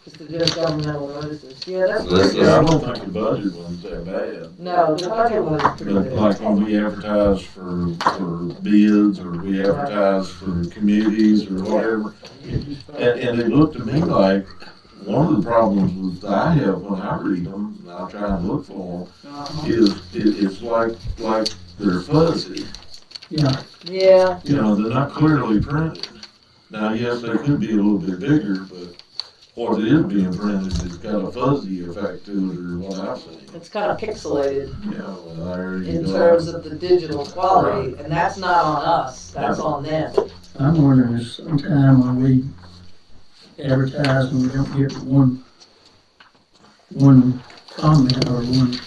Just the general governmental notices. Yeah, that's So pretty I good. don't think the budget one's that bad. No, the budget one is pretty But good. like when we advertise for bids or we advertise for committees or whatever, and they look to me like, one of the problems that I have when I read them, and I try and look for them, is it's like they're fuzzy. Yeah. Yeah. You know, they're not clearly printed. Now, yes, they could be a little bit bigger, but what it is being printed, it's got a fuzzy effect to it, or what I've seen. It's kind of pixelated Yeah, well, there you in go. terms of the digital quality, and that's not on us, that's on them. I'm wondering if sometime when we advertise and we don't get one comment or one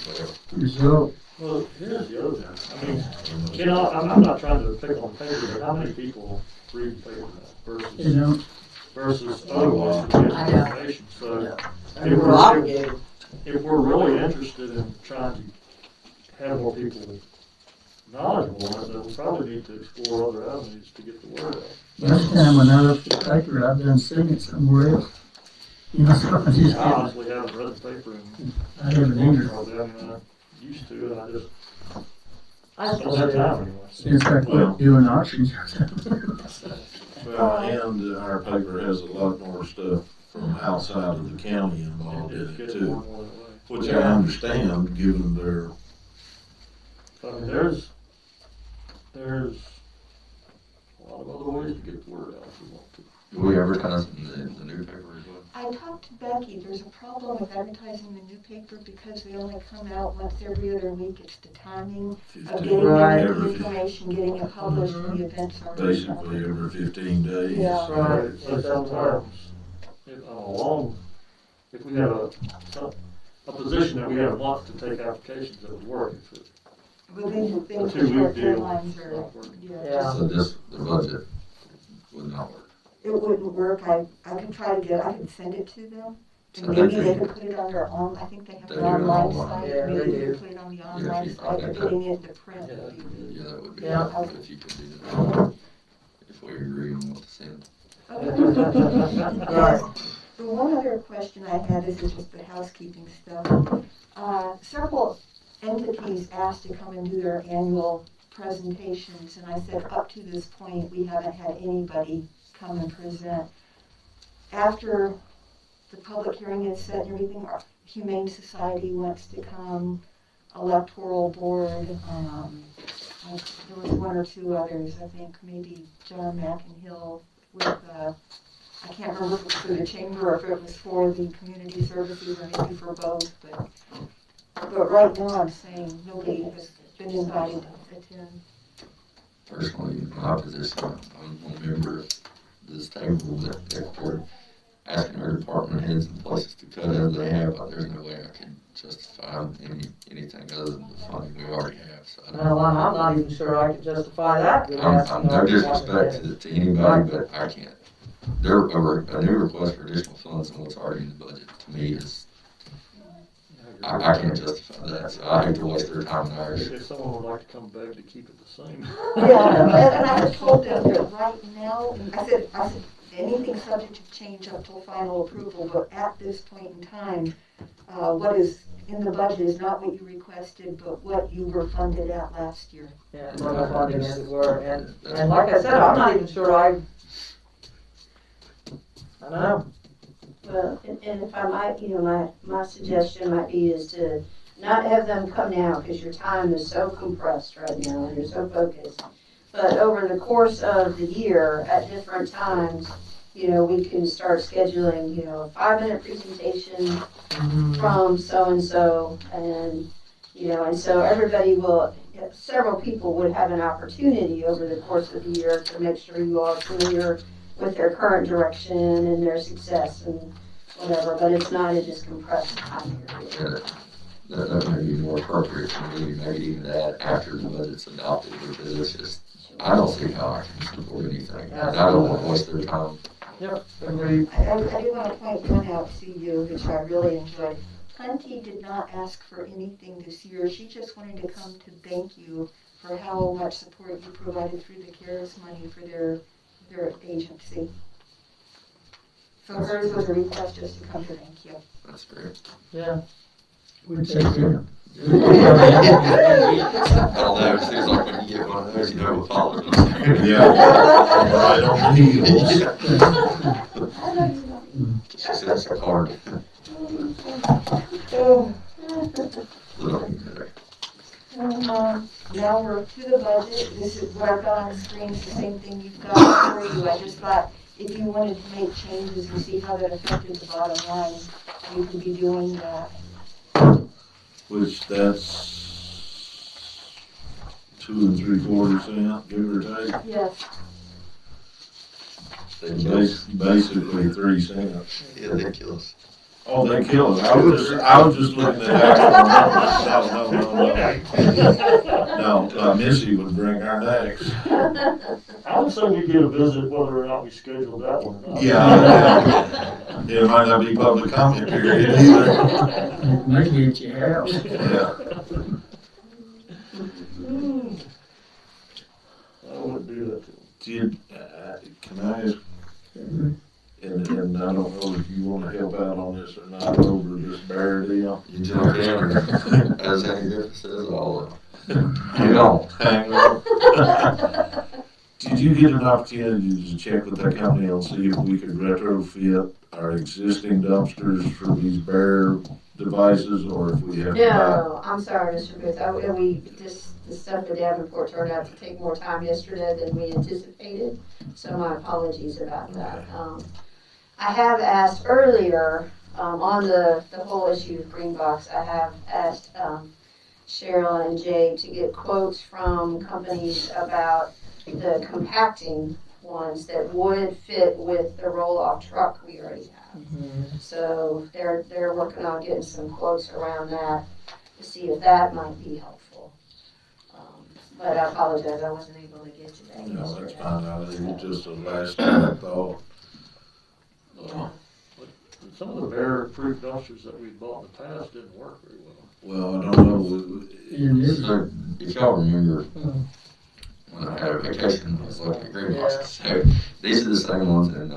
result. Well, here's the other thing. I mean, I'm not trying to pick on paper, but how many people read paper You know, versus otherwise to get I know. information? So And we're obligated. if we're really interested in trying to have more people knowledgeable on it, then we probably need to explore other avenues to get the word out. last time when I looked at the paper, I've done seen it somewhere else. You know, so I just I honestly haven't read the paper and I haven't either. I used to, and I just I don't suppose have it is. time anymore. Since I quit doing auctions. Well, and our paper has a lot more stuff from outside of the county involved in it It's too, getting more and more that way. which I understand, given their, I mean, there's a lot of other ways to get the word out if we want to. Do we advertise in the newspaper as well? I talked to Becky, there's a problem with advertising the newspaper because they only come out once every other week. It's the timing of 15 getting Right. the information, getting it published, and the events are. basically every 15 days. Yeah. Right. So sometimes, if we have a position that we have a month to take applications, that would work. If it, Within the things, A the 2-week short deal. deadlines are, Not working. Yeah. So this, the budget would not work. it wouldn't work. I could try to I could send it to them. So And maybe they they could- could put it on their own, I think they have They an do it online online. site. Yeah, Maybe they they do. could put it on the if online you- site, okay, but that- getting it to print would be. Yeah, that would be Yeah. helpful if you could do that. If we agree on what to send. Okay. Right. The one other question I had is just the housekeeping stuff. Several entities asked to come and do their annual presentations, and I said, up to this point, we haven't had anybody come and present. After the public hearing is set and everything, our Humane Society wants to come, Electoral Board, there was one or two others, I think, maybe John McInhill with, I can't remember if it was for the chamber or if it was for the community services or maybe for both, but right now I'm saying nobody has been invited to attend. Personally, in my position, I'm one member of this table that they're asking our department heads and places to cut as they have, but there's no way I can justify anything other than the funding we already have. So I don't. Well, I'm not even sure I can justify that. I'm no disrespect to anybody, but I can't. A new request for additional funds and what's already in the budget, to me, is, I can't justify that, so I hate to waste their time and ours. If someone would like to come beg to keep it the same. Yeah, and I told them that right now, I said, anything subject to change up till final approval, but at this point in time, what is in the budget is not what you requested, but what you were funded at last year. Yeah, normal funding as it were, and like I said, I'm not even sure I don't know. Well, and if I might, my suggestion might be is to not have them come now, because your time is so compressed right now, and you're so focused. But over the course of the year, at different times, we can start scheduling, a 5-minute presentation from so-and-so, and so everybody will, several people would have an opportunity over the course of the year to make sure you all are familiar with their current direction and their success and whatever, but it's not a just compressed time period. That may be more appropriate for me, maybe even that after the budget's adopted, because it's just, I don't see how I can support anything, and I don't want to waste their time. Yep, agreed. I do want to point one out to you, which I really enjoyed. Plenty did not ask for anything this year. She just wanted to come to thank you for how much support you provided through the CARES money for their agency. So hers was a request just to come here, thank you. That's great. Yeah. We take care. I don't know, it seems like when you get one of those, you know what follows. Yeah. Right on the heels. She says it's a card. Now we're to the budget. This is what I've got on the screen. It's the same thing you've got for you. I just thought if you wanted to make changes and see how that affected the bottom line, you could be doing that. Which that's 2 3/4 cents, give or take. Yes. Basically 3 cents. Yeah, ridiculous. Oh, they kill it. I was just looking at actual numbers. No, Missy would bring our necks. I would say we get a visit whether or not we scheduled that one or not. Yeah. It might not be public comment period either. Maybe at your house. Yeah. I wouldn't do that to them. Can I ask, and I don't know if you want to help out on this or not over this bear deal. You jump in, as Andy Griffith says, I'll hang on. Hang on. Did you get an opportunity to check with that company and see if we could retrofit our existing dumpsters for these bear devices, or if we have to buy? No, I'm sorry, Mr. Booth, the stuff at Davenport turned out to take more time yesterday than we anticipated, so my apologies about that. I have asked earlier, on the whole issue of Green Box, I have asked Cheryl and Jay to get quotes from companies about the compacting ones that would fit with the roll-off truck we already have. So they're working on getting some quotes around that to see if that might be helpful. But I apologize, I wasn't able to get to that. No, that's fine. It was just the last thing I thought. Some of the bear-proof dumpsters that we bought in the past didn't work very well. Well, I don't know. So, if y'all remember, when I had a vacation, I was looking at Green Boxes. So, these are the same ones, and,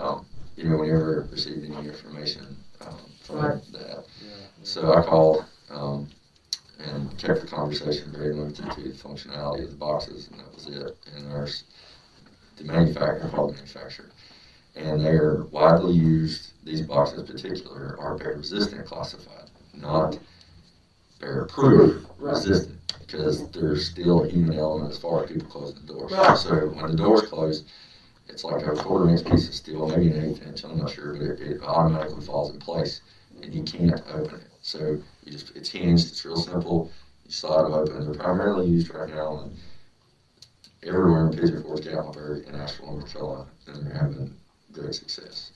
we never received any information from that. So I called and kept the conversation very limited to the functionality of the boxes, and that was it. And there's the manufacturer, called the manufacturer. And they're widely used, these boxes in particular, are bear resistant classified, not bear proof resistant, because there's still a human element as far as people closing the doors. So when the doors close, it's like a 1/4 inch piece of steel, maybe an 1/8 inch, I'm not sure, but it automatically falls in place and you can't open it. So it's hinged, it's real simple, you slide it open. They're primarily used right now everywhere in Pigeon Forge, Gatlinburg, and Asheville, North Carolina, and they're having great success.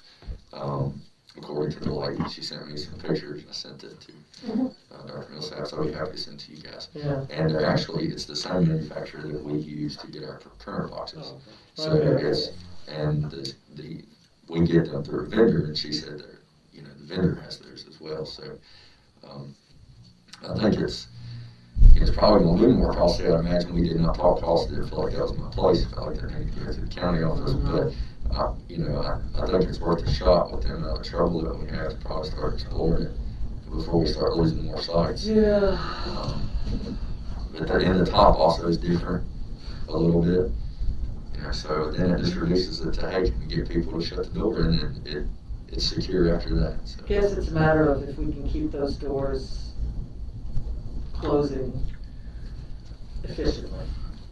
According to the lady, she sent me some pictures. I sent it to Dr. Millsap, so I'll be happy to send to you guys. Yeah. And they're actually, it's the same manufacturer that we use to get our current boxes. So we get them through a vendor, and she said that, the vendor has theirs as well. So I think it's probably going to be more costly. I imagine we did not talk costly. I feel like that was my place. I felt like they needed to go to the county office, but I think it's worth a shot with the amount of trouble that we have to probably start exploring it before we start losing more sites. Yeah. But in the top also is different a little bit. So then it just reduces it to, hey, can we get people to shut the door, and then it's secure after that. So. I guess it's a matter of if we can keep those doors closing efficiently.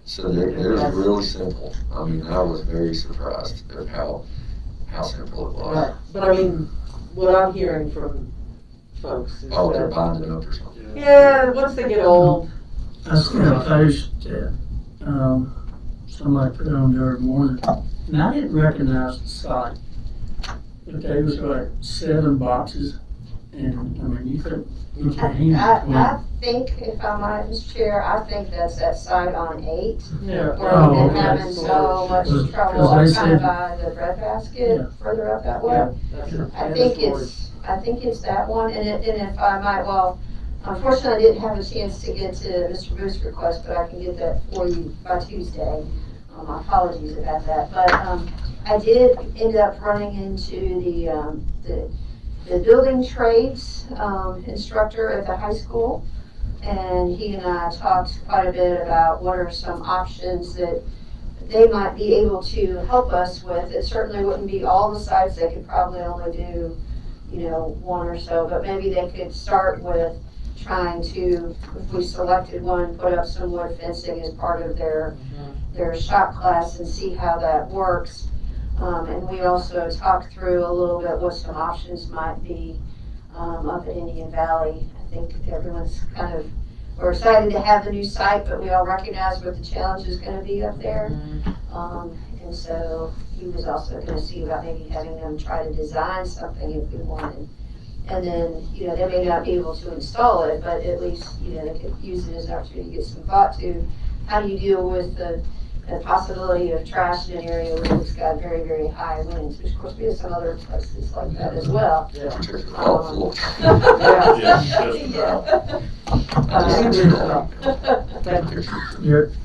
So they're really simple. I mean, I was very surprised at how simple it was. Right. But I mean, what I'm hearing from folks is They're that, binding up or something. yeah, once they get old, I seen a post that, somebody put on the other morning, and I didn't recognize the site. But they was like 7 boxes, and, I mean, you could get your hand between. I think, if I might, Mr. Chair, I think that's that site on 8, yeah. where Oh, we've been okay. having so much trouble, Because they kind of said- by the breadbasket, further up that way. I think it's that one, and if I might, well, unfortunately, I didn't have a chance to get to Mr. Booth's request, but I can get that for you by Tuesday. My apologies about that, but I did end up running into the building trades instructor at the high school, and he and I talked quite a bit about what are some options that they might be able to help us with. It certainly wouldn't be all the sites. They could probably only do, one or so, but maybe they could start with trying to, if we selected one, put up some wood fencing as part of their shop class and see how that works. And we also talked through a little bit what some options might be up at Indian Valley. I think everyone's we're excited to have the new site, but we all recognize what the challenge is going to be up there. And so he was also going to see about maybe having them try to design something if we wanted. And then, they may not be able to install it, but at least, they could use it as an opportunity to get some thought to how do you deal with the possibility of trash in an area where it's got very, very high winds, which of course we have some other places like that as well.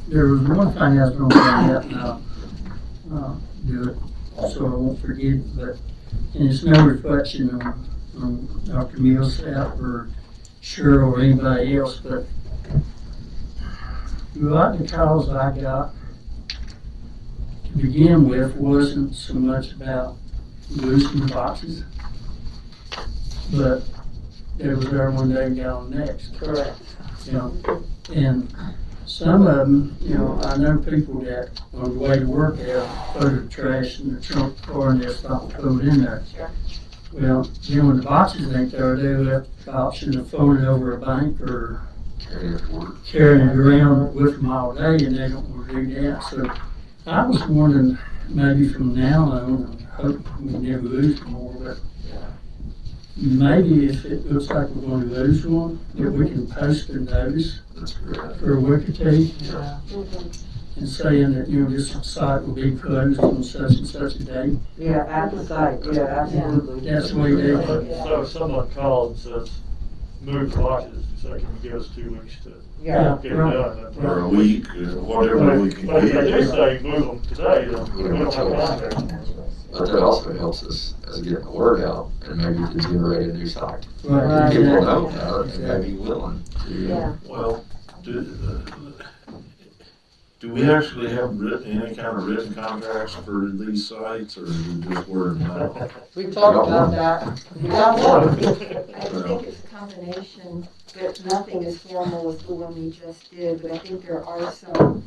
There was one thing I was going to bring up, and I'll do it so I won't forget it, but, and it's no reflection on Dr. Millsap or Cheryl or anybody else, but a lot of the calls I got to begin with wasn't so much about losing boxes, but they was there when they got on next. Correct. And some of them, I know people that on the way to work have throw the trash in the trunk car and they'll stop and throw it in there. Sure. Well, when the boxes ain't there, they have the option of throwing it over a bank or carrying it around with them all day, and they don't want to do that. So I was wondering, maybe from now on, I hope we never lose more, but maybe if it looks like we're going to lose one, that we can post a notice for a week or two and saying that, this site will be closed on such and such a date. Yeah, at the site, absolutely. That's the way they do it. So if someone calls and says, move boxes, so can you give us 2 weeks to Yeah. get it done? Or a week, or whatever we can But if they get. do say move them today, then we don't have time there. But that also helps us as getting the word out and maybe to generate a new site. Right. People know about it and may be willing to. Yeah. Well, do we actually have any kind of written contracts for these sites, or is it just word of mouth? We talked about that. We got one. I think it's a combination, but nothing as formal as the one we just did, but I think there are some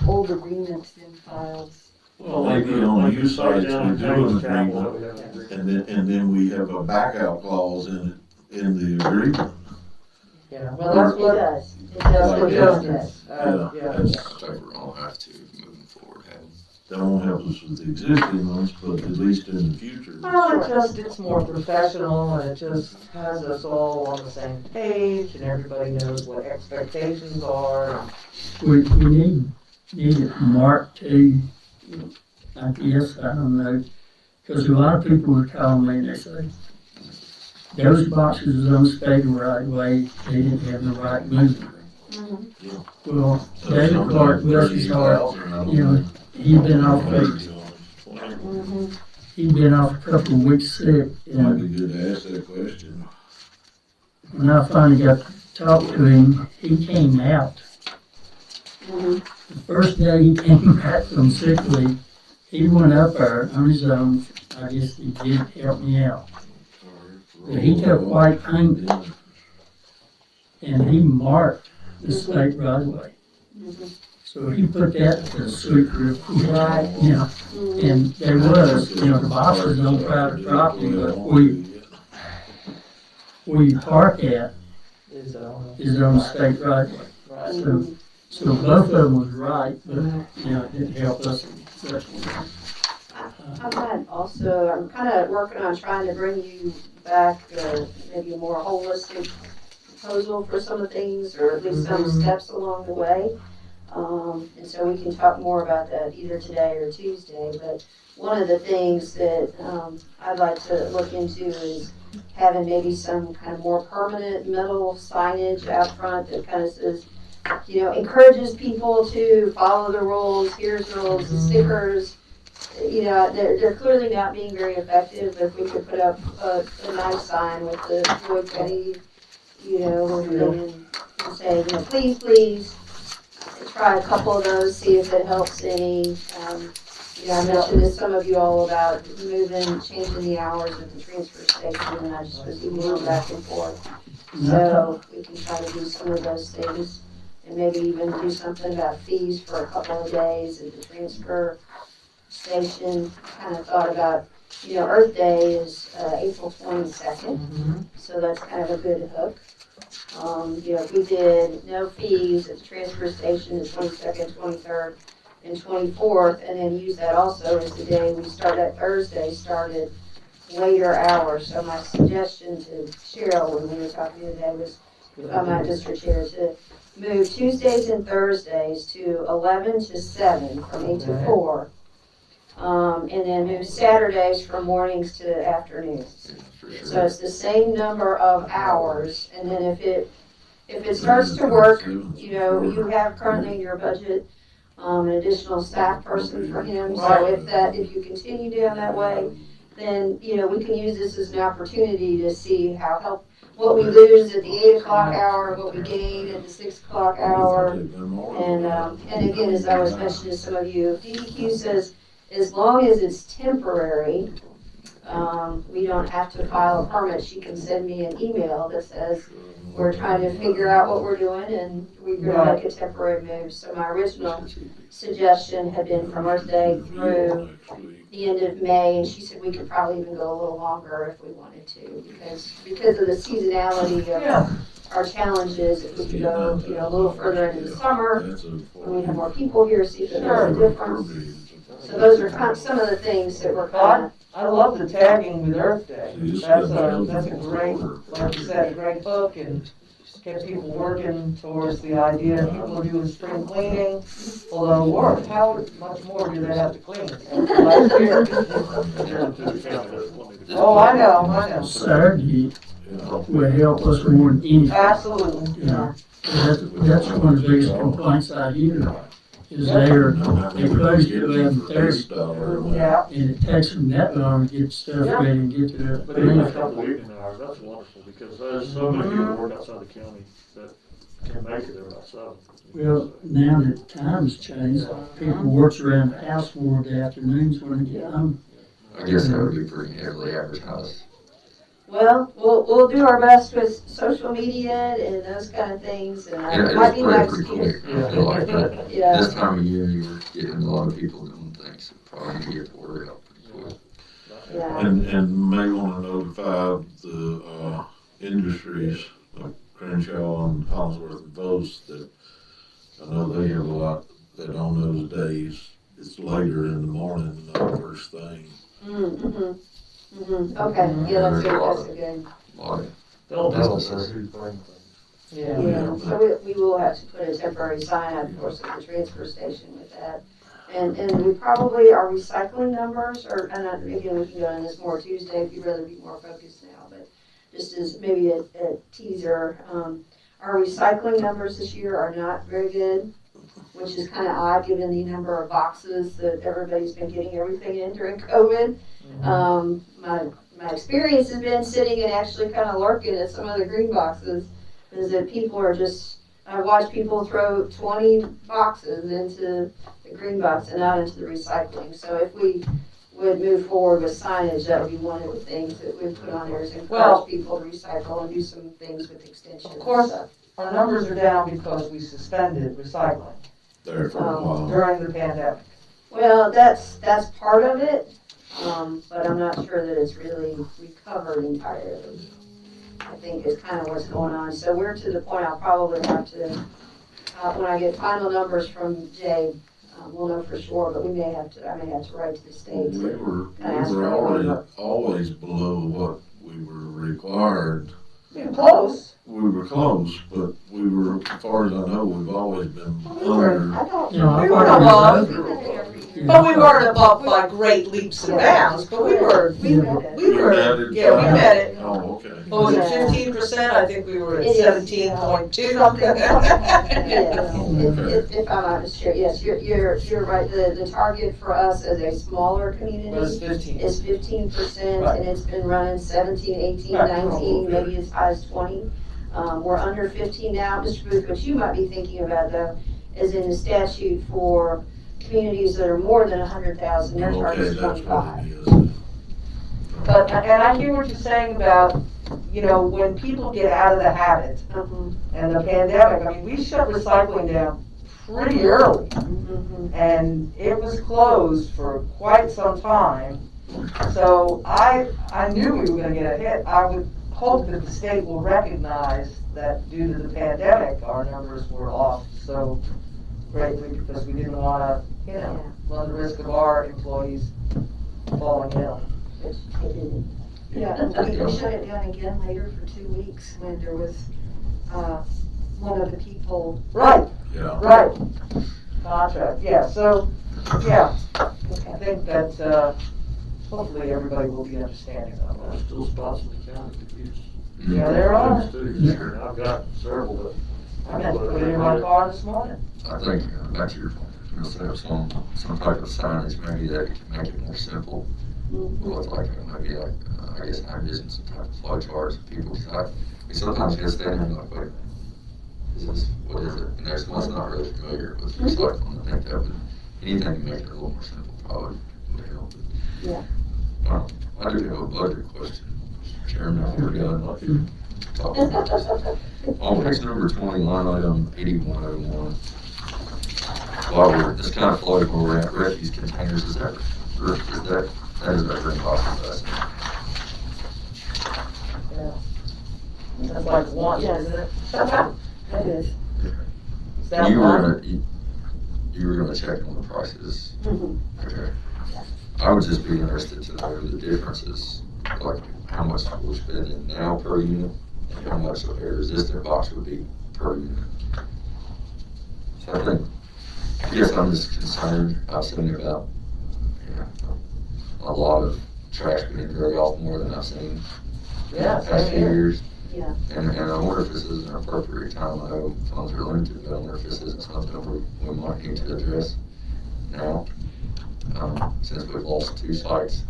old agreements in files. Well, maybe on you sites, we do an agreement, and then we have a backout clause in the agreement. Yeah, well, that's It what, does. It that's does. what It Joe does. does. Yeah. That's, So we all have to, moving forward, have that won't help us with the existing ones, but at least in the future. Well, it's more professional, and it just has us all on the same page, and everybody knows what expectations are. We need it marked too, I guess, I don't know, because a lot of people are calling me and they say, those boxes was on the state right away, they didn't have the right movement. Well, So David something Clark, like bless his heart, 30,000, I don't you know, know. he'd been off, 20. he'd been off a couple of weeks sick, Might and be good to ask that question. when I finally got to talk to him, he came out. The first day he came back from sick leave, he went up there on his own. I guess he did help me out. But he took white paint and he marked the state right away. So he put that to the sweep real quick. Right. And there was, the boxes on private property, but where you park at Is, is on the state right away. right. So both of them was right, but, it didn't help us. I'm kind of working on trying to bring you back maybe a more holistic proposal for some of the things, or at least some steps along the way. And so we can talk more about that either today or Tuesday. But one of the things that I'd like to look into is having maybe some kind of more permanent metal signage out front that kind of says, encourages people to follow the rules, here's rules, the stickers. They're clearly not being very effective. If we could put up a nice sign with the Floyd Penny, and say, please, please, try a couple of those, see if it helps any. I mentioned to some of you all about changing the hours at the transfer station, and I just was emailing back and forth. So we can try to do some of those things, and maybe even do something about fees for a couple of days at the transfer station. Kind of thought about, Earth Day is April 22nd, so that's kind of a good hook. If we did no fees at the transfer station the 22nd, 23rd, and 24th, and then use that also as the day we start at Thursday, started later hours. So my suggestion to Cheryl when we were talking today was, my district chair, to move Tuesdays and Thursdays to 11 to 7 from 8 to 4. And then move Saturdays from mornings to afternoons. So it's the same number of hours, and then if it starts to work, you have currently in your budget an additional staff person for him. So if you continue down that way, then we can use this as an opportunity to see what we lose at the 8 o'clock hour, what we gain at the 6 o'clock hour, and again, as I was mentioning to some of you, DEQ says as long as it's temporary. We don't have to file a permit. She can send me an email that says we're trying to figure out what we're doing and we're going to make a temporary move. So my original suggestion had been from Earth Day through the end of May, and she said we could probably even go a little longer if we wanted to, because of the seasonality of our challenges. If we could go a little further into the summer when we have more people here, see if there's a difference. So those are kind of some of the things that we're kind of. I love the tagging with Earth Day. That's a great, like you said, a great hook, and get people working towards the idea. People are doing spring cleaning, although how much more do they have to clean after last year? Oh, I know. Saturday will help us more than anything. Absolutely. That's one of the biggest complaints I hear. Is they close to 11:30, Yeah. and it takes them that long to get stuff ready and get to the. But even a couple of evening hours, that's wonderful, because there's so many people work outside the county that can make it there about 7. Well, now that times changed, people work around the house more in the afternoons when they get home. I guess that would be pretty heavily advertised. Well, we'll do our best with social media and those kind of things, and it might be my excuse. I feel like that. Yeah. This time of year, you're getting a lot of people doing things, so probably get the word out pretty quick. Yeah. And may want to notify the industries like Crenshaw and Hollingsworth and Post that I know they have a lot that on those days it's later in the morning, not the first thing. Okay, yeah, that's a good. They'll Businesses. Yeah, so we will have to put a temporary sign out, of course, at the transfer station with that. And we probably, our recycling numbers, and again, we can go on this more Tuesday if you'd rather be more focused now, but just as maybe a teaser, our recycling numbers this year are not very good, which is kind of odd given the number of boxes that everybody's been getting everything in during COVID. My experience has been sitting and actually kind of lurking at some of the green boxes, is that people are I watch people throw 20 boxes into the green box and not into the recycling. So if we would move forward with signage, that would be one of the things that we'd put on there, is encourage people to recycle and do some things with extension. Of course, our numbers are down because we suspended recycling There for a while. during the pandemic. Well, that's part of it, but I'm not sure that it's really recovered entirely. I think is kind of what's going on. So we're to the point I'll probably have to, when I get final numbers from Jay, we'll know for sure, but I may have to write to the state. We were always below what we were required. Close. we were close, but we were, as far as I know, we've always been I under. thought. You know, I We were thought above. it was But we weren't above by great leaps and bounds, but we were, We met it. we You were, met it? yeah, we met it. Oh, okay. What was it, 15%? I think we were at It is, 17.2. Yes, Okay. if I'm not sure, yes, you're right, the target for us as a smaller It was community 15. is 15%, Right. and it's been running 17, 18, Right. 19, maybe as high as 20. We're under 15 now. Mr. Booth, what you might be thinking about though, is in the statute for communities that are more than 100,000, their target Okay, is that's 25. what it is. But, and I hear what you're saying about, you know, when people get out of the habit Mhm, and the pandemic, I mean, we shut recycling down pretty early. mhm. And it was closed for quite some time. So I knew we were gonna get a hit. I would hope that the state will recognize that due to the pandemic, our numbers were off so greatly because we didn't wanna, you know, run the risk of our employees falling ill. Which they didn't. Yeah, and we shut it down again later for 2 weeks when there was, one of the people. Right, Yeah. right. Contract, yeah, so, yeah, I think that, hopefully everybody will be understanding of that. There's still spots in the county that use. Yeah, there are. And I've got several that. I meant to put it in my car this morning. I think, back to your point, you'll set up some type of signage maybe that can make it more simple. Well, it's like, maybe like, I guess I envision some type of flow charts of people, because we sometimes get standing there like, wait, what is it? And there's one's not really familiar with recycling. I think that would, anything to make it a little more simple probably would help. Yeah. I do have a budget question, Mr. Chairman, if you're done. Talking about this. On page number 20, line item 8101. While this kind of floating where we're at, refuse containers, is that is a very cost investment. Yeah. That's like one, isn't it? That is. Is that You one? were gonna check on the prices. Mhm. Okay. I would just be interested to know the differences, like how much we're spending now per unit, and how much a resistant box would be per unit. So I guess I'm just concerned, I've seen about, a lot of trash being very off more than I've seen Yeah, in the past same few here. years. Yeah. And I wonder if this is an appropriate time. I know funds are limited, but I wonder if this isn't something we might need to address now, since we've lost 2 sites.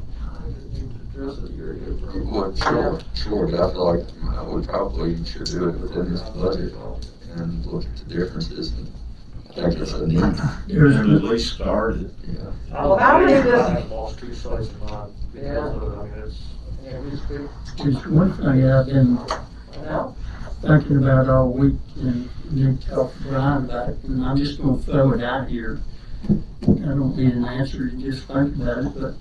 Address it here, here. Well, sure, but I feel like we probably should do it within this budget and look at the differences. And I think it's a need. There's, And at least started. Yeah. Well, how many of this- I've lost 2 sites in mine because of it. I mean, it's. Yeah, we should- there's one thing I've been No? thinking about all week, and need to talk to Brian about it, and I'm just gonna throw it out here. I don't need an answer, just think about it, but,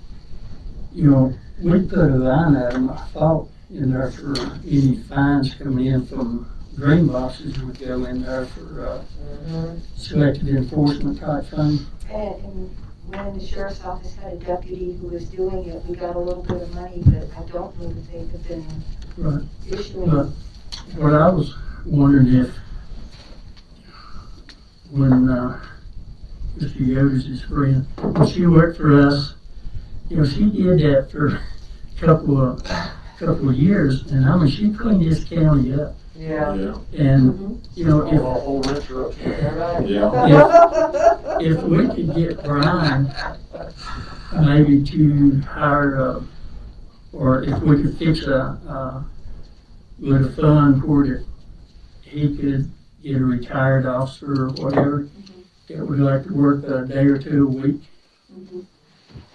you know, we put a line item, I thought, in there for any fines coming in from green boxes would go in there for, selected enforcement type thing. And when the sheriff's office had a deputy who was doing it, we got a little bit of money, but I don't know that they have been Right. issuing. But what I was wondering if, when, Mr. Yoder's his friend, when she worked for us, you know, she did that for a couple of years, and I mean, she cleaned this county up. Yeah. Yeah. And, you know, A whole interruption. Yeah, right. Yeah. if we could get Brian maybe to hire, or if we could fix with a fund where that he could get a retired officer or whatever that would like to work a day or 2 a week.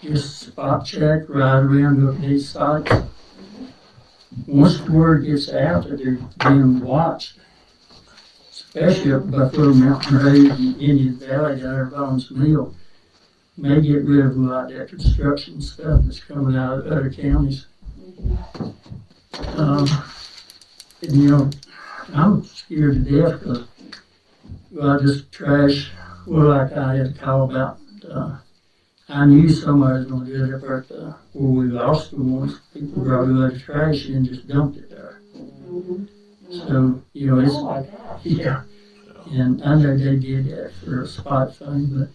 Just spot check, ride around to these sites. Once the word gets out that they're being watched, especially up by Buffalo Mountain Road and Indian Valley down there at Bones Mill, may get rid of a lot of that construction stuff that's coming out of other counties. And you know, I'm scared to death because, well, just trash, well, like I had a call about, I knew somebody was gonna do it up there at where we lost the ones. People brought a lot of trash in and just dumped it there. So, you know, Oh my gosh. yeah. And I know they did that for a spot fund,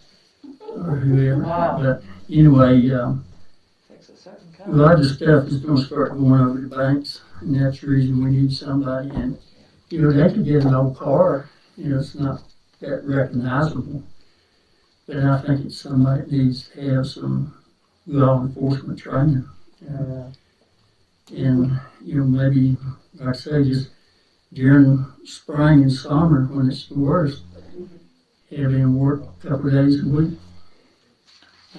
or whoever. Wow. But anyway, Takes a certain a kind. lot of stuff is gonna start going over the banks, and that's the reason we need somebody. And, you know, they could get an old car, you know, it's not that recognizable. But I think it's somebody that needs to have some law enforcement training. And, you know, maybe, like I say, just during spring and summer, when it's the worst, have him work a couple of days a week.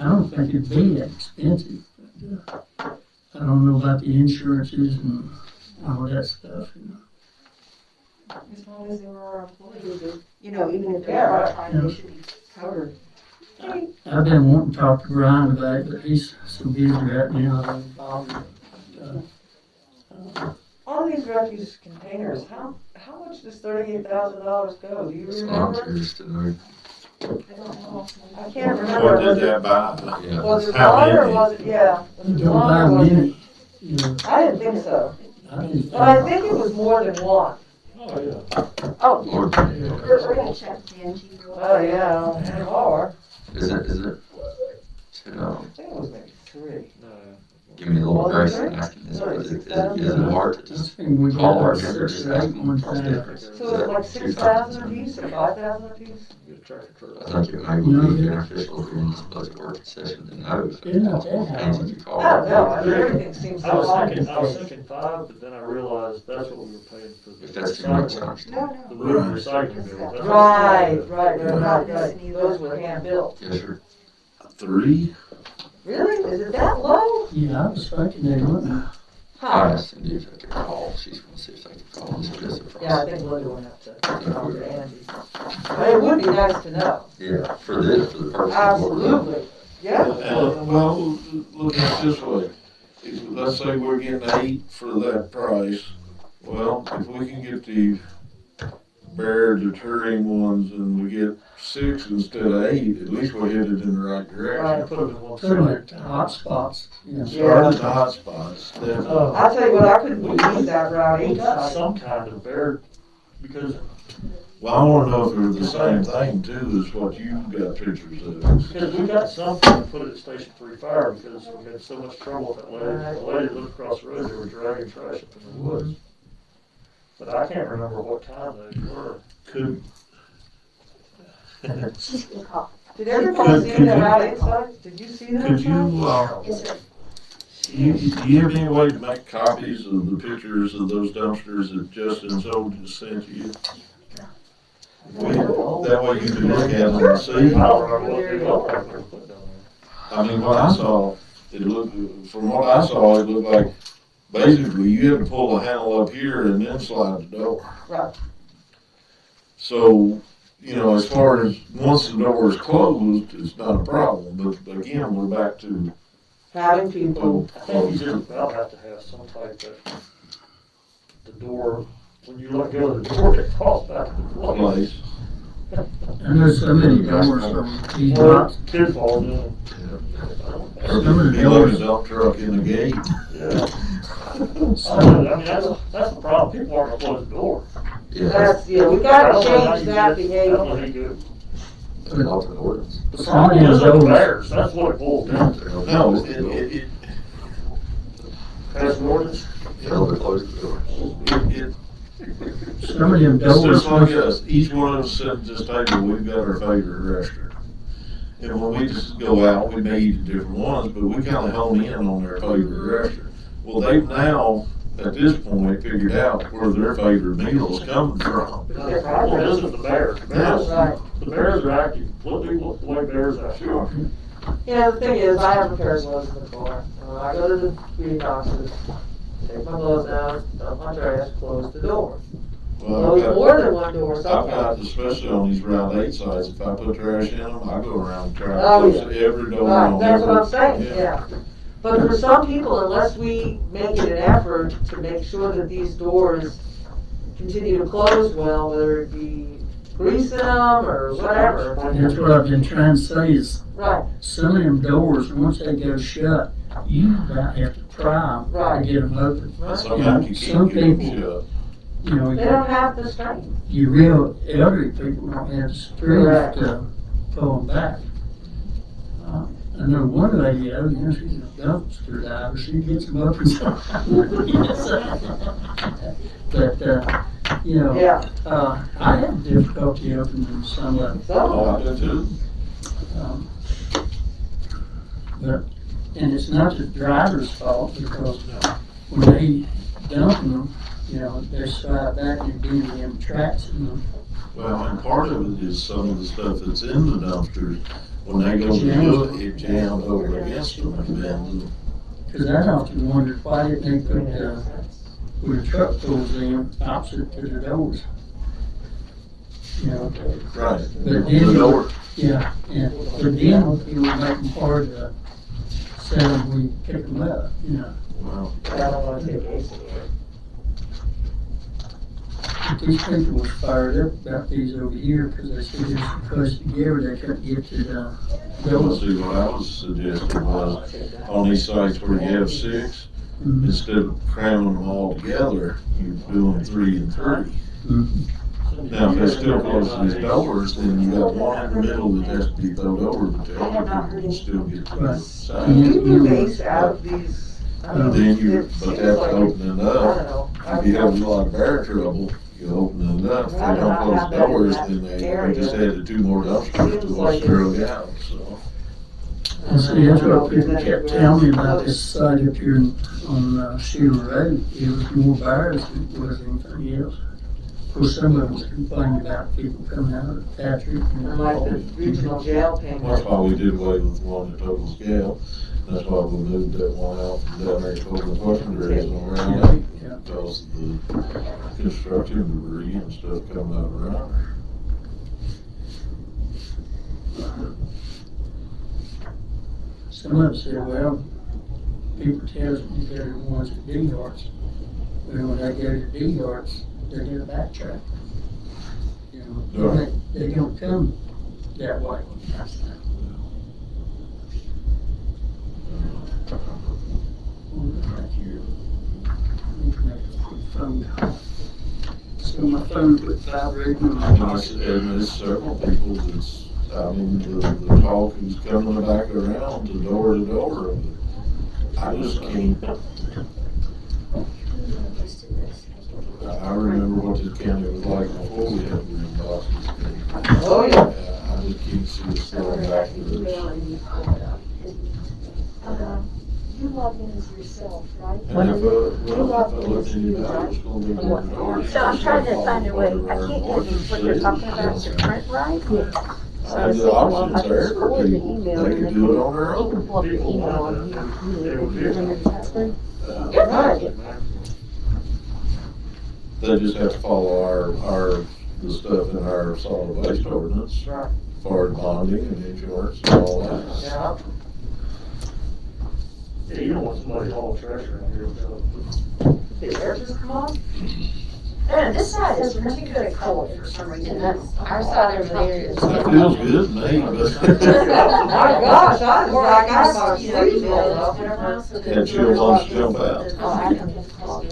I don't think it'd be that expensive. But, I don't know about the insurances and all that stuff. You know. As long as there are employees, that, you know, even if Yeah, they're right. part-time, they should be covered. I've been wanting to talk to Brian about it, but he's so busy right now. On these refuse containers, how much does $38,000 go? Do you That's what I'm remember? curious to know. I don't know. I can't remember. What Was did it, that buy? Yeah. was it How one or many? was it, yeah? Was You it don't one buy or a was it? minute, you know. I didn't think so. I think But I think it was more than one. Oh, yeah. Oh, Lord, We're gonna check the NG. oh yeah, and more. is it? I think it was maybe 3. No. Give me a little grace in asking this, but is it hard to I just think we call got our like vendor, 6 just or ask 8 them one the cost time. difference? So it's like 6,000 apiece or 5,000 apiece? Get a tractor trailer. I think it may be beneficial during this budget working session to know. Yeah, not that Hands high. you call. I don't know, I mean, everything seems I so was high thinking, these I was days. thinking 5, but then I realized that's what we were paying for the If that's too much, I recycling. understand. No, The no. wood recycling bills. That's what Right, we right. Those were hand built. Yes, sir. 3? Really? Is it that low? Yeah, I was thinking they wouldn't. I Huh. asked Cindy if I could call. She's gonna see if I can call this aggressive Yeah, I process. think Linda went up to talk to Andy. But it would be nice to know. Yeah, for the purpose of what we're doing. Absolutely. Yeah. Well, look at it this way. Let's say we're getting 8 for that price. Well, if we can get the bear deterring ones and we get 6 instead of 8, at least we're headed in the right direction. Right. Put them in one Put them side. at the hot spots, you know. Start at the hot spots, then, I'll tell you what, I couldn't believe that route We got inside. some kind of bear, because well, I wanna know if they're the same thing too as what you got pictures of. Because we got something to put at Station 3 Fire because we had so much trouble with that lady. The lady looked across the road, they were dragging trash up in the woods. But I can't remember what kind they were. Could, She's gonna call. Did everybody see Could that you- route inside? Did you see that? could you, Yes, sir. do you have any way to make copies of the pictures of those dumpsters that Justin Soldier sent you? That way you can look at them and I see. don't remember what they looked like they were put down I mean, what I saw, it looked, from what I saw, it looked like, basically, you had to pull the handle up here and then slide the door. Right. So, you know, as far as, once the door is closed, it's not a problem, but again, we're back to, Having people. there. I think you just about have to have some type of, the door, when you let go of the door, it falls back to the place. place. And there's so many doors on these Or lots. kid falls in. Some of the Be like a doors, dump truck in the gate. Yeah. some, I mean, that's the problem. People aren't gonna close the door. Yeah, That's, yeah, we I gotta don't know how change you that get- I don't know how behavior. you go. that's an alternate ordinance. The problem is the bears, that's what it boils down to. No, it, As an ordinance, Tell them to close the door. some of them it's doors. just like us, each one of us sitting at this table, we've got our favorite restaurant. And when we just go out, we may eat at different ones, but we kinda hone in on their favorite restaurant. Well, they've now, at this point, figured out where their favorite meal is coming from. the problem isn't the bears. Right. The bears are acting completely the way bears act. Sure. You know, the thing is, I have a pair of gloves in the car. I go to the beauty boxes, take my gloves out, dump my trash, close the door. Well, Close more than one door I've sometimes. got, especially on these Route 8 sites, if I put trash in them, I go around and try to Oh, close every door Right, on that's what I'm every- saying, yeah. But for some people, unless we make it an effort to make sure that these doors continue to close well, whether it be greasing them or whatever. That's what I've been trying to say is, Right, some of them doors, once they go shut, you about have to pry them Right. to get them open. And sometimes you Some can't get them people- shut. you know, They don't have the strength. you real elderly people don't have the strength to pull them back. I know one lady, oh, you know, she's a dumpster diver, she gets them up and But, you know, Yeah. I have difficulty opening some of them. So, Oh, I do too. But, and it's not the driver's fault, because when they dump them, you know, they slide back and get in them tracks in them. Well, and part of it is some of the stuff that's in the dumpsters, when they go to do it, it jams over against them and bends them. Cause I often wondered, why didn't they put, where the truck pulls in, opposite to the doors? You know, Right. but The then, door. yeah, but then it would make them hard to sell them when you pick them up, you know. Well, I don't wanna take AC. But these people was fired up about these over here, because they said they're so close together, they couldn't get to the let's doors. see, what I was suggesting was, on these sites where you have 6, Mhm. instead of cramming them all together, you do them 3 and 3. Mhm. Now, if they still close these doors, then you got one in the middle that has to be thrown over, but the other people can still get to the Right. side. Do you move AC out of these? I mean, Then you, it but seems that's like- opening I up. don't know. If you have a lot of bear trouble, you open it up. If they don't close doors, then they just added 2 more dumpsters to what's drug out, so. And see, that's what people kept telling me about this site up here on Sheila Road. It was more buyers than it was anything else. Of course, some of them complained about people coming out of Patrick and And like the regional jail came. That's why we did away with one at Total Scale. That's why we moved that one out from down there to Coleman Washington Areas on Round 8. Yeah. Because of the construction debris and stuff coming out around there. Some of them said, well, people tell us you go to the ones at D yards. But when they go to D yards, they're gonna backtrack. You know, Right. they don't come that way. Right here. Let me connect to the phone. So my phone quit vibrating. And there's several people that's, I mean, the talk is coming back around to door. I just can't, I remember what this county was like before we had green boxes. Oh, yeah. I just can't see us going back to this. You log in as yourself, right? And if I looked into that, I was gonna be door to door. So I'm trying to find a way, I can't get what you're talking about to print right. So I And was the thinking, well, options if I there just for forward the people, email they and could then do it on their you can own. pull up the email on Right. They just have to follow the stuff in our solid waste ordinance, Right. for bonding and insurance and all that. Yeah. Yeah, you don't want somebody hauling trash around here without. Did air just come on? And this side is particularly cold for some reason. that's, our side over there is. That feels good to me, but. My gosh, I was like, I thought it was You know, freezing. whatever else. And she'll want to jump out. Oh, I can just call you.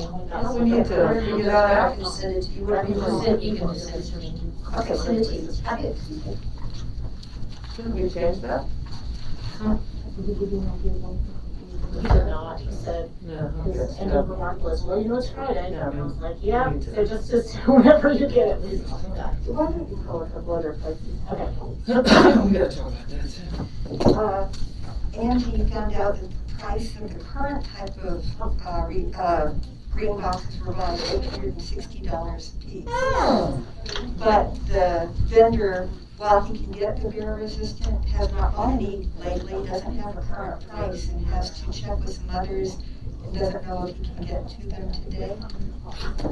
We need to figure that I out. can send it to you, whatever you want. You can just send it to me. Okay, send it to you. I did. Shouldn't we change that? He did not, he said, No. his end of remark was, well, you know, it's Friday. Yeah. And I was like, yeah, so just whenever you get it, please call me back. Why don't you call a couple other places? Okay. We gotta talk about that too. Angie found out that the price of the current type of, green boxes were about $860 a piece. But the vendor, while he can get the bear resistant, has not bought any lately, doesn't have a current price, and has to check with some others, and doesn't know if he can get to them today.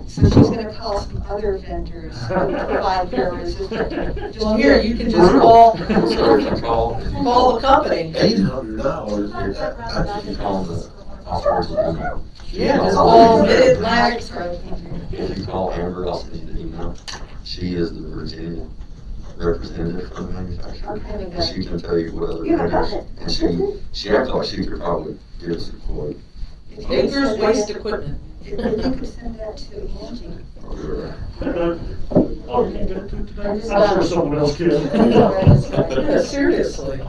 So she's gonna call some other vendors to buy bear resistant. Just Well, here, you can just call Call the company. $800. I can call the officer. Yeah, just call Mid-Atlantic. If you call Amber, I'll send you the email. She is the Virginia representative for the manufacturer. Okay, And she can tell you what other You have vendors, it. and she acts like she could probably give us a quote. Dangerous waste equipment. If you could send that to Angie. Or Oh, you can't get into it today? I I'm just sure got- someone else can. Yeah, seriously.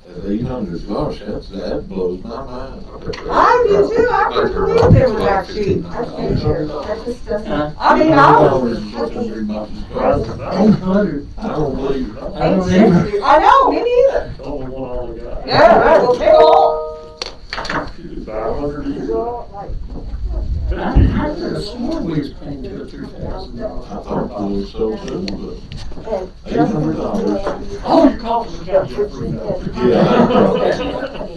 At $800, gosh, that blows my mind. I do too, I couldn't believe they were that cheap. I can't hear, that just doesn't. I mean, I was, $800 is what them big boxes Prices cost. now. 800. I don't believe it. I don't even. I know, me neither. The only one I only got. Yeah, right, well, take all. About 100 a year. I could have sworn we was paying $2,000 or $3,000. I thought it was so too, but And $800. Oh, your coffee's got you free now. Yeah.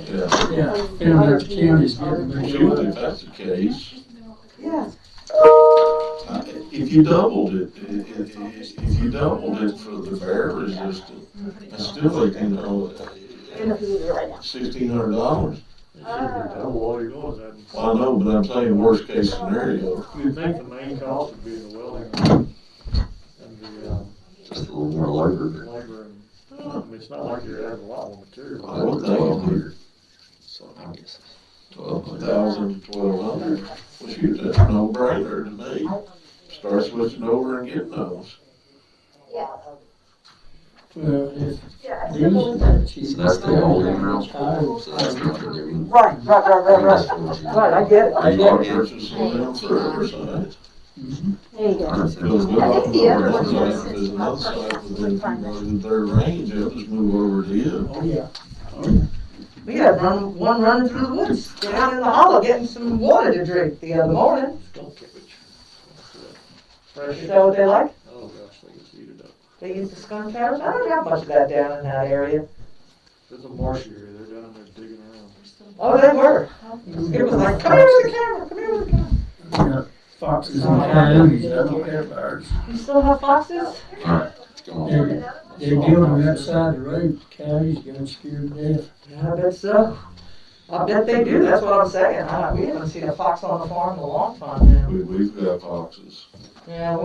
Yeah, and that the county's getting Well, big. shoot, if that's the case, Yeah, if you doubled it, if you doubled it for the bear resistant, it's still like, $1,600. Double all you're doing is adding. Well, I know, but I'm saying worst case scenario. You'd think the main cost would be the welding and the, Just a little more labor. labor and, I mean, it's not like you're adding a lot more material. I would think So I guess 1,200. 1,000 to 1,200. Well, shoot, that's a no-brainer to me. Start switching over and getting those. Well, if yeah. these are cheap. So that's the old email. Tires. So that's not the new one. Right, right, I get it. I got purchasing them for Riverside. There you go. Because good I luck think the other on one Riverside, was if there's another side within their range, they'll just move over to you. Oh, yeah. We had one running through the woods, down in the hollow, getting some water to drink the other morning. Skunk cabbage. Fresh. Is that what they like? Oh gosh, they just eat it up. They use the skunk cabbage? I don't have much of that down in that area. There's a marshy area, they're down there digging around. Oh, they were. It was like, come here with the camera, come here with the camera. Yeah, foxes and coyotes, I don't have birds. You still have foxes? Alright, it's going. They build on that side of the road, coyotes getting scared to death. Yeah, I bet so. I bet they do, that's what I'm saying. We haven't seen a fox on the farm in a long time now. We've got foxes. Yeah,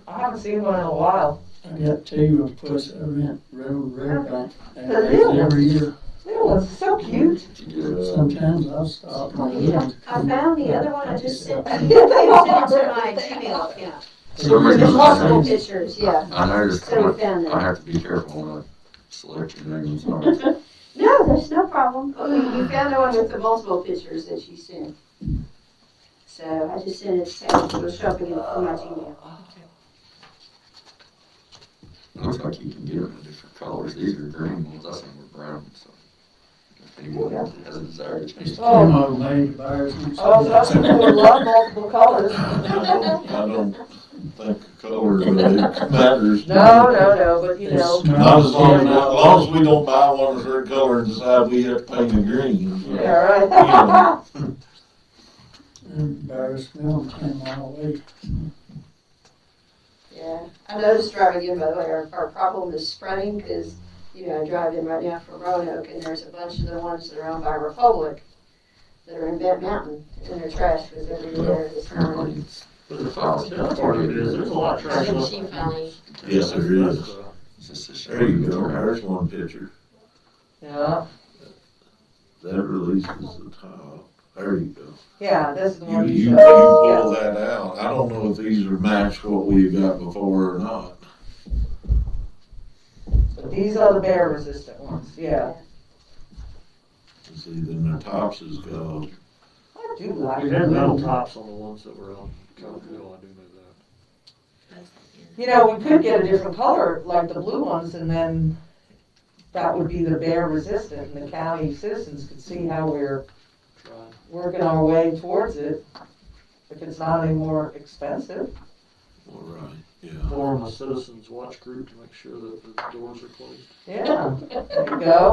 I haven't seen one in a while. I got two of plus I rent road bank. And The new ones? every year, Little one's so cute. sometimes I'll stop and look. I found the other one I just sent to you. I sent it to my Gmail account. So we're There's multiple gonna- pictures, yeah. I noticed, So we found I that. have to be careful when I select your name, sorry. No, there's no problem. Oh, you found the one with the multiple pictures that you sent. So I just sent it to you. It'll show up again on my Gmail. It looks like you can get them in different colors. These are green ones, I think were brown, so. If anyone has a desire to change. Oh. Camo made buyers. Oh, so that's people who love multiple colors. I don't think color really matters. No, but you know. Not as long as we don't buy one of her color and decide we have to paint it green. So, Yeah, right. you know. And buyers smell 10 mile away. Yeah, I noticed driving in, by the way, our problem is spreading because, you know, I drive in right now from Roanoke and there's a bunch of the ones that are owned by Republic that are in Bent Mountain and their trash was everywhere this Apparently morning. it's. But the fox, that's part of it is, there's a lot of trash. And she found Yes, there is. It's just a There you go, there's one picture. Yeah, That releases the top. There you go. yeah, this is the You, one you, you you showed. pull that out. I don't know if these are matched what we've got before or not. But these are the bear resistant ones, yeah. See, then their tops is gold. I do like We had metal them. tops on the ones that were on Cotton Hill, I do know that. You know, we could get a different color, like the blue ones, and then that would be the bear resistant, and the county citizens could see how we're Try. working our way towards it, if it's not any more expensive. All right, yeah. Form a citizens watch group to make sure that the doors are closed. Yeah, there you go.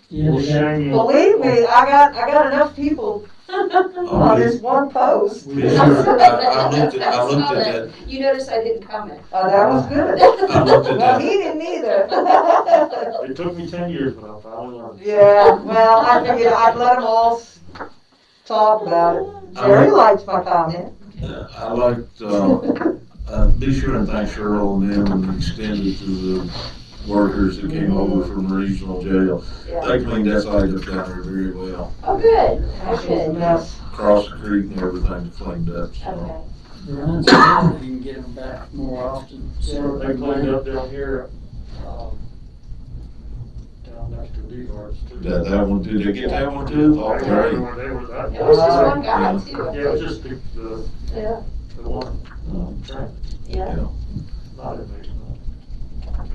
Yeah, We'll they got, shame you. Believe me, I got enough people on this one post. I looked at that. You notice I didn't comment. Oh, that was good. I looked at Well, that. he didn't either. It took me 10 years, but I finally learned. Yeah, well, I figured I'd let them all talk about it. Jerry liked my comment. I liked, be sure and thank Cheryl and them and extend it to the workers that came over from the regional jail. Yeah. They cleaned that side up down there very well. Oh, good. That was a Okay. mess. Across the creek and everything cleaned up, so. Okay. Brian said he get them back more often. So they cleaned up down here, down next to D-Arts too. That one too, they get that one too? Oh, They great. were, they were that. It was just one guy too. Yeah, it was just the Yeah, one, train, yeah. not inmate.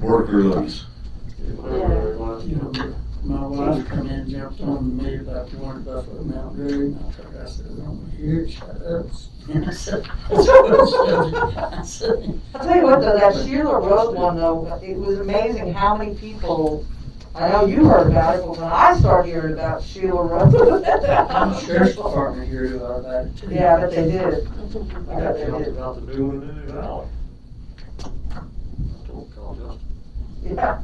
Workers. Whatever it was. You know, my wife come in and jumped on me about going to Buffalo Mountain Road, and I told her, I said, I don't want to hear it, shut up. And I said, that's what I said. I'll tell you what though, that Sheila Road one though, it was amazing how many people, I know you heard about it, but when I started hearing about Sheila Road. The sheriff's department heard about it too. Yeah, but they did. I got jumped about the new one in the valley. I told Carl Justin. Yeah.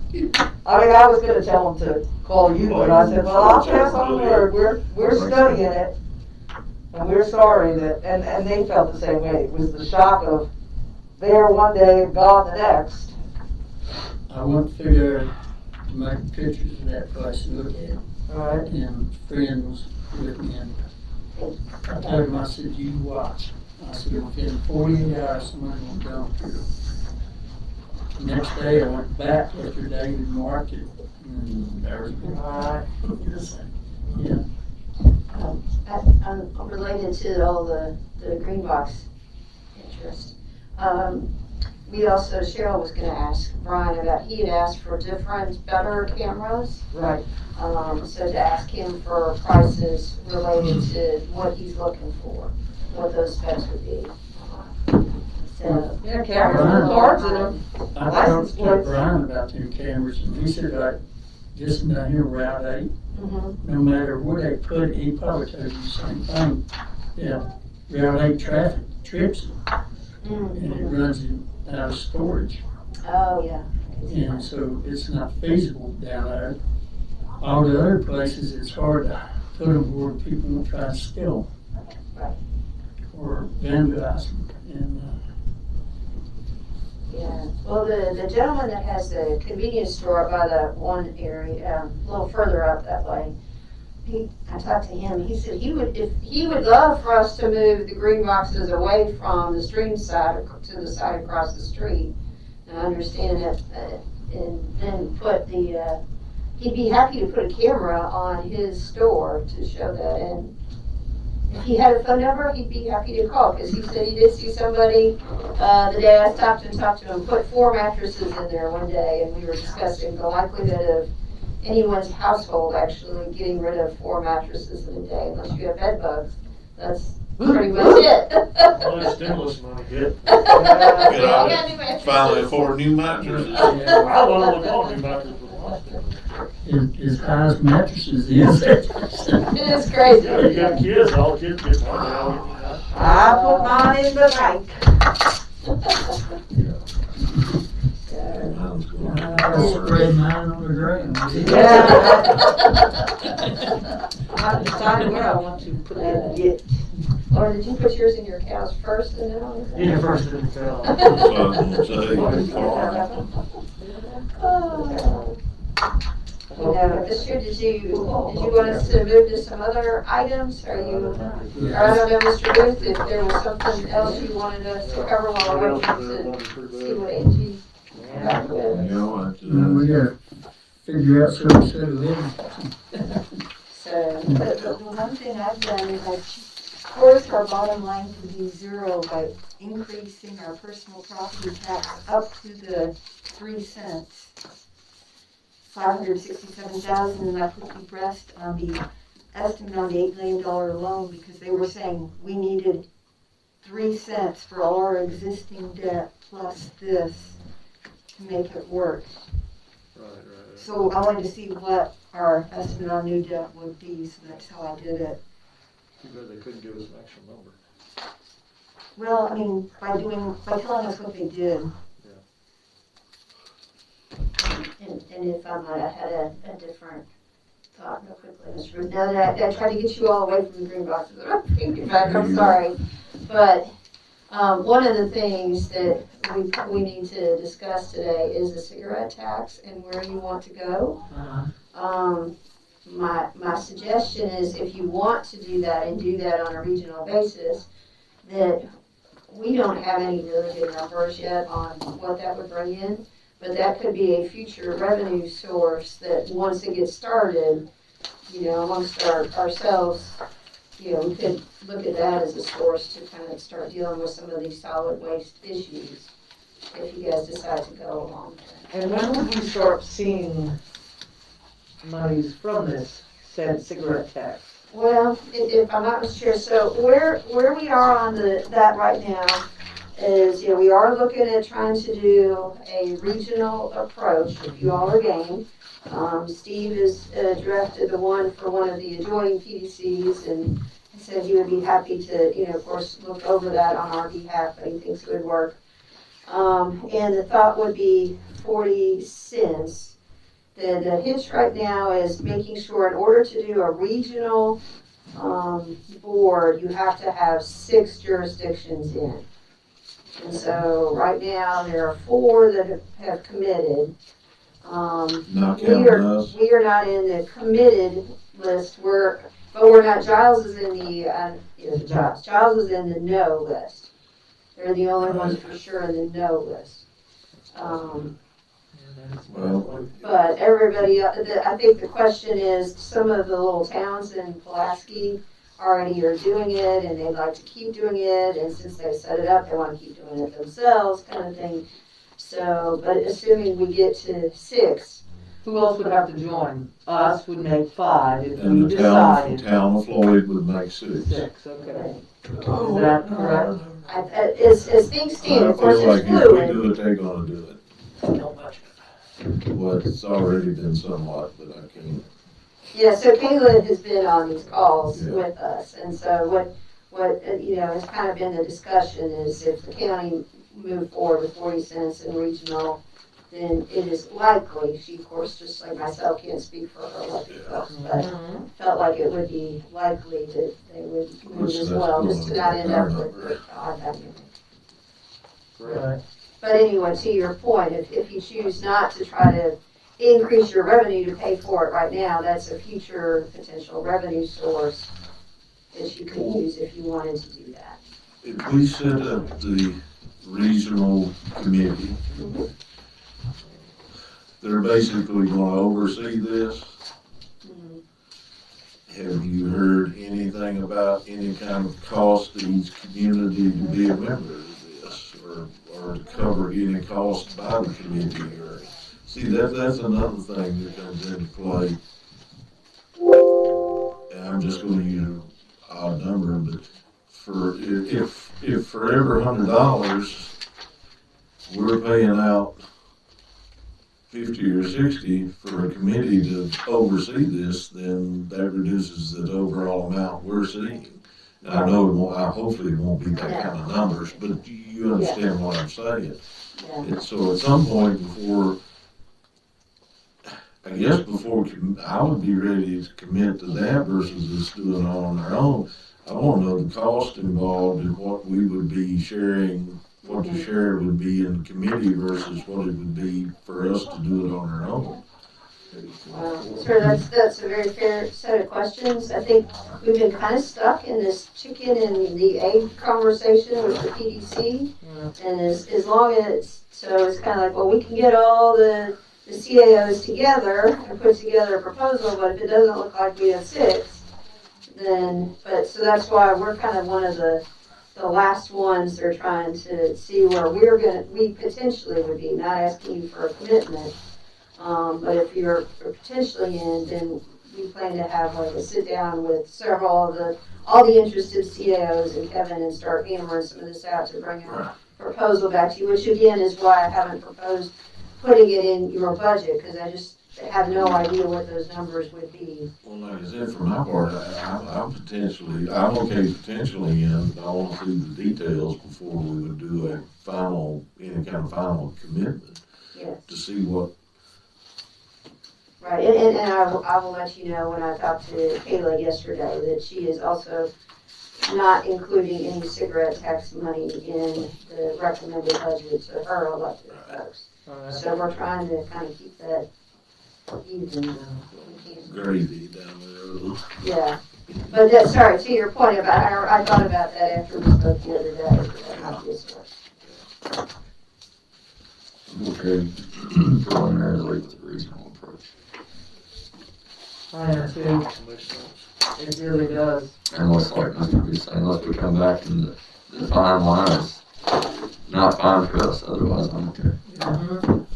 I mean, I was gonna tell them to call you, but I said, well, I'll pass on word, we're studying it. And we're sorry that, and they felt the same way, it was the shock of there one day, gone the next. I went to figure to make pictures of that place and look at it. Alright, And a friend was with me, and I told him, I said, you watch. I said, within 48 hours, somebody will dump here. The next day, I went back after David marked it, and there was alright. yeah. I'm related to all the green box interest. We also, Cheryl was gonna ask Brian about, he had asked for different, better cameras. Right. So to ask him for prices related to what he's looking for, what those specs would be. So, Yeah, cameras with cards in them. I License talked to plates. Brian about them cameras, and he said, like, just down here, Route 8, no matter where they put it, he probably told you the same thing. Yeah, Route 8 traffic trips it, and it runs it out of storage. oh, yeah. And so it's not feasible down there. All the other places, it's hard to put them where people won't try to steal. Right. Or vandalize them. And, Yeah, well, the gentleman that has the convenience store up by that one area, a little further up that way, I talked to him, he said he would love for us to move the green boxes away from the stream side to the side across the street. And I understand that, and then put he'd be happy to put a camera on his store to show that, and if he had a phone number, he'd be happy to call, because he said he did see somebody, the day I stopped and talked to him, put 4 mattresses in there one day, and we were discussing the likelihood of anyone's household actually getting rid of 4 mattresses in a day, unless you have bed bugs. That's pretty much it. Well, that stimulus money hit. Finally afford new mattresses. I want to look on new mattresses with my stimulus. as high as mattresses is. It is crazy. Yeah, you got kids, all kids get one now. I put mine in the bank. I spread mine on the ground. I decided where I want to put it yet. Or did you put yours in your cows first and then on the ground? Yeah, first in the cow. Oh. No, this year, did you want us to move to some other items? Or I don't know, Mr. Booth, if there was something else you wanted us to cover while we're waiting to see what Angie got with. And we gotta figure out some set of living. So, The one thing I've done is I've forced our bottom line to be 0 by increasing our personal property tax up to the 3 cents. 567,000, and I put the rest on the estimate on the $8 million loan, because they were saying we needed 3 cents for all our existing debt plus this to make it work. Right. So I wanted to see what our estimate on new debt would be, so that's how I did it. Too bad they couldn't give us an actual number. Well, I mean, by telling us what they did. and if I might, I had a different thought real quickly, Mr. Ruth. Now that I tried to get you all away from the green boxes, I'm sorry. But one of the things that we need to discuss today is the cigarette tax and where you want to go. My suggestion is, if you want to do that and do that on a regional basis, that we don't have any really good numbers yet on what that would bring in, but that could be a future revenue source that once it gets started, you know, amongst ourselves, you know, we could look at that as a source to kind of start dealing with some of these solid waste issues if you guys decide to go along there. And when would we start seeing monies from this said cigarette tax? Well, if I'm not sure, so where we are on that right now is, you know, we are looking at trying to do a regional approach, if you all are game. Steve has drafted the one for one of the adjoining PDCs and said he would be happy to, you know, of course, look over that on our behalf, but he thinks it would work. And the thought would be 40 cents. The hitch right now is making sure in order to do a regional board, you have to have 6 jurisdictions in. And so right now there are 4 that have committed. Not counting us. We are not in the committed list. But we're not. Giles is in the Giles is in the no list. They're the only ones for sure in the no list. Well, But everybody, I think the question is, some of the little towns in Pulaski already are doing it, and they'd like to keep doing it, and since they set it up, they want to keep doing it themselves, kind of thing. So, but assuming we get to 6. Who else would have to join? Us would make 5 if and we the decided. town of Floyd would make 6. 6, okay. Is that correct? As things stand, I of course, feel like it's if we fluid. do it, they're gonna do it. Don't much. Well, it's already been somewhat, but I can't. Yeah, so Kayla has been on these calls Yeah. with us, and so what you know, has kind of been the discussion is if the county moved forward with 40 cents in regional, then it is likely, she of course, just like myself, can't speak for her elected folks, but felt like it would be likely that they would move as well, just to not end up with odd dynamic. Right. But anyway, to your point, if you choose not to try to increase your revenue to pay for it right now, that's a future potential revenue source that you could use if you wanted to do that. If we set up the regional committee, they're basically gonna oversee this. Have you heard anything about any kind of cost to each community to be a member of this, or to cover any cost by the community, or, see, that's another thing that comes into play. And I'm just gonna use an odd number, but if for every $100, we're paying out 50 or 60 for a committee to oversee this, then that reduces the overall amount we're seeing. And I know it won't, hopefully it won't be that kind of numbers, but you understand what I'm saying. Yeah. And so at some point before, I guess before, I would be ready to commit to that versus just doing it on our own. I want to know the cost involved and what we would be sharing, what the share would be in the committee versus what it would be for us to do it on our own. Sure, that's a very fair set of questions. I think we've been kind of stuck in this chicken and the egg conversation with the PDC. And as long as, so it's kind of like, well, we can get all the CAOs together and put together a proposal, but if it doesn't look like we have 6, then, but, so that's why we're kind of one of the last ones they're trying to see where we potentially would be, not asking you for a commitment. But if you're potentially in, then we plan to have like a sit down with several of all the interested CAOs and Kevin and start hammering some of this out to bring a proposal back to you, which again is why I haven't proposed putting it in your budget, because I just have no idea what those numbers would be. Well, like I said, for my part, I'm okay potentially in, but I want to see the details before we would do any kind of final commitment. Yes. To see what. Right, and I will let you know when I talked to Kayla yesterday that she is also not including any cigarette tax money in the recommended budget to her elected folks. So we're trying to kind of keep that even. Gravy down the road. Yeah, But that's, sorry, to your point about, I thought about that after we spoke the other day, not this one. Okay, preliminarily with the regional approach. I am too. Makes sense. It really does. Unless, like Mr. B said, unless we come back and the fine line is not fine for us, otherwise I'm okay. Mhm.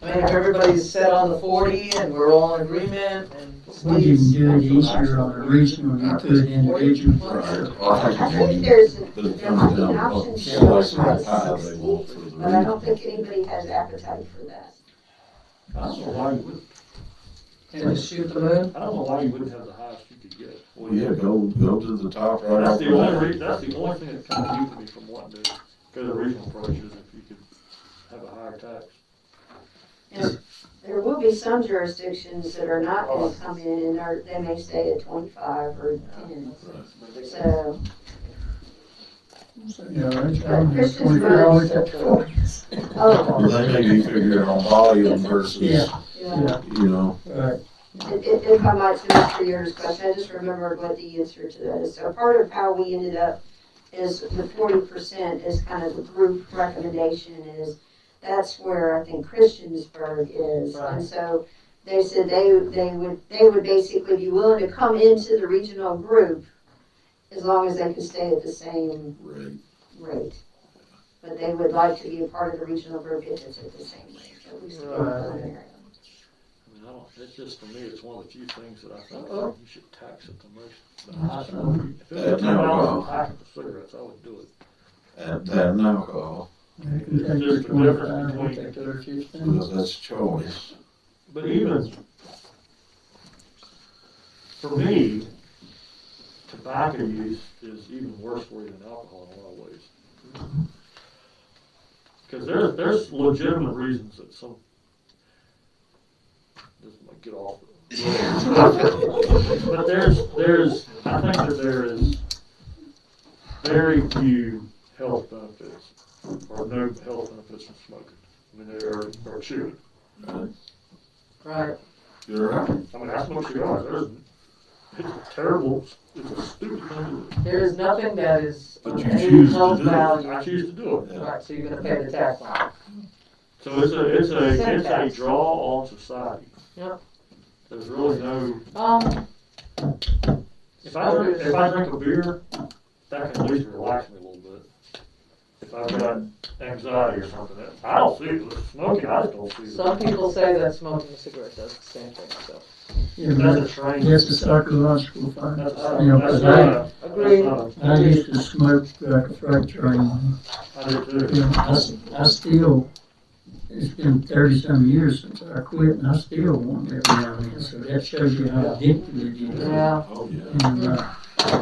I mean, if everybody's set on the 40 and we're all in agreement and Well, you can do it easier on a regional than you could individual. Right. Well, I I think think maybe, there's, But it there might comes be an down option to to select go what how they want for the but I don't region. think anybody has appetite for that. I don't know why you would, and just shoot the moon. I don't know why you wouldn't have the highest you could get. Well, yeah, go to the top right That's off the the only, bat. that's the only thing that kind of keeps me from wanting to go to regional approaches, if you could have a higher tax. And there will be some jurisdictions that are not gonna come in and they may stay at 25 or 10. So, Yeah, that's But Christians $20 at 40. oh, Well, they may be figuring on volume versus, Yeah, yeah. you know, right. If I might finish for yours question, I just remembered what the answer to that is. So part of how we ended up is the 40% is kind of the group recommendation is, that's where I think Christiansburg is. Right. And so they said they would basically be willing to come into the regional group as long as they could stay at the same rate. rate. But they would like to be a part of the regional group if it's at the same rate, at least in Right. preliminary. I mean, I don't, it's just, for me, it's one of the few things that I think Uh-oh. you should tax it the most. The highest one. If it was $10 a packet for cigarettes, I would do it. And that and alcohol, You can take Just your the 25, difference we'll between- take their 15. because that's choice. But even, for me, tobacco use is even worse for you than alcohol in a lot of ways. Because there's legitimate reasons that some, this might get off. But I think that there is very few health benefits, or no health benefits from smoking. I mean, there are chewing. Right. You're right. I mean, I smoke cigars, it's a terrible, it's a stupid thing to do. There is nothing that is But of you any choose to health do it. value. I choose to do it. Yeah. Right, so you're gonna pay the tax on it. So it's a draw on society. Yep. There's really no, Um, if I drink a beer, that can at least relax me a little bit. If I've got anxiety or something, I don't see it with smoking, I just don't see it. some people say that smoking a cigarette does the same thing, so. Yeah, That's but a train. that's a psychological thing. That's You know, that's 'cause not Agreed. I used to smoke like a freight train. I do You too. know, I still, it's been 30-some years since I quit, and I still want every now and then, so that shows you how addictive it is. Yeah. Oh, yeah.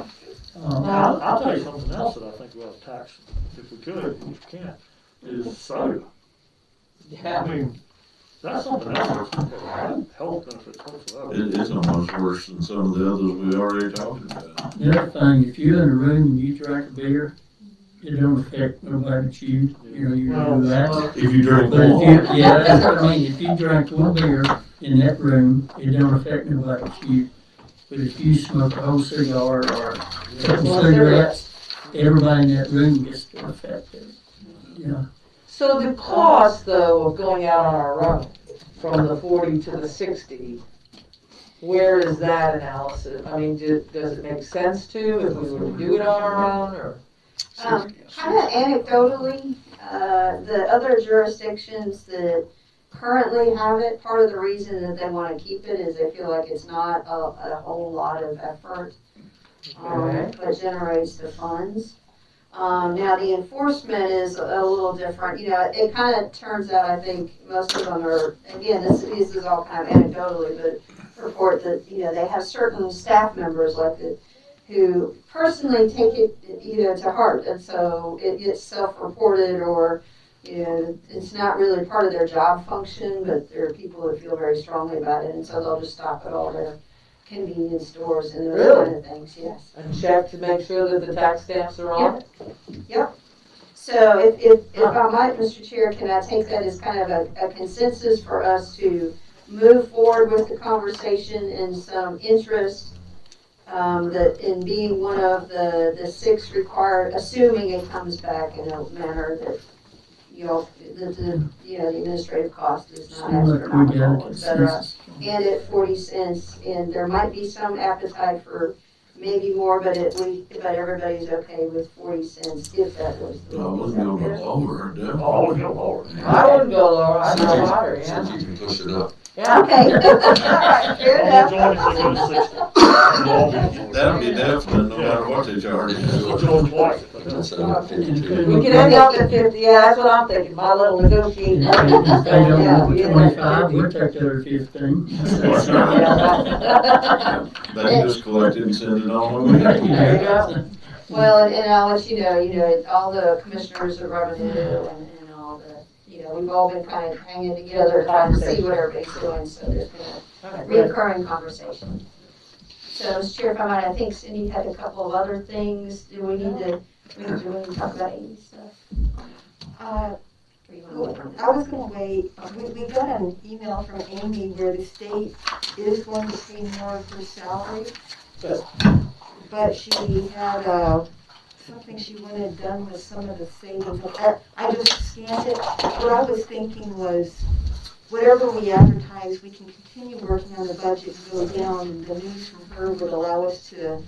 And, I'll tell you something else that I think we ought to tax, if we could, if we can't, is soda. I Yeah. mean, that's something else that's got health benefits whatsoever. It is almost worse than some of the others we already talked about. the other thing, if you're in a room and you drink a beer, it don't affect nobody but you, you know, you Well, relax. If you drink But if one, you, yeah, that's what I mean, if you drink one beer in that room, it don't affect nobody but you. But if you smoke a whole cigar or a couple Well, cigarettes, everybody in that room gets affected, you know. So the cost, though, of going out on our own, from the 40 to the 60, where is that analysis? I mean, does it make sense to, if we were to do it on our own, or? Kind of anecdotally, the other jurisdictions that currently have it, part of the reason that they want to keep it is they feel like it's not a whole lot of effort, Okay. but generates the funds. Now the enforcement is a little different. You know, it kind of turns out, I think most of them are, again, this is all kind of anecdotally, but report that, you know, they have certain staff members like that who personally take it, you know, to heart, and so it gets self-reported, or, you know, it's not really part of their job function, but there are people that feel very strongly about it, and so they'll just stop at all their convenience stores and those Really? kind of things, yes. And check to make sure that the tax stamps are on it? So if I might, Mr. Chair, can I take that as kind of a consensus for us to move forward with the conversation and some interest That in being one of the 6 required, assuming it comes back in a manner that, you know, the administrative cost is not Seems like we got a astronomical, et cetera. consensus. And at 40 cents, and there might be some appetite for maybe more, but everybody's okay with 40 cents if that was the. I wouldn't go no lower, definitely. Oh, we go lower. I wouldn't go lower, I'd go higher, yeah. Since you can push it up. Yeah. Okay. All right, fair enough. I'll join if they go to 60. I'll join. That'd be definite, no matter what they charge. I'll join twice. Instead of 52. We can end up at 50, yeah, that's what I'm thinking, my little negotiating. If they don't Yeah, want we the end up 25, we'll at take the other 15. Yeah. They can just collect it and send it on over. There you go. Well, and I'll let you know, all the commissioners of revenue and all the, we've all been kind of hanging together trying to see what everybody's doing, so there's been a reoccurring conversation. So, Mr. Chair, if I might, I think Cindy had a couple of other things. Do we need to talk about Amy's stuff? Or you wanna wait on that? I was gonna wait, we got an email from Amy where the state is going to pay more of her salary. Good. But she had, something she wanted done with some of the savings. I just scanned it. What I was thinking was, whatever we advertise, we can continue working on the budget and go down, and the news from her would allow us to,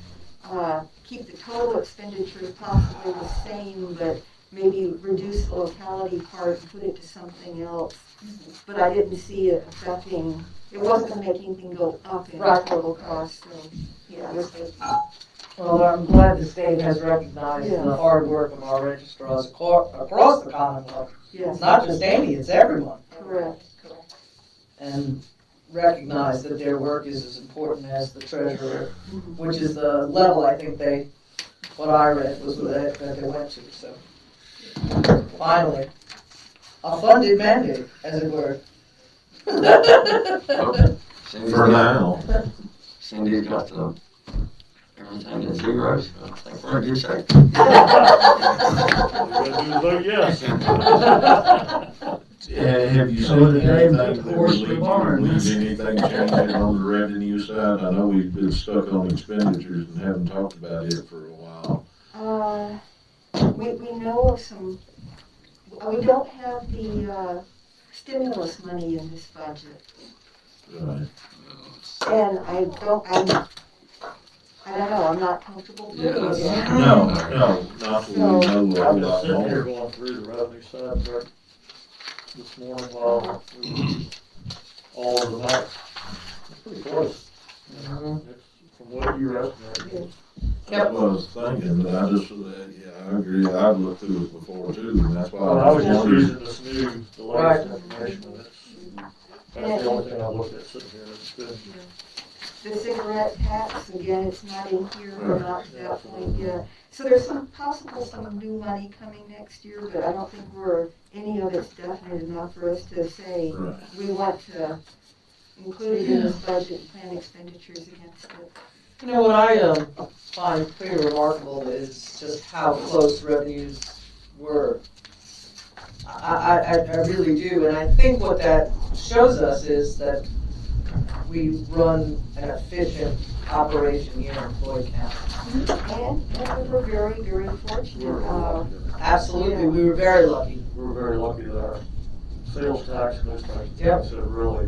keep the total expenditures possibly the same, but maybe reduce the locality part and put it to something else. But I didn't see it affecting, it wasn't gonna make anything go up in Right. total cost, so, Yeah. I was thinking. Well, I'm glad the state has recognized Yeah. the hard work of our registrars across the Commonwealth. Yes, It's not just Amy, it's everyone. correct. And recognize that their work is as important as the treasurer, which is the level I think what I read was that they went to, so. Finally, a funded mandate, as it were. For now. Cindy's got everything in zeros. I think we're in good shape. Vote yes. Have you So seen today, anything the that horse would to lead barn. you to believe anything changing on the revenue side? I know we've been stuck on expenditures and haven't talked about it for a while. We know of some, we don't have the, stimulus money in this budget. Right. And I don't know, I'm not comfortable Yeah, putting it that's- in. No, not when we know a I've whole been lot sitting here more. going through the revenue side right this morning while we were all of the night. It's pretty close. It's from what you were estimating. That's what I was thinking, but I just, I agree, I've looked through it before too, and that's why Well, I I was was just wondering. using this new, the latest information, and that's the only thing I looked at sitting here, it's good. The cigarette tax, again, it's not in here, we're not to that point yet. So there's some new money coming next year, but I don't think any of it's definite enough for us to say, Right. we want to include it in this budget and plan expenditures against it. You know, what I find pretty remarkable is just how close revenues were. I really do, and I think what that shows us is that we run an efficient operation here in Floyd County. And we were very, very fortunate. Absolutely, we were very lucky. We were very lucky that our sales tax and those types of Yep. things have really.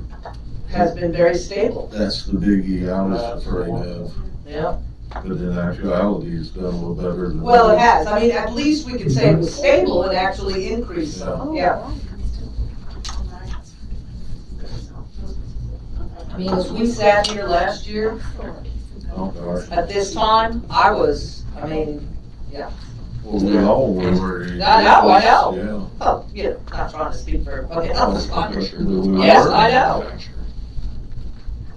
Has been very stable. That's the biggie I was afraid of, Yeah. but in actuality, it's done a little better than. Well, it has. I mean, at least we could say it was stable and actually increased some. Yeah. I mean, as we sat here last year, Oh, gosh. at this time, Well, we all were. I know. Yeah. oh, you know, not trying to speak for everybody I else. was pretty sure that we were. Yes, I know.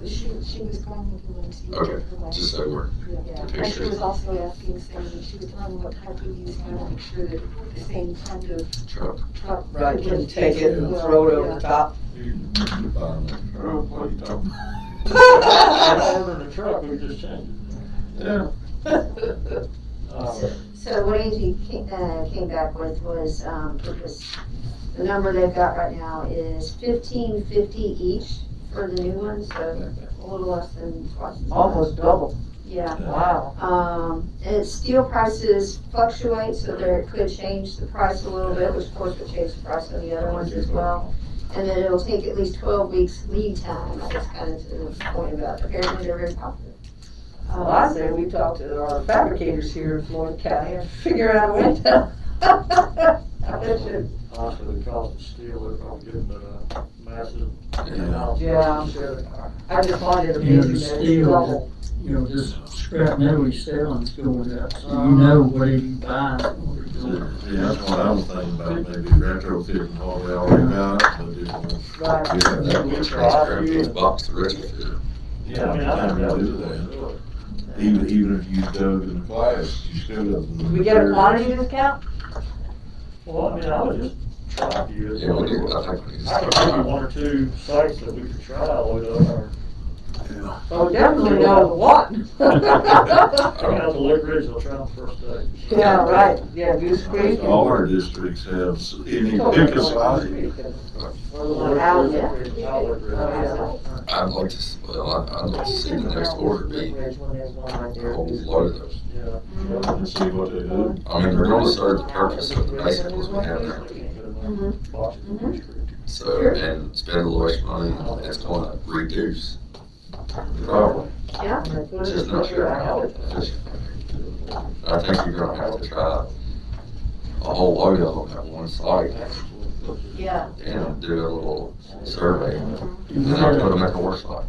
She was going to go and see. Okay, just so we're, Yeah. the And she was pictures, also asking, saying, she was telling me what type of use, and I want to make sure that the same kind of truck. truck. Right, can take it and throw it over the top. What are you talking about? I ordered a truck, we just changed Yeah. it. So what Angie came back with was, the number they've got right now is $15.50 each for the new ones, so a little less than twice. as much. Almost double. Yeah. Wow. And steel prices fluctuate, so there it could change the price a little bit, which of course would change the price on the other ones as well. And then it'll take at least 12 weeks lead time. That's kind of to the point about apparently they're very popular. Well, I say we talk to our fabricators here in Floyd County and figure out a way to. Honestly, the cost of steel, they're probably getting at a massive Yeah. amount. Yeah, I'm sure they are. I just find it You know, amazing the that it's steel, double. you know, this scrap metal he's selling's going up, so you know what he buys. Yeah, that's what I was thinking about, maybe retrofitting what we already got, but it won't. Right. We have that much Transfer those boxes to retrofit. Yeah, I mean, I think that do was that. really. Even if you dug in the class, you still have. Do we get a quantity discount? Well, I mean, I would just try to use. Yeah, we do, I think we need to I could start. give you one or two sites that we could try all the way. Yeah. Oh, definitely know what. I mean, out the Lake Ridge, they'll try them first day. Yeah, right, yeah, Goose Creek. and- All our districts have, any pick a side. Or the one out there. I'd like to, I'd like to see the next order be a whole lot of those. Yeah. And see what they do. I mean, we're gonna serve the purpose of the bicycles we have now. So, and spend a little extra money, it's gonna reduce the problem. Yeah. It's just not sure how efficient. I think you're gonna have to try a whole load of them at one site Yeah. and do a little survey. And then I'll put them at the work site.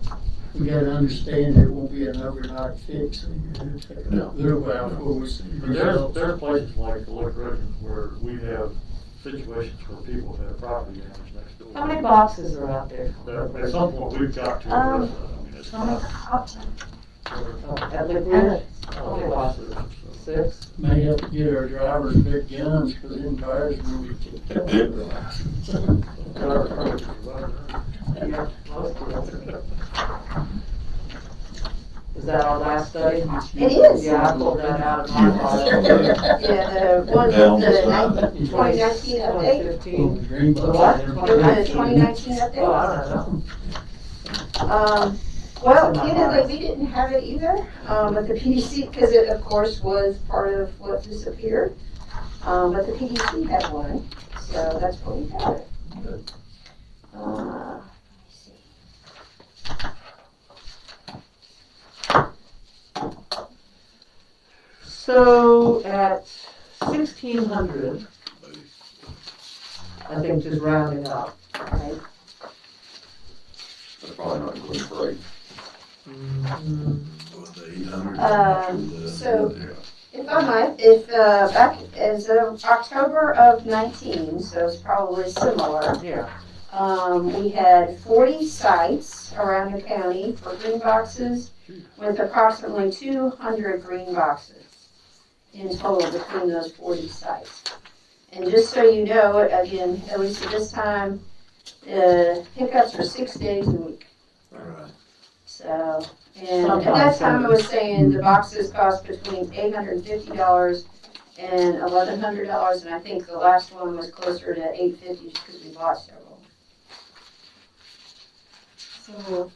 We gotta understand it won't be an overnight fix, and it'll take a little while before we see results. There's places like Lake Ridge where we have situations where people have had property damage next door. How many boxes are out there? At some point, we've got to address that. I mean, it's not. At Lake Ridge? How many boxes? 6? May have to get our drivers big guns, cause them tires are gonna be kicked up. Yeah, most of them. Is that our last study? It is. Yeah, I pulled that out of my file. Yeah, the one, the 2019 update. 2015. Green The bus. what? The 2019 Oh, update. I don't know. Well, candidly, we didn't have it either, but the PDC, because it of course was part of what disappeared. But the PDC had one, so that's where we got it. Let me see. So at 1,600, I think just rounding up. Right. That's probably not good for eight. So, if I might, back as of October of 19, so it's probably similar. Yeah. We had 40 sites around the county for green boxes with approximately 200 green boxes in total between those 40 sites. And just so you know, again, at least at this time, pickups are 6 days a week. Alright. So, and at that time I was saying the boxes cost between $850 and $1,100, and I think the last one was closer to $850 just because we bought several. So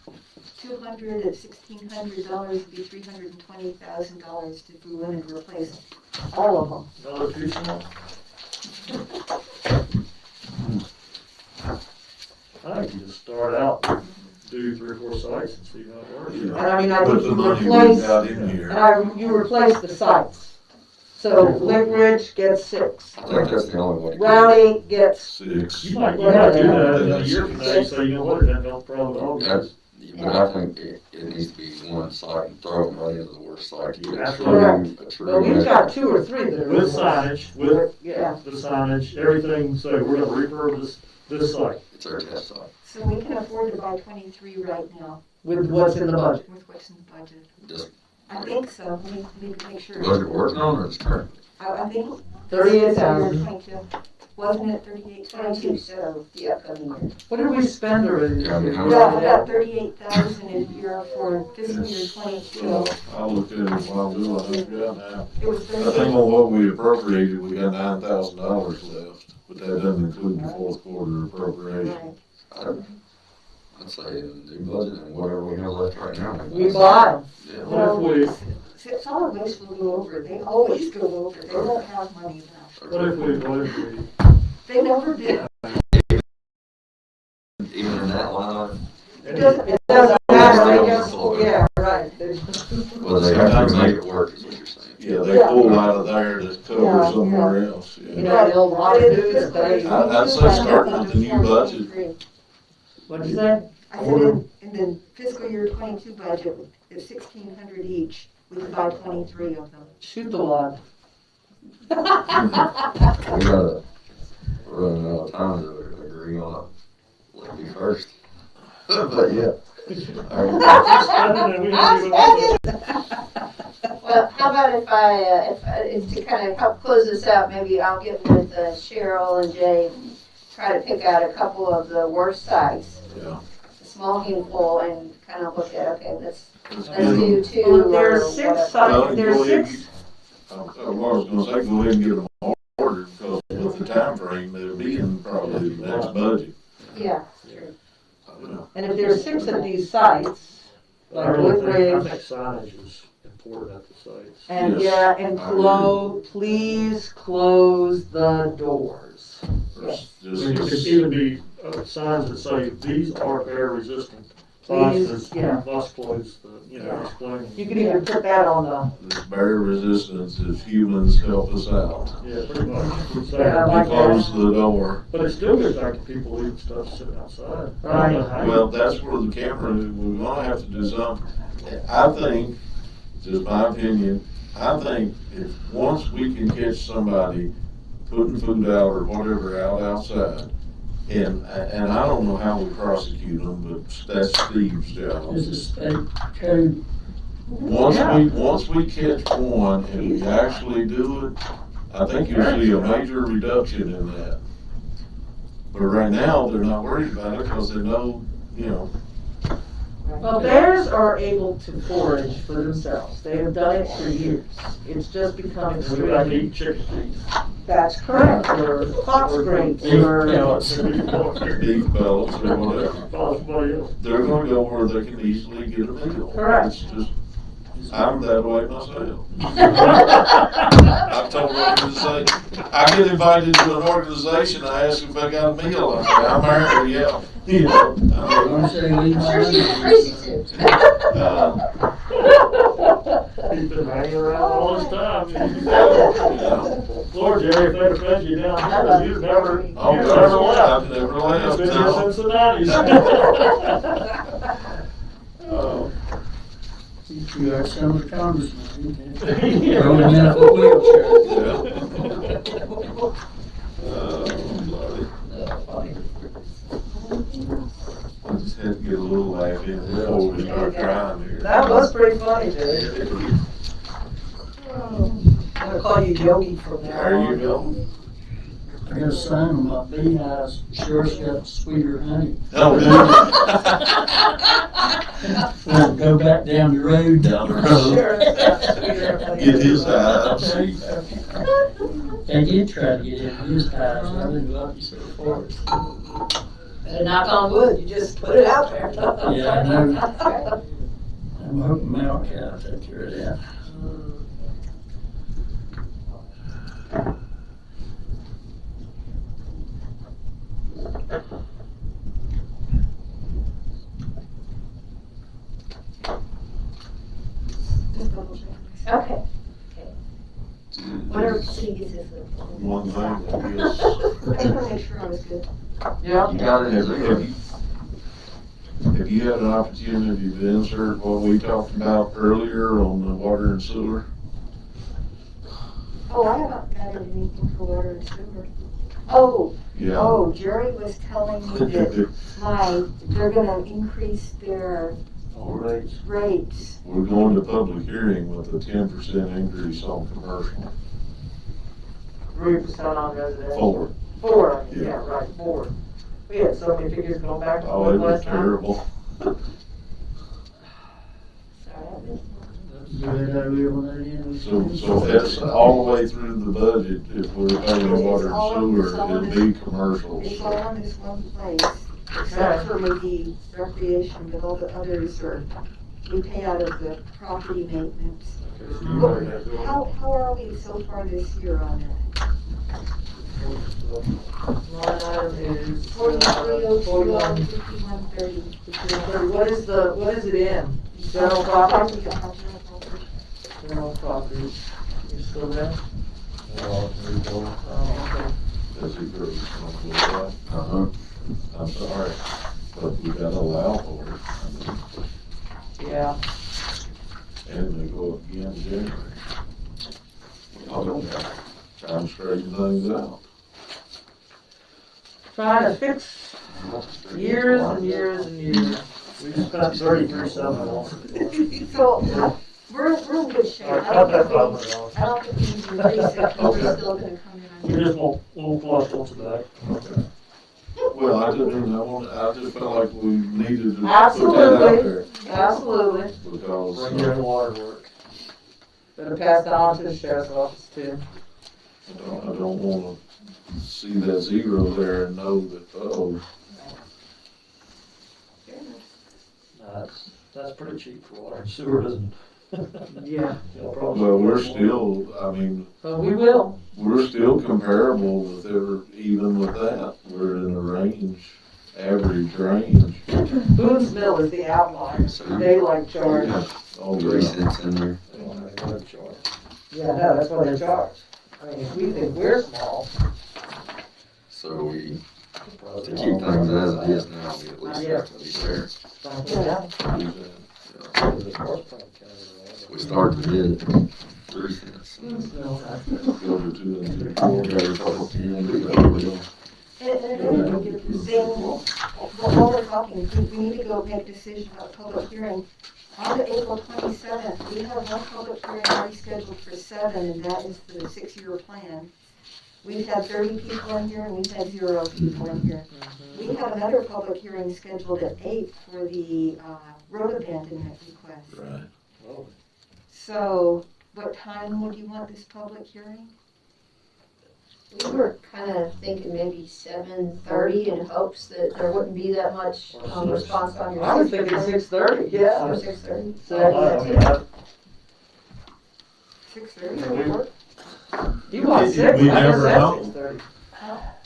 200 at $1,600 would be $320,000 to go in and replace All of them. Another piece more. I think you just start out, do 3 or 4 sites and see how it works. And I mean, I Put think the you money we replace, got in here. you replace the sites. So Lake Ridge gets 6. I think that's the only way. Rowdy gets, 6. You might do that in a year from now, you say, you know what, that no problem at all. That's, but I think it needs to be one site and throw money into the worst site to get a Absolutely. true, a true. well, we've got 2 or 3 that are. With signage, with Yeah. the signage, everything, say, we're gonna refurb this site. It's our test site. So we can afford to buy 23 right now With what's in the budget. with what's in the budget. Just I think so. We need to make the sure. budget we're working on or just current? I think 38,000. 22. Wasn't it 38, 22, so the upcoming year. What did we spend already? Yeah, I mean, how Yeah, much? about 38,000 in here for fiscal year 22. Well, I'll look at it while I'm doing what we've got now. It was I think 38. on what we appropriated, we got $9,000 left, but that doesn't include the fourth quarter appropriation. Right. I don't- I'd say in the new budget and whatever we have left right now. We buy them. Yeah. What if Solid waste will go over, they always go over, they don't have money left. what if we, They never did. Even in that line, It doesn't, It doesn't matter, I guess, Still yeah, right. well, they have to make it work, is what you're saying. Yeah, they pull out of there to cover somewhere else, You yeah. know, the old water dues, they, I'd say starting with the new budget. what'd you say? I said in the fiscal year 22 budget, it's 1,600 each, we could buy 23 of them. Shoot the wad. We gotta, we're running out of time to agree on it. Let me first. But yeah. All right. Well, how about if to kind of help close this out, maybe I'll get with Cheryl and Jay and try to pick out a couple of the worst sites, Yeah. a small handful, and kind of look at, okay, let's Let's do get two. Well, or there's six whatever. sites, there's Go ahead. six, I was gonna say, go ahead and get them ordered, because with the time frame, they'll be in probably the next budget. Yeah, true. and if there's six of these sites, I like really Woodbridge, think signage is important at the sites. and Yes, yeah, and I please close the doors. Just- I mean, it could even be signs that say, these are bear resistant. Please, Signs yeah. that must close the, explaining. You could even put that on the, This barrier resistance, if humans help us out. Yeah, pretty much. Yeah, I like We close the door. But it still goes back to people leaving stuff sitting outside. Right. Well, that's where the camera, we're gonna have to do something. I think, just my opinion, I think if, once we can catch somebody putting food out or whatever out outside, and I don't know how we prosecute them, but that's Steve's job. There's a state code. Once we catch one and we actually do it, I think you'll see a major reduction in that. But right now, they're not worried about it because they know, well, bears are able to forage for themselves. They have done it for years. It's just become We got to extremely, eat chicken feet. that's correct, or fox grates, or, beef pellets or whatever. Call somebody else. They're gonna go where they can easily get a meal. Correct. It's just, I'm that way myself. I've told organizations, I get invited to an organization, I ask if I got a meal, I say, I'm married, yeah. You know, I'm saying, I'm sure she's crazy too. He's been hanging around all this time. yeah. Lord, Jerry, if they'd have fed you down here, you'd never, Oh, you'd never left. I've never You've left, been here no. since the 90s. Oh. you got some of the congressmen. Throw them in a wheelchair. Yeah. Lordy. I just had to get a little laugh in before we start crying here. that was pretty funny, dude. I'm gonna call you Yogi from now There you on. go. I got a sign on my beehives, sure's got sweeter honey. Oh, Well, go back down the road. Down the road. Sure, that's sweeter. Get his eyes. They did try to get in his hives, I didn't love you so far. Better knock on wood, you just put it out there. Yeah, I know. I'm hoping Malcolm will take care of that. Okay. Whatever city gets this. One thing, I guess. I just want to make sure I was good. Yeah. You got it, Have you had an opportunity to insert what we talked about earlier on the water and sewer? Oh, I haven't added anything for water and sewer. Oh, Yeah. oh, Jerry was telling me that they're gonna increase their All right. rates. We're going to public hearing with a 10% increase on commercial. 3% on residential. Forward. Four, Yeah. yeah, right, four. We had so many figures going back to Oh, it was last time. terrible. Sorry, I missed So that's all the way through the budget, if we're paying water and sewer, it'll be commercials. It's all in this one place. except for maybe recreation, but all the others are, we pay out of the property maintenance. Okay, so you already have building. How are we so far this year on it? Line item is 43,021, 5130. What is it in? General property? General property. You still there? Oh, okay. That's a group, uh-huh, I'm sorry, but we gotta allow for it. I mean, Yeah. and they go again in January. I'll go back, try and straighten things out. Trying to fix years and years and years. We spent 33,700 on it. So, we're in good shape. All right, I cut don't that think we, $500. I don't think we need to increase it, because we're still gonna come in We on just won't flush once a day. Okay. Well, I just felt like we needed to put that Absolutely. out there. Absolutely. Because, Regular water work. Better pass that on to the sheriff's office too. I don't wanna see that zero there and know that, oh, That's pretty cheap for water and sewer, isn't it? Yeah. well, we're still, I mean, But we will. we're still comparable with even with that, we're in the range, average range. Boone's Mill is the outlier. They like charge. Oh, 3 yeah. cents in there. They don't have any water charge. Yeah, no, that's what they charge. I mean, if we think we're small, So we, to keep things as it is now, we at least have to be fair. don't we? Yeah. The horse plant county, We started at 3 cents. Boone's Mill, that's Go to 2 and 3, We'll 4. go a couple of 10, we go. then, while we're talking, we need to go make a decision about public hearing. On the April 27th, we have one public hearing already scheduled for 7, and that is the 6-year plan. We've had 30 people in here, and we've had 0 people in here. We have another public hearing scheduled at 8 for the road abandonment request. Right. Oh, So, what time would you want this public hearing? We were kind of thinking maybe 7:30 in hopes that there wouldn't be that much response on your. I was thinking 6:30, yeah. Or 6:30. I mean, I, 6:30 would work? You want We 6? I never said know. 6:30.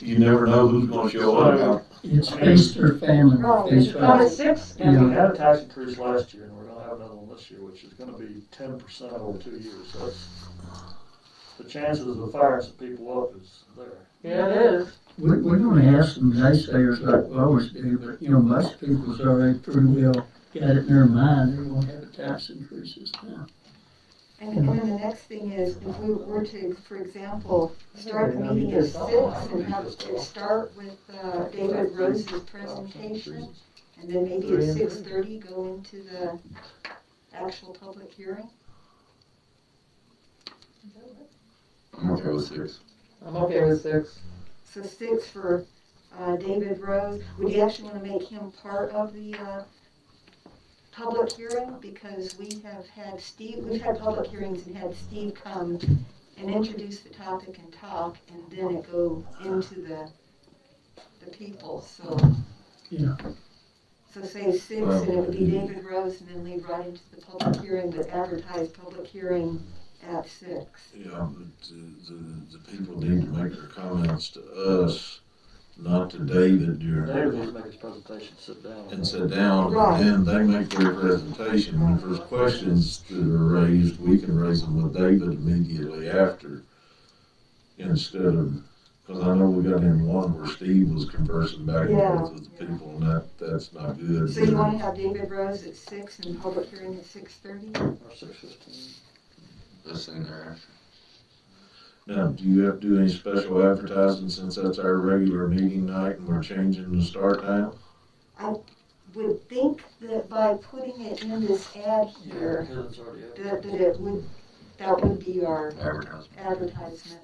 You never know who's gonna show up. It's feast or famine, feast or Not at 6? we had a tax increase last year, and we're gonna have another one this year, which is gonna be 10% over 2 years, so it's, the chances of firing some people up is there. Yeah, it is. We're gonna have some naysayers like we always do, but you know, most people's already pretty well got it in their mind, they're gonna have a tax increase this time. And then the next thing is, if we were to, for example, start the meeting at 6 and have it start with David Rose's presentation, and then maybe at 6:30 go into the actual public hearing? I'm okay with 6. I'm okay with 6. So 6 for David Rose. Would you actually want to make him part of the public hearing? Because we have had Steve, we've had public hearings and had Steve come and introduce the topic and talk, and then it go into the people, so. Yeah. So say 6, and it would be David Rose, and then lead right into the public hearing, but advertise public hearing at 6. Yeah, but the people need to make their comments to us, not to David David during, needs to make his presentation, sit down. and sit down, and then they make their presentation. And if there's questions that are raised, we can raise them with David immediately after, instead of, because I know we got in one where Steve was conversing back and forth with the people, and that's not good. So you want to have David Rose at 6 and public hearing at 6:30? Or 6:15. That's in there. Now, do you have to do any special advertising since that's our regular meeting night and we're changing the start time? Would think that by putting it in this ad here, Because it's already out. that would be our Advertisement. advertisement.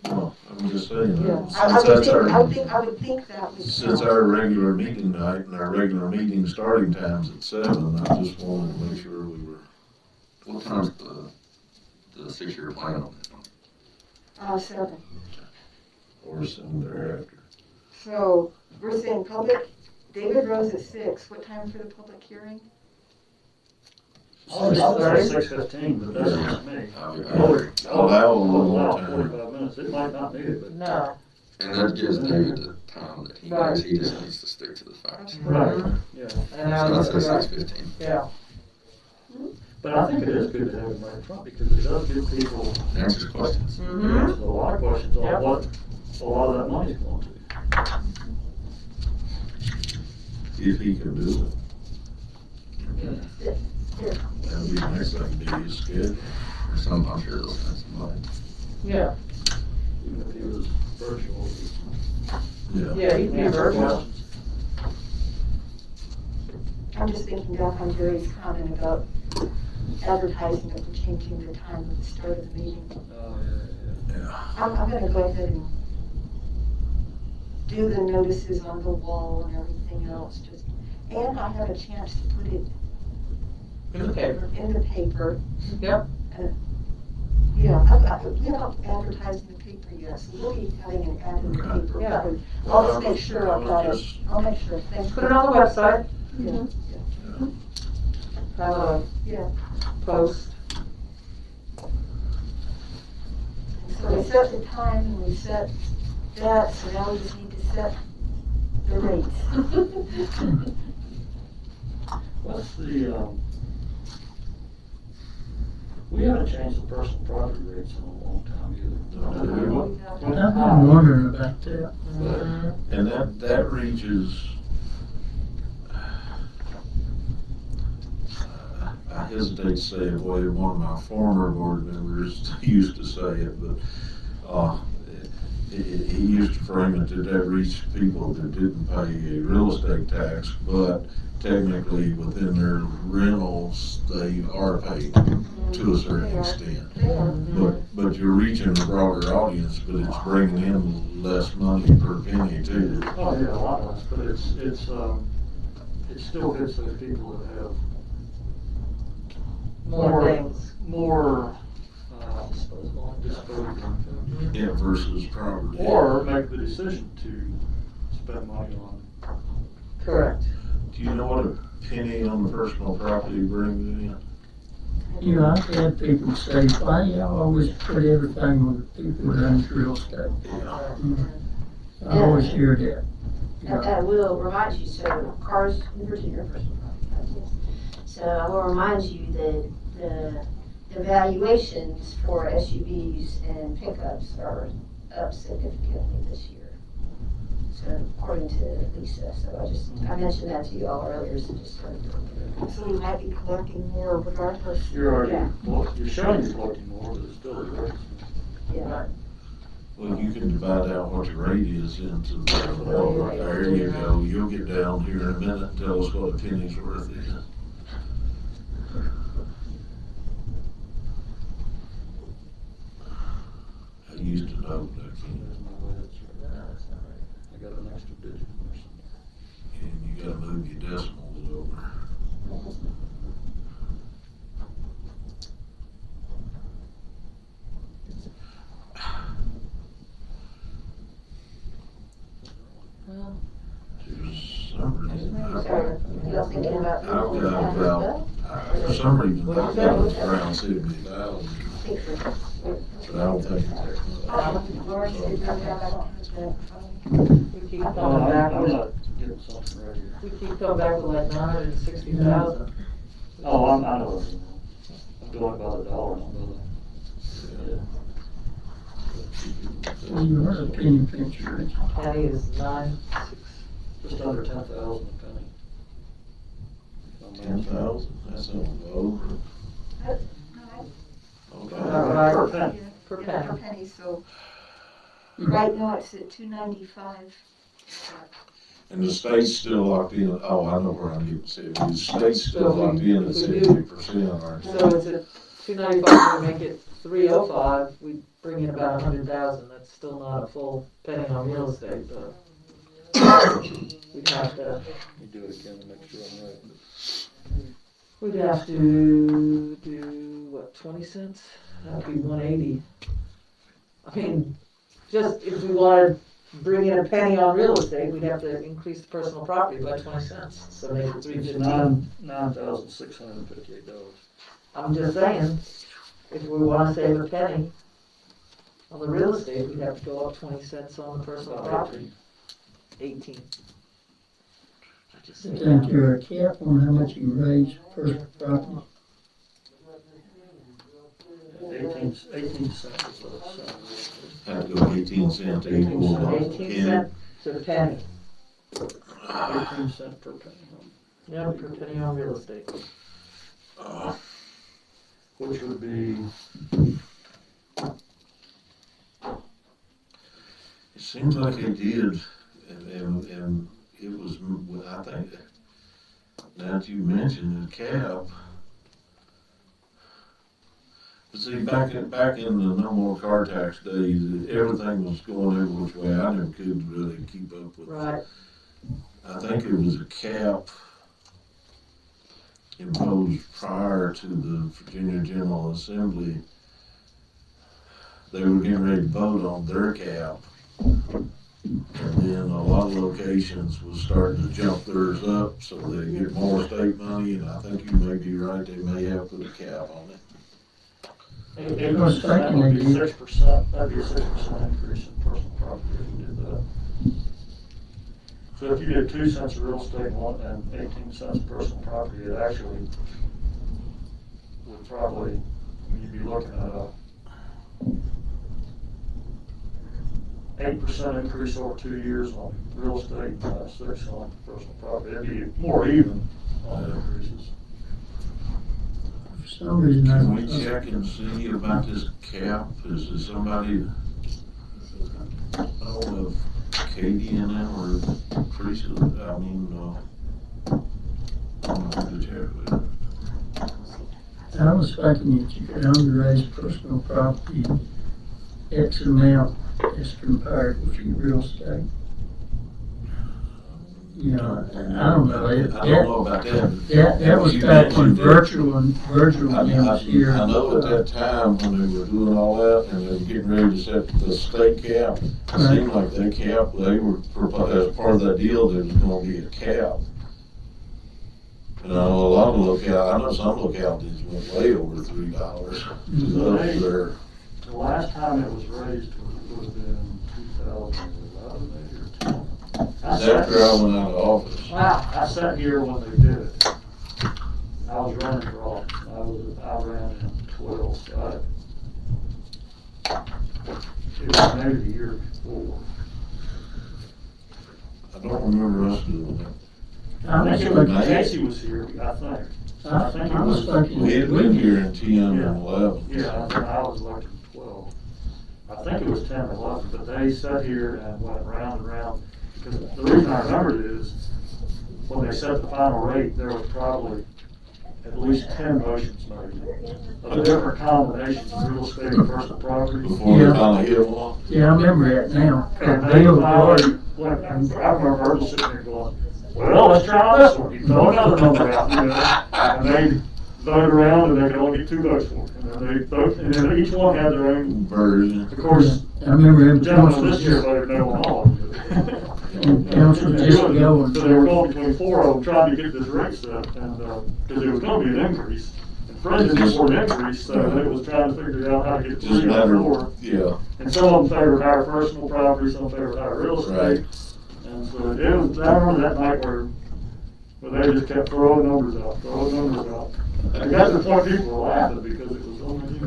Well, I'm just saying, Yeah. since that's our, I would think that would. since our regular meeting night and our regular meeting starting time's at 7, I just wanted to make sure we were. What time's the 6-year plan on this? 7. Or soon thereafter. So we're saying public David Rose at 6, what time for the public hearing? I would say 6:15, but that's just me. Allow a little more Allow time. 45 minutes, it might not need it, but. No. And that gives David the time that he knows he just needs to stick to the facts. Right, yeah. And now So it's, that's 6:15. yeah. But I think it is good to have him right in front because it does give people Answers questions. answers a lot of questions on Yep. what a lot of that money's going to. If he can do it. That'd be nice, like, do his schedule. Some, I'm sure they'll spend some money. Yeah. Even if he was virtual. Yeah. Yeah, you can be virtual. I'm just thinking back on Jerry's comment about advertising of changing the time of the start of the meeting. Oh, yeah, Yeah. I'm gonna go ahead and do the notices on the wall and everything else, and I have a chance to put it In the paper. in the paper. Yep. Yeah, we're not advertising the paper yet, so we'll be having an ad in the paper. Yeah. But I'll just make sure I've got it. I'll make sure. Thanks. Put it on the website. Yeah, Have a yeah. post. So we set the time and we set that, so now we just need to set the rates. What's the, we haven't changed the personal property rates in a long time either. I've been wondering about that. And that reaches, I hesitate to say it the way one of my former board members used to say it, but, he used to frame it that reached people that didn't pay a real estate tax, but technically within their rentals, they are paid to a certain extent. But you're reaching a broader audience, but it's bringing in less money per penny too. Oh, yeah, a lot less, but it still hits those people that have More things. more, disposable income. Yeah, versus property. Or make the decision to spend money on. Correct. Do you know what a penny on the personal property brings in? You know, I've had people say, why y'all always put everything on the people that owns real estate? Yeah. I always hear that. I will remind you, so cars, in particular, personal property. So I will remind you that the valuations for SUVs and pickups are up significantly this year. So according to Lisa, so I mentioned that to you all earlier, so just so So we might be collecting more regardless. You're already, Yeah. you're showing you're collecting more, but it's still a difference. yeah. Well, you can divide out what the rate is into the, there you go. You'll get down here in a minute and tell us what a penny's worth is. I used to know, but I can't. There's no way that's right. I got an extra digit or something. And you gotta move your decimals over. Well, There's some reason You're thinking about. I've got about, for some reason, I've got it's around 70,000, but I don't think it's that much. Lawrence, did you have that? we keep coming back I'm with, not getting something right here. we keep coming back with like 960,000. Oh, I know. I'm going by the dollar, not by the. Well, you are a penny pincher, Rich. Penny is 960. Just under 10,000 a penny. 10,000, that's a low. Okay. Right. Per penny. Per Yeah, per penny. penny, so right now it's at 295. And the state's still locked in, oh, I know where I'm getting sick, the state's still locked in at 70%, aren't they? So it's at 295, we make it 305, we bring in about 100,000. That's still not a full penny on real estate, but we'd have to, You do it again to make sure I'm right. we'd have to do, what, 20 cents? That'd be 180. I mean, just if we wanted bring in a penny on real estate, we'd have to increase the personal property by 20 cents, so make it It's $3.15. $9,658. I'm just saying, if we wanna save a penny on the real estate, we'd have to go up 20 cents on the personal property. 18. I just I say think that. you're a cap on how much you raise personal property. 18 cents is what it's saying. Have to go 18 cents equal. 18 cents to a penny. 18 cents per penny. Yeah, per penny on real estate. Which would be, It seems like they did, and it was, I think, now that you mentioned the cap. But see, back in the no more car tax days, everything was going every which way. I never could really keep up with it. Right. I think it was a cap imposed prior to the Virginia General Assembly. They were getting ready to vote on their cap. And then a lot of locations was starting to jump theirs up so they get more state money, and I think you may be right, they may have put a cap on it. 8% would be 6%, that'd be a 6% increase in personal property if you did that. So if you did 2 cents of real estate and 18 cents of personal property, it actually would probably, you'd be looking at a 8% increase over 2 years on real estate, 6 on personal property. It'd be more even on the increases. For some reason, Can we check and see about this cap? Is somebody, I don't know if Katie and them or Teresa, I don't know who to check with. I was thinking that you could underraise personal property X amount as compared with your real estate. You know, I don't know. I don't know about that. That was back when Virgil was here. I know at that time when they were doing all that and they were getting ready to set the state cap, it seemed like that cap, they were, as part of that deal, there was gonna be a cap. And I know a lot of I know some localities went way over $3 there. The last time it was raised would have been 2011 maybe or 10. After I went out of office. Wow, I sat here when they did it. I was running for office. I ran in 12, so it was maybe the year before. I don't remember us doing that. I think it was, Casey was here, I think. I think it I was was. thinking. We had been here in 10 and 11. Yeah, I was elected in 12. I think it was 10 or 11, but they sat here and went round and round. Because the reason I remembered it is when they set the final rate, there was probably at least 10 motions made of different combinations of real estate and personal property. Before they finally hit one. Yeah, I remember that now. And they finally went, and I remember Virgil sitting there going, well, let's try this one. You throw another number out, and they voted around and they could only get 2 votes for it. And then they vote, and then each one had their own version. Of course, I remember him. the gentleman this year voted no on all of them. Council just going. So they were going between 4 of them trying to get this rate set, and, because it was gonna be an increase. And Fred didn't support an increase, so it was trying to figure out how to get 3 out of 4. Yeah. And some of them favored higher personal property, some favored higher real estate. Right. And so it was, I remember that night where they just kept throwing numbers out. And got to the point people were laughing because it was only,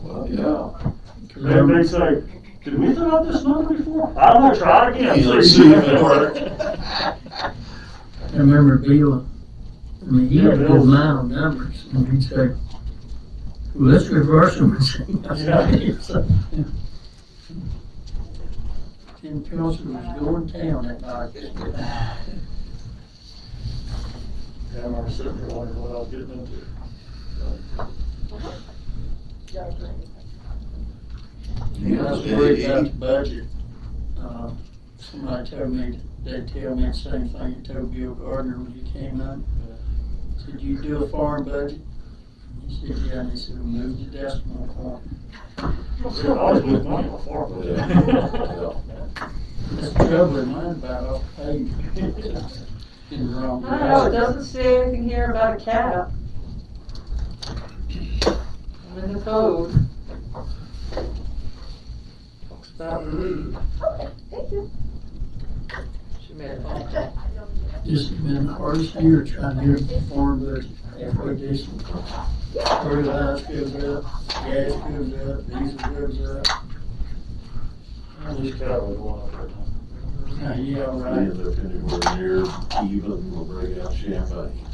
Well, yeah. they say, did we throw out this number before? I don't know, try it again. Let's see if it worked. I remember Bill, I mean, he had a good mind on numbers, and he'd say, well, let's reverse them. Tim Pilson was going town that night. Yeah, I remember sitting there wondering what I was getting into. I was worried about the budget. Somebody told me, they'd tell me the same thing you told Bill Gardner when he came up. Said, you do a farm budget? He said, yeah, and he said, move the decimal point. I always lose money on farm. Yeah. That's the trouble in mine about off the page. In the wrong I don't know, it direction. doesn't say anything here about a cap. I'm in the code. Talks about lead. Thank you. She made a phone call. This has been the hardest year trying to get a farm budget halfway decent. Fertilizer goes up, gas goes up, diesel goes up. At least cattle going up right now. Yeah, If we right. end up anywhere near even, we'll break out champagne.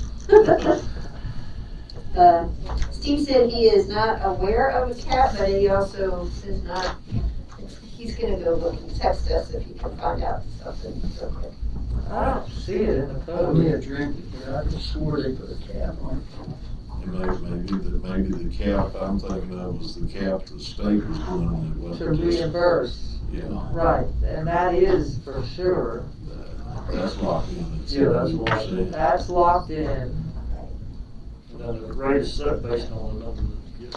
Steve said he is not aware of a cap, but he also says not, he's gonna go look and text us if he can find out something real quick. I don't see it in the I may code. have drank it, but I just swore they put a cap on And maybe the cap I'm thinking of was the cap the state was doing, and it To wasn't just. reimburse, Yeah, right, and that is for sure. that's locked in at Yeah, that's locked in. 70%. That's locked in. And then the rate is set based on the number that you get.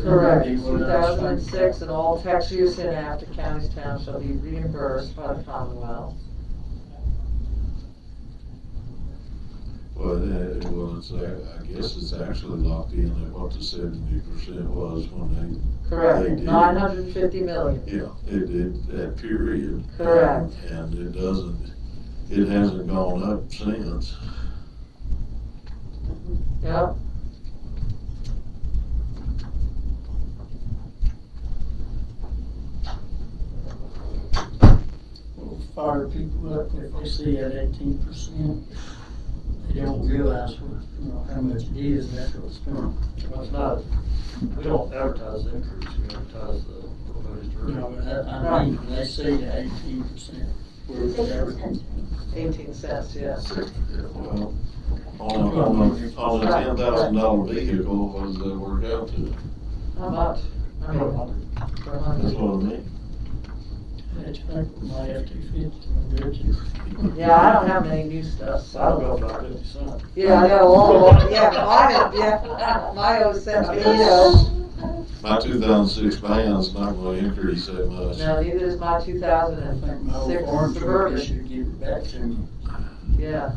Correct. Maybe what 2006, and all tax use in After counties, towns shall be reimbursed by the Commonwealth. Well, it's, I guess it's actually locked in at what the 70% was when They Correct, did. 950 million. yeah, it did, that period. Correct. And it hasn't gone up since. Yep. We'll fire people up if they see that 18%. They don't realize what, how much it is, and that's what it's doing. Well, it's not, we don't advertise the increase, we advertise the proposed You rate. know, but I mean, they say the 18%. Where 18 cents, yes. Well, on a $10,000 vehicle, what does that work out to? How much? I mean, for That's 100. what I mean. That's like my F-250. Yeah, I don't have any new stuff, so I I'll don't go know. about 50 cents. Yeah, I know, all, yeah, my 07, My 2006 van's not gonna increase that much. No, neither is my I think my old 2006 farm truck, they Suburban. should give it back to me. Yeah.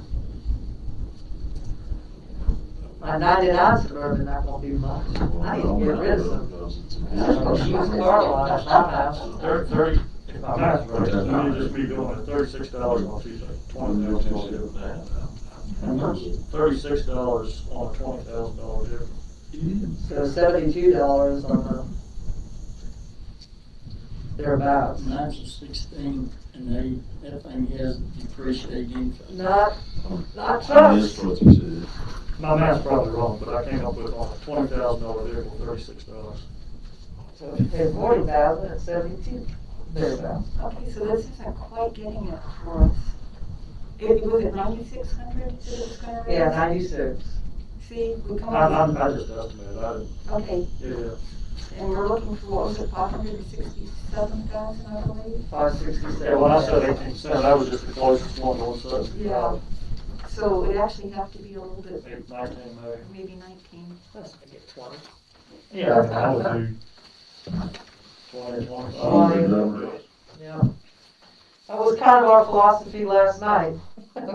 My 99 Suburban, not gonna be much. I need to get rid of some. Used car lot at my house. 30, if my math's right, then you just be doing $36 on a $20,000 How much? $36 on a $20,000 vehicle. So $72 on the, thereabouts. Mine's a 16, and that thing has depreciating. Not I trucks. missed what you said. My math's probably wrong, but I came up with on a $20,000 vehicle, $36. So if you pay 40,000 at 72, thereabouts. Okay, so this isn't quite getting it for us. It was at 9,600 that it was gonna raise? Yeah, 96. See, we come up, I just estimated, I didn't, okay, yeah. and we're looking for, what was it, 567,000, I believe? 567. Yeah, when I said 18%, that was just the closest one on the Yeah. So it actually have to be a little bit, 8, 19 maybe. maybe 19. Let's make it 20. Yeah, I would do 20, 25. Twenty. Yeah. That was kind of our philosophy last night. And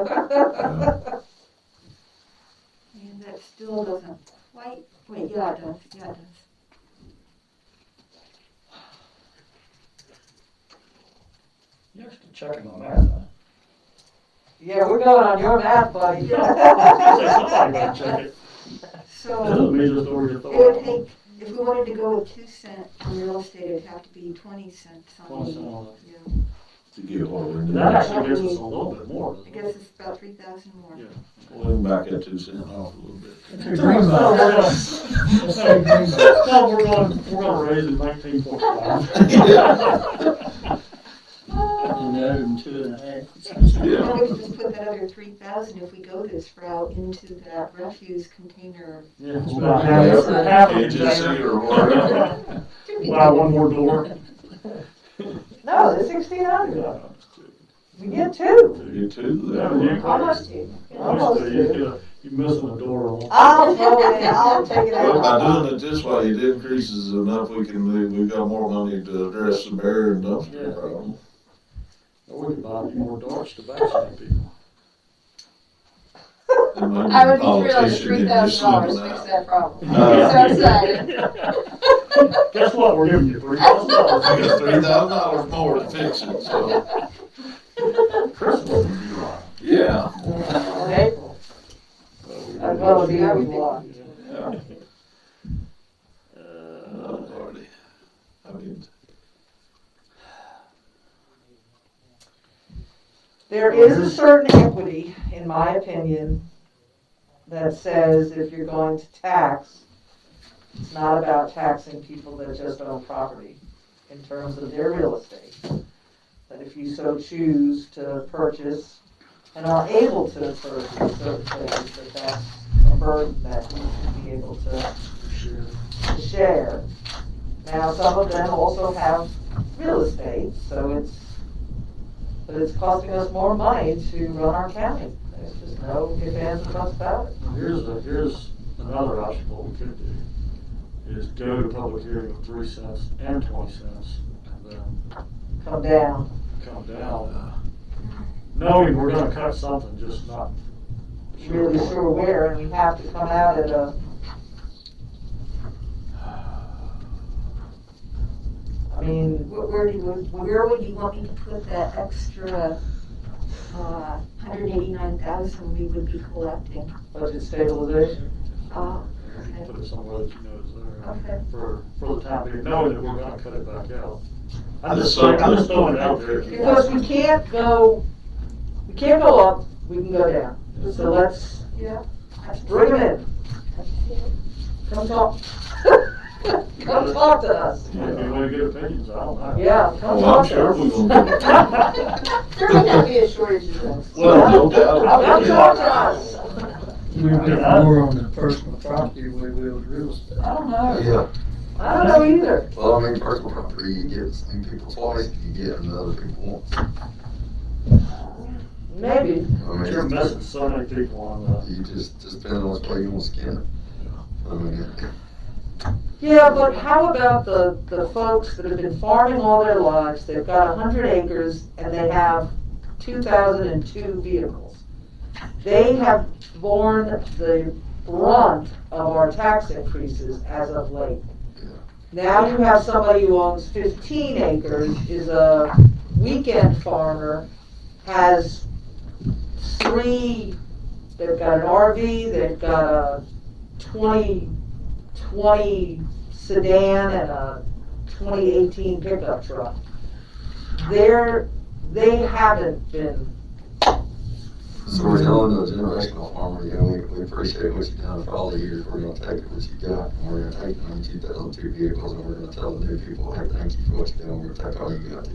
that still doesn't quite, wait, yeah, it does, yeah, it does. You're actually checking on that, huh? Yeah, we're going on your math, buddy. You say somebody better check it. That So doesn't mean just over your it would thought. take, if we wanted to go with 2 cent on real estate, it'd have to be 20 cents on 20 the, cents on yeah. To get what we need. That actually gives us a little bit more. I guess it's about 3,000 more. Yeah. We'll back that 2 cents off a little bit. No, we're gonna raise it 19.5. And the other than 2.5. Then we could just put that other 3,000 if we go this route into that refuse container. Yeah, it's about half of the Agency container. or whatever. Buy one more door. No, it's 1,600. Yeah. We get two. To get to Yeah, that. you- Almost two. Almost, Almost you- two. you're missing a door on. I'll throw it in, I'll take it Well, by out. doing it this way, it increases enough, we've got more money to address the bear and dumpster problem. Or we could buy more darts to vaccinate people. And maybe I would the be thrilled if politician didn't just $3,000 slip it fix out. that problem. Uh, So excited. Guess what, we're giving you $3,000. I got $3,000 more to fix it, so, Christmas in July. yeah. In April, as well as the year before. Yeah. Oh, Lordy. I mean, There is a certain equity, in my opinion, that says if you're going to tax, it's not about taxing people that just own property in terms of their real estate. That if you so choose to purchase and are able to purchase certain things, that's a burden that you should be able to share. Now, some of them also have real estate, so but it's costing us more money to run our county. There's just no ifs, ands, or buts about it. Here's another option, what we could do, is go to public hearing with 3 cents and 20 cents, and then Come down. come down, knowing we're gonna cut something, just not Really sure where, and we have to come out at a, I mean, Where would you want me to put that extra, 189,000 we would be collecting? budget stabilization. Oh, put it somewhere that you know is there. okay. For the time being, knowing that we're gonna cut it back out. I'm That's just throwing it out there. Because we can't go up, we can go down. So let's Yeah. bring them in. Come talk. Come talk to us. If you wanna get opinions, I don't know. Yeah, come Oh, I'm talk to sure us. we're gonna get it. There may not be a shortage of those. Well, no doubt. Come talk to us. We've got more on the personal property we will with real estate. I don't know. Yeah, I don't know either. well, I mean, personal property, you get the same people twice, you get them other people once. Maybe. I mean, You're missing so many people on that. you just depend on which way you want to skin it. I mean, Yeah, but how about the folks that have been farming all their lives, they've got 100 acres, and they have 2,002 vehicles. They have borne the brunt of our tax increases as of late. Now you have somebody who owns 15 acres, is a weekend farmer, has 3, they've got an RV, they've got a 2020 sedan and a 2018 pickup truck. They haven't been, so we're telling the generational farmer, you know, we appreciate what you've done for all the years, we're gonna take what you got, and we're gonna take them 2,002 vehicles, and we're gonna tell the new people, hey, thank you for what you've done, we're gonna take all you got to.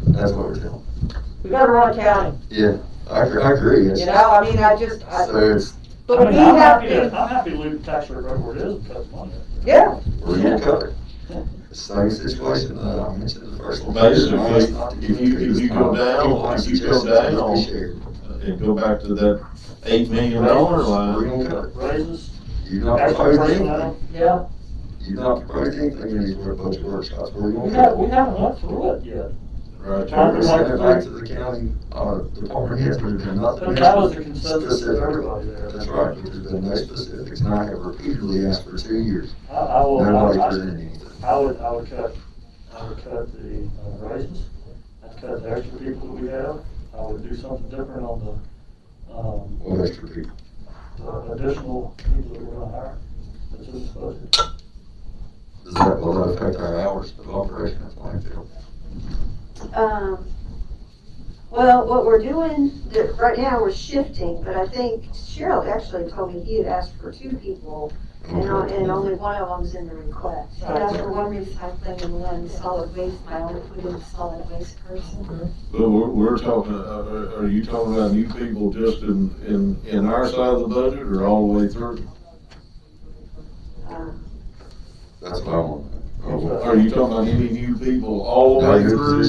That's what we're telling. we gotta run a county, Yeah, I agree. you know, I mean, So it's, but I mean, we I'm have happy been, to leave the tax rate right where it is and cut the money. yeah, we're gonna cut it. Same situation that I mentioned in the first one. Basically, if you go down, and go back to that $8 million We're line. gonna cut it. Raises, You've not extra proposed personnel. anything. yeah. You've not proposed anything in these budget workshops. We're We gonna haven't, cut we haven't went through it yet. Right it. there. We're sending it back to the county, department heads, there's been nothing. But that was the consensus of everybody there. That's right, but there's been no specifics, and I have repeatedly asked for 2 years. I will, Nobody I presented anything. would cut the raises, I'd cut the extra people that we have, I would do something different on What extra people? the additional people that we're gonna hire. That's in this budget. Will that affect our hours of operation at the landfill? Well, what we're doing, right now, we're shifting, but I think Cheryl actually told me he had asked for 2 people, and only one of them's in the request. So that's for one recycling and one solid waste, I only put in a solid waste person. But we're talking, are you talking about new people just in our side of the budget or all the way through? That's what I want. Are you talking about any new people all the way through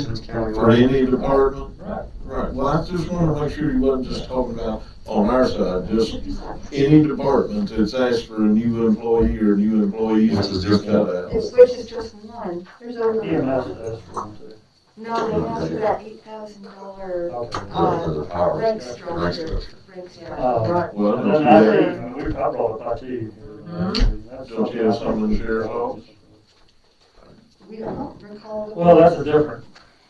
for any department? Right. Right, well, I just wanted to make sure you wasn't just talking about on our side, just any department that's asked for a new employee or new employees Which is just just cut out. Which is just one, there's over. EMS has asked for them too. No, they asked for that $8,000 Okay. For the power. rank Rank structure. structure. Rank structure. Right. Well, And don't then you I have, think, I mean, I brought it up to you. don't you have some in the sheriff's office? We don't recall. Well, that's a different,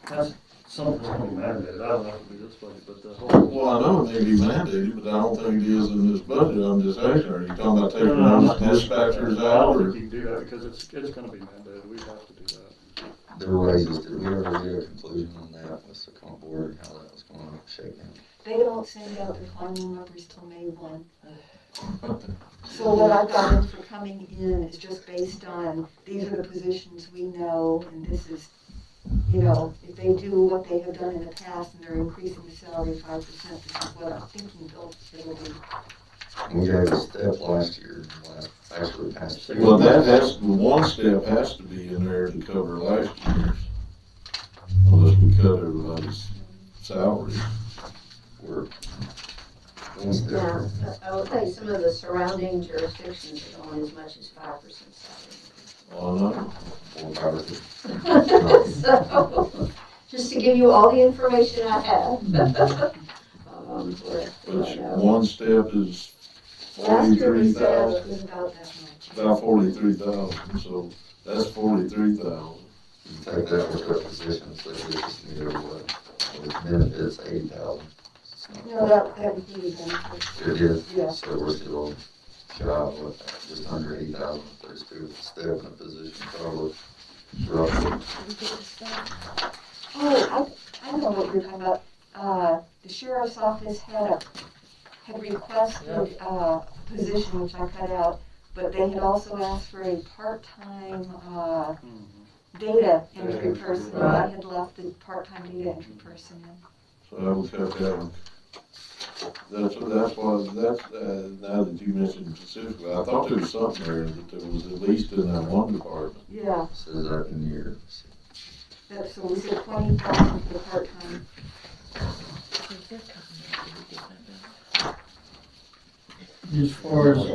that's something that's gonna be mandated, I don't know if it'll be this budget, but the whole. Well, I know it may be mandated, but I don't think it is in this budget. I'm just asking, are you talking about taking No, I'm those not- dispatchers I out don't or? think you can do that because it's gonna be mandated, we have to do that. The raises, did we ever get a conclusion on that with the comp board, how that was going to shake out? They don't send out their final numbers till May 1. So what I've got in for coming in is just based on, these are the positions we know, and this is, you know, if they do what they have done in the past and they're increasing the salary 5%, this is what I'm thinking it'll be. We gave a step last year, actually past year. Well, that has, one step has to be in there to cover last year's. Unless we cut everybody's salary. We're one step. Now, I will tell you, some of the surrounding jurisdictions are going as much as 5% salary. Oh, no. Or probably. So, just to give you all the information I have. Which one step is Last year we 43,000, said it was about that much. about 43,000, so that's 43,000. You take that for step positions, that is just near what, with benefits, 80,000. No, that would be benefits. It is, Yeah. so we're still shy of what, just under 80,000, if there's two step in a position, probably, roughly. Oh, I know what you're talking about. The sheriff's office had requested a position, which I cut out, but they had also asked for a part-time, data entry person, and I had left the part-time data entry person in. So I would cut that. That's why, now that you mentioned specifically, I thought there was something there that there was at least in that one department. Yeah, Says that in your, so we said 20,000 for the part-time. As far as, No,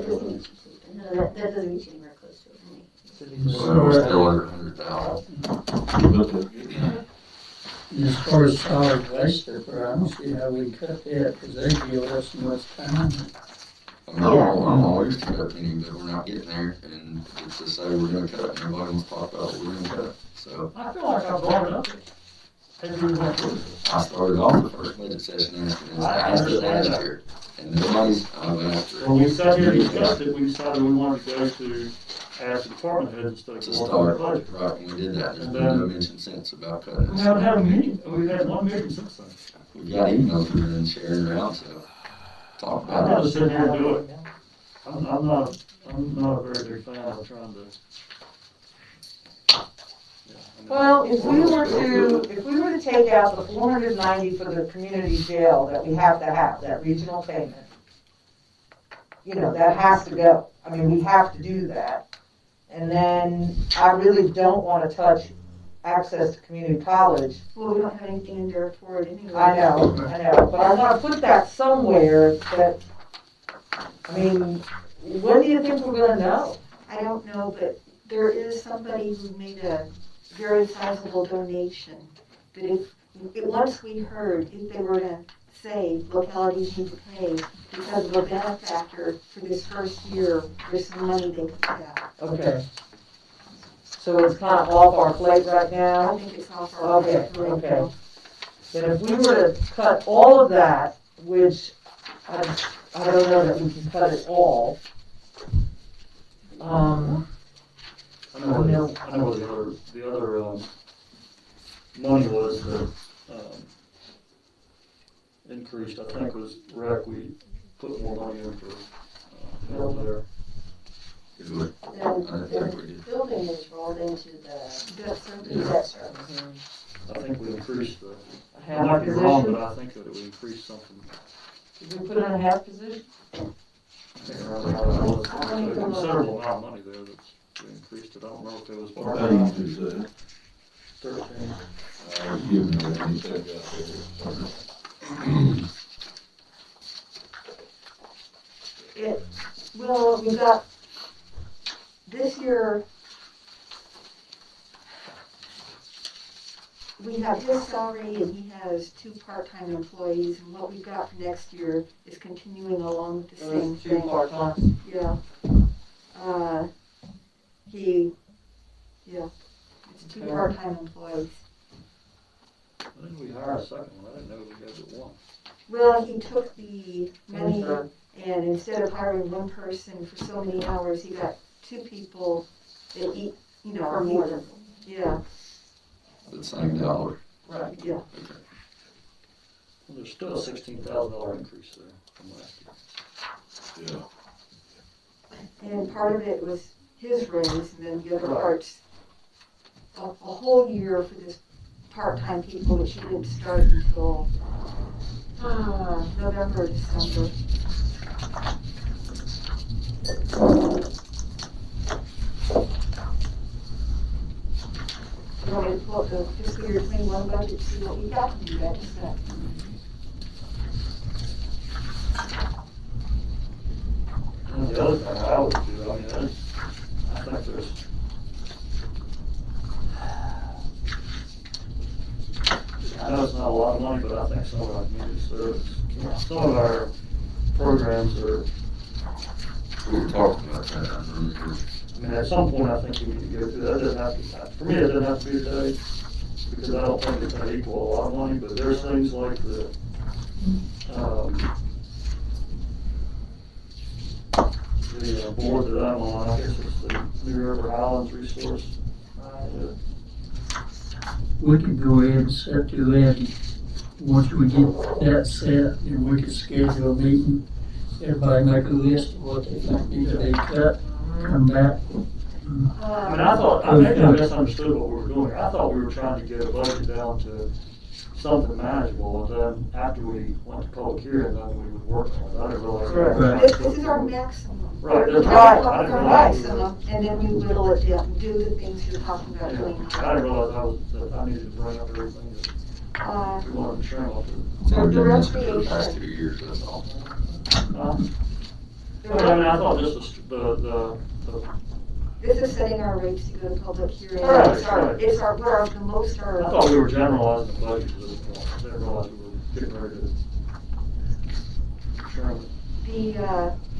that doesn't get you anywhere close to it. so we're still under 100,000. But the- as far as solid waste, I don't see how we cut that, because they give us so much time. I'm always cutting, but we're not getting there, and it's to say we're gonna cut, and everybody wants to talk about what we're gonna cut, so. I feel like I brought it up. Maybe we went through it. I started off the first budget session asking, I asked it last year, and nobody's, I've asked her. When we sat here and discussed it, we decided we wanted to go to ask the department heads instead of To going to the start, budget. right, when we did that, there's been no mention since about cutting We this. haven't had a meeting, we've had one meeting since then. We've got emails we've been sharing around, so talk I'd rather about it. sit here and do it. I'm not a very big fan of trying to. Yeah, I mean- Well, if we were to take out the 490 for the community jail that we have to have, that regional payment, you know, that has to go. I mean, we have to do that. And then I really don't want to touch access to community college. Well, we don't have anything in there for it anyway. I know, but I want to put that somewhere that, I mean, when do you think we're gonna know? I don't know, but there is somebody who made a very sizable donation, that once we heard, if they were to say localities need to pay because of a benefactor for this first year, there's some money they could put out. Okay. So it's kind of off our plate right I now? think it's off our Okay, plate right okay. now. Then if we were to cut all of that, which I don't know that we can cut it all. I know what the other money was that, increased, I think was rec, we put more money in for, health there. It would- And I think we the did. building is rolled into the Debt service. debt service. I think we increased the, I Half might be wrong, position? but I think that we increased something. Did we put in a half position? I can't remember how that was. There's a considerable amount of money there that's, we increased it, I don't remember if it was What part page is that? 13. Give me that, you take out there. Well, we got, this year, we have his salary and he has 2 part-time employees, and what we've got for next year is continuing along with the same There's 2 thing. part-time. Yeah. It's 2 Okay. part-time employees. When did we hire a second one? I didn't know we had but one. Well, he took the money Sure. and instead of hiring one person for so many hours, he got 2 people that eat, For more than. yeah, The same dollar. Right. yeah. Okay. Well, there's still a $16,000 increase there from last year. Yeah. And part of it was his raise, and then the other Right. part's a whole year for this part-time people, which didn't start until November or December. You want me to pull up the fiscal year 21 budget to see what we got to do that, just that. And the other thing I would do, I mean, I think there's, I know it's not a lot of money, but I think some of our community service, some of our programs are, We were talking about that. I remember. I mean, at some point, I think we need to go through that. It doesn't have to, for me, it doesn't have to be today, because I don't think it's gonna equal a lot of money, but there's things like the, board that I'm on, I guess it's the New River Highlands Resource. We could go ahead and set to that. Once we get that set, then we could schedule a meeting. Everybody make a list of what they think needs to be cut, come back. I mean, I thought, maybe I misunderstood what we were doing. I thought we were trying to get a budget down to something manageable, and then after we went to public hearing, then we would work on it. I didn't realize. Right. This is our maximum. Right, We're that's talking right. I about didn't our realize. maximum, and then we whittle it down, do the things you're talking about Yeah, doing. I didn't realize that I needed to bring up everything Uh, that we wanted to trim up. So we've The done this for the recreation. past 2 years, that's all. But I mean, I thought this was the This is setting our rates to go to public hearing. Right, It's the most I thought we were generalizing the budget to this point. I didn't realize we were getting ready to trim it.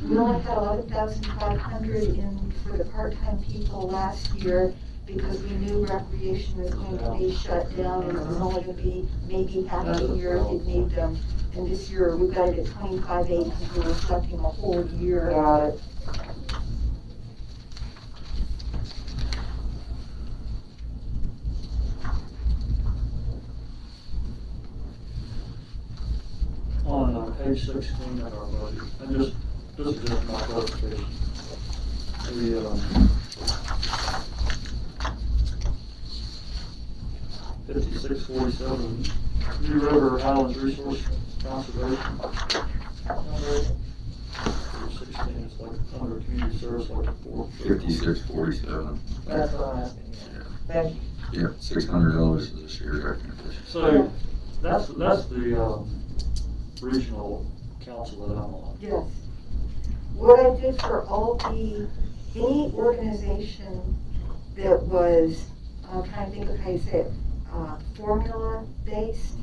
We only had 11,500 in for the part-time people last year because we knew recreation was going to be shut down and it was only going to be maybe half a year if you'd need them. And this year, we've got it at 25,800 because we're reflecting a whole year. Got it. On page 16 of our budget, and this is just my clarification. We, 5647, New River Highlands Resource Conservation. Page 16 is like under community service, like 5647. That's what I'm asking, yeah. Thank you. Yeah, $600 is this year's recommendation. So, that's the, regional council that I'm on. Yes. What I did for any organization that was, I'm trying to think of how you say it, formula-based,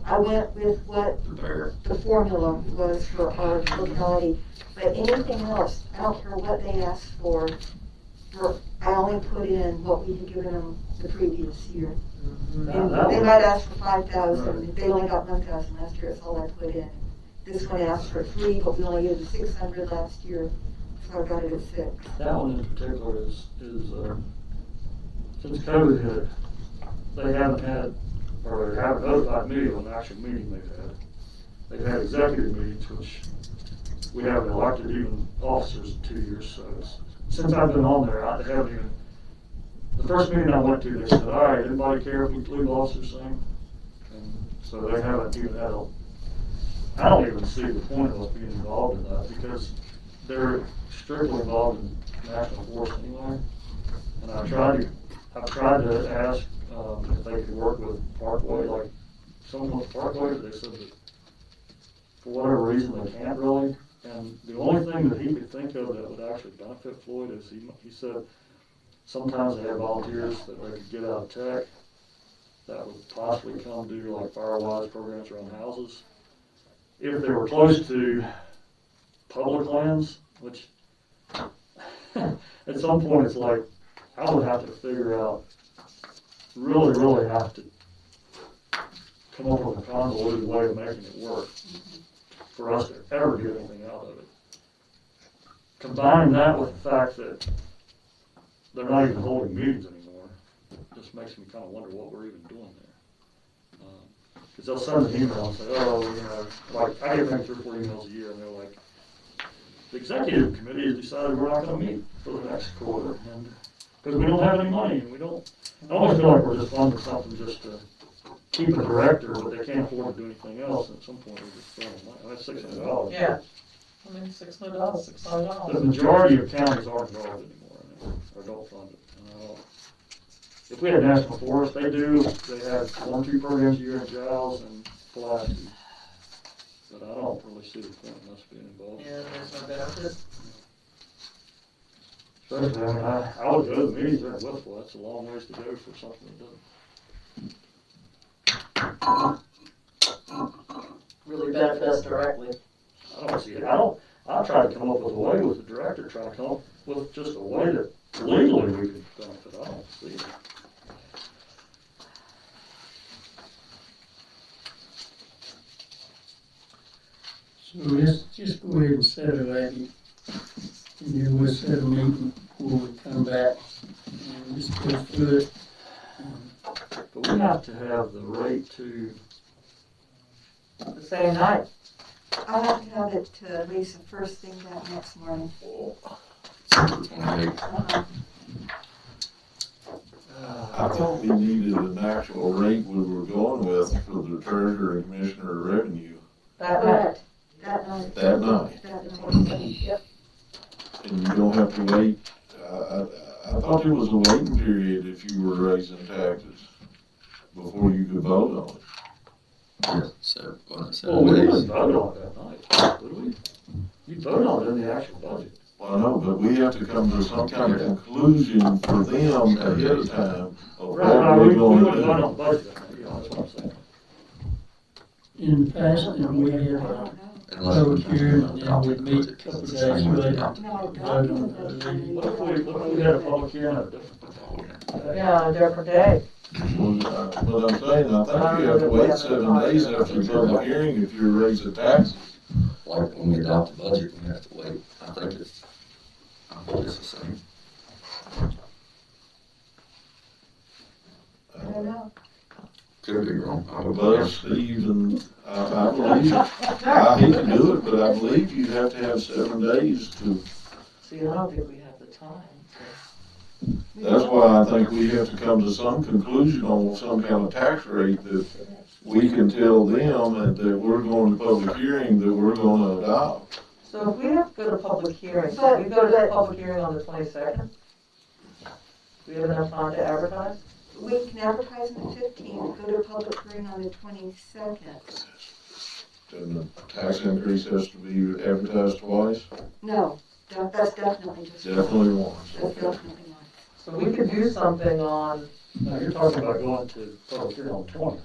I went with what The bear. the formula was for our locality. But anything else, I don't care what they asked for, I only put in what we had given them the previous year. And they might ask for 5,000, they only got 1,000 last year, that's all I put in. This one asked for 3, but we only gave them 600 last year, so I got it at 6. That one in particular is since COVID hit, they haven't had, or they haven't notified me of an actual meeting they've had. They've had executive meetings, which we haven't elected even officers in 2 years, so since I've been on there, I haven't even, the first meeting I went to, they said, all right, anybody care if we leave officers sing? And so they haven't even had I don't even see the point of us being involved in that, because they're strictly involved in national forest anyway. And I've tried to ask, if they could work with Parkway, like someone with Parkway, they said that for whatever reason they can't really. And the only thing that he could think of that would actually benefit Floyd is he said sometimes they have volunteers that they could get out of tech that would possibly come do like Firewise programs around houses. If they were close to public lands, which at some point it's like, I would have to figure out, really have to come up with a convoluted way of making it work for us to ever get anything out of it. Combining that with the fact that they're not even holding meetings anymore, just makes me kind of wonder what we're even doing there. Because they'll send an email and say, oh, you know, like, I get maybe 3 or 4 emails a year, and they're like, the executive committee has decided we're not going to meet for the next quarter, and because we don't have any money, and we don't, I almost feel like we're just funding something just to keep a director, but they can't afford to do anything else, and at some point we're just throwing money. That's $600. Yeah. I mean, $600. The majority of counties aren't involved anymore, or don't fund it. If we had national forests, they do. They have 1 or 2 programs a year in Giles and Pulaski. But I don't really see the point in us being involved. Yeah, there's no benefit. Especially, I mean, I would go to the meetings there in Whitfield. That's a long ways to go for something that doesn't. Really benefit us directly. I don't see it. I try to come up with a way with the director, try to come up with just a way that legally we could benefit. I don't see it. So let's just go ahead and set a date, and then we'll set a meeting before we come back, and just go through it. But we have to have the rate to, The same night. I have to have it to at least the first thing that next morning. 28. Uh-huh. I thought we needed an actual rate we were going with for the treasurer and commissioner of revenue That night. That night. that night. That night. Yep. And you don't have to wait. I thought there was a waiting period if you were raising taxes before you could vote on it. Yeah, so, well, 7 we days. didn't vote on it that night, did we? You voted on it in the actual budget. Well, I know, but we have to come to some kind of conclusion for them ahead of time of what Right, we we're going wouldn't vote to on the budget that night, yeah, that's what I'm saying. In the past, and we had a public hearing, and then we'd meet a couple of days later, vote on the What if we had a public hearing at a different? Yeah, on a different day. But I'm saying, I think you have to wait 7 days after the public hearing if you're raising taxes. Like when we adopt the budget, we have to wait. I think it's the same. I don't know. Could be wrong. I would But Steve, and I believe, I hate to do it, but I believe you have to have 7 days to, See, I don't think we have the time. that's why I think we have to come to some conclusion on some kind of tax rate that we can tell them and that we're going to public hearing that we're gonna adopt. So if we have to go to public hearing, can we go to that public hearing on the 22nd? Do we have enough time to advertise? We can advertise on the 15th, go to public hearing on the 22nd. And the tax increase has to be advertised twice? No, that's definitely just. Definitely once. That's definitely once. So we could do something on, No, you're talking about going to public hearing on the 20th.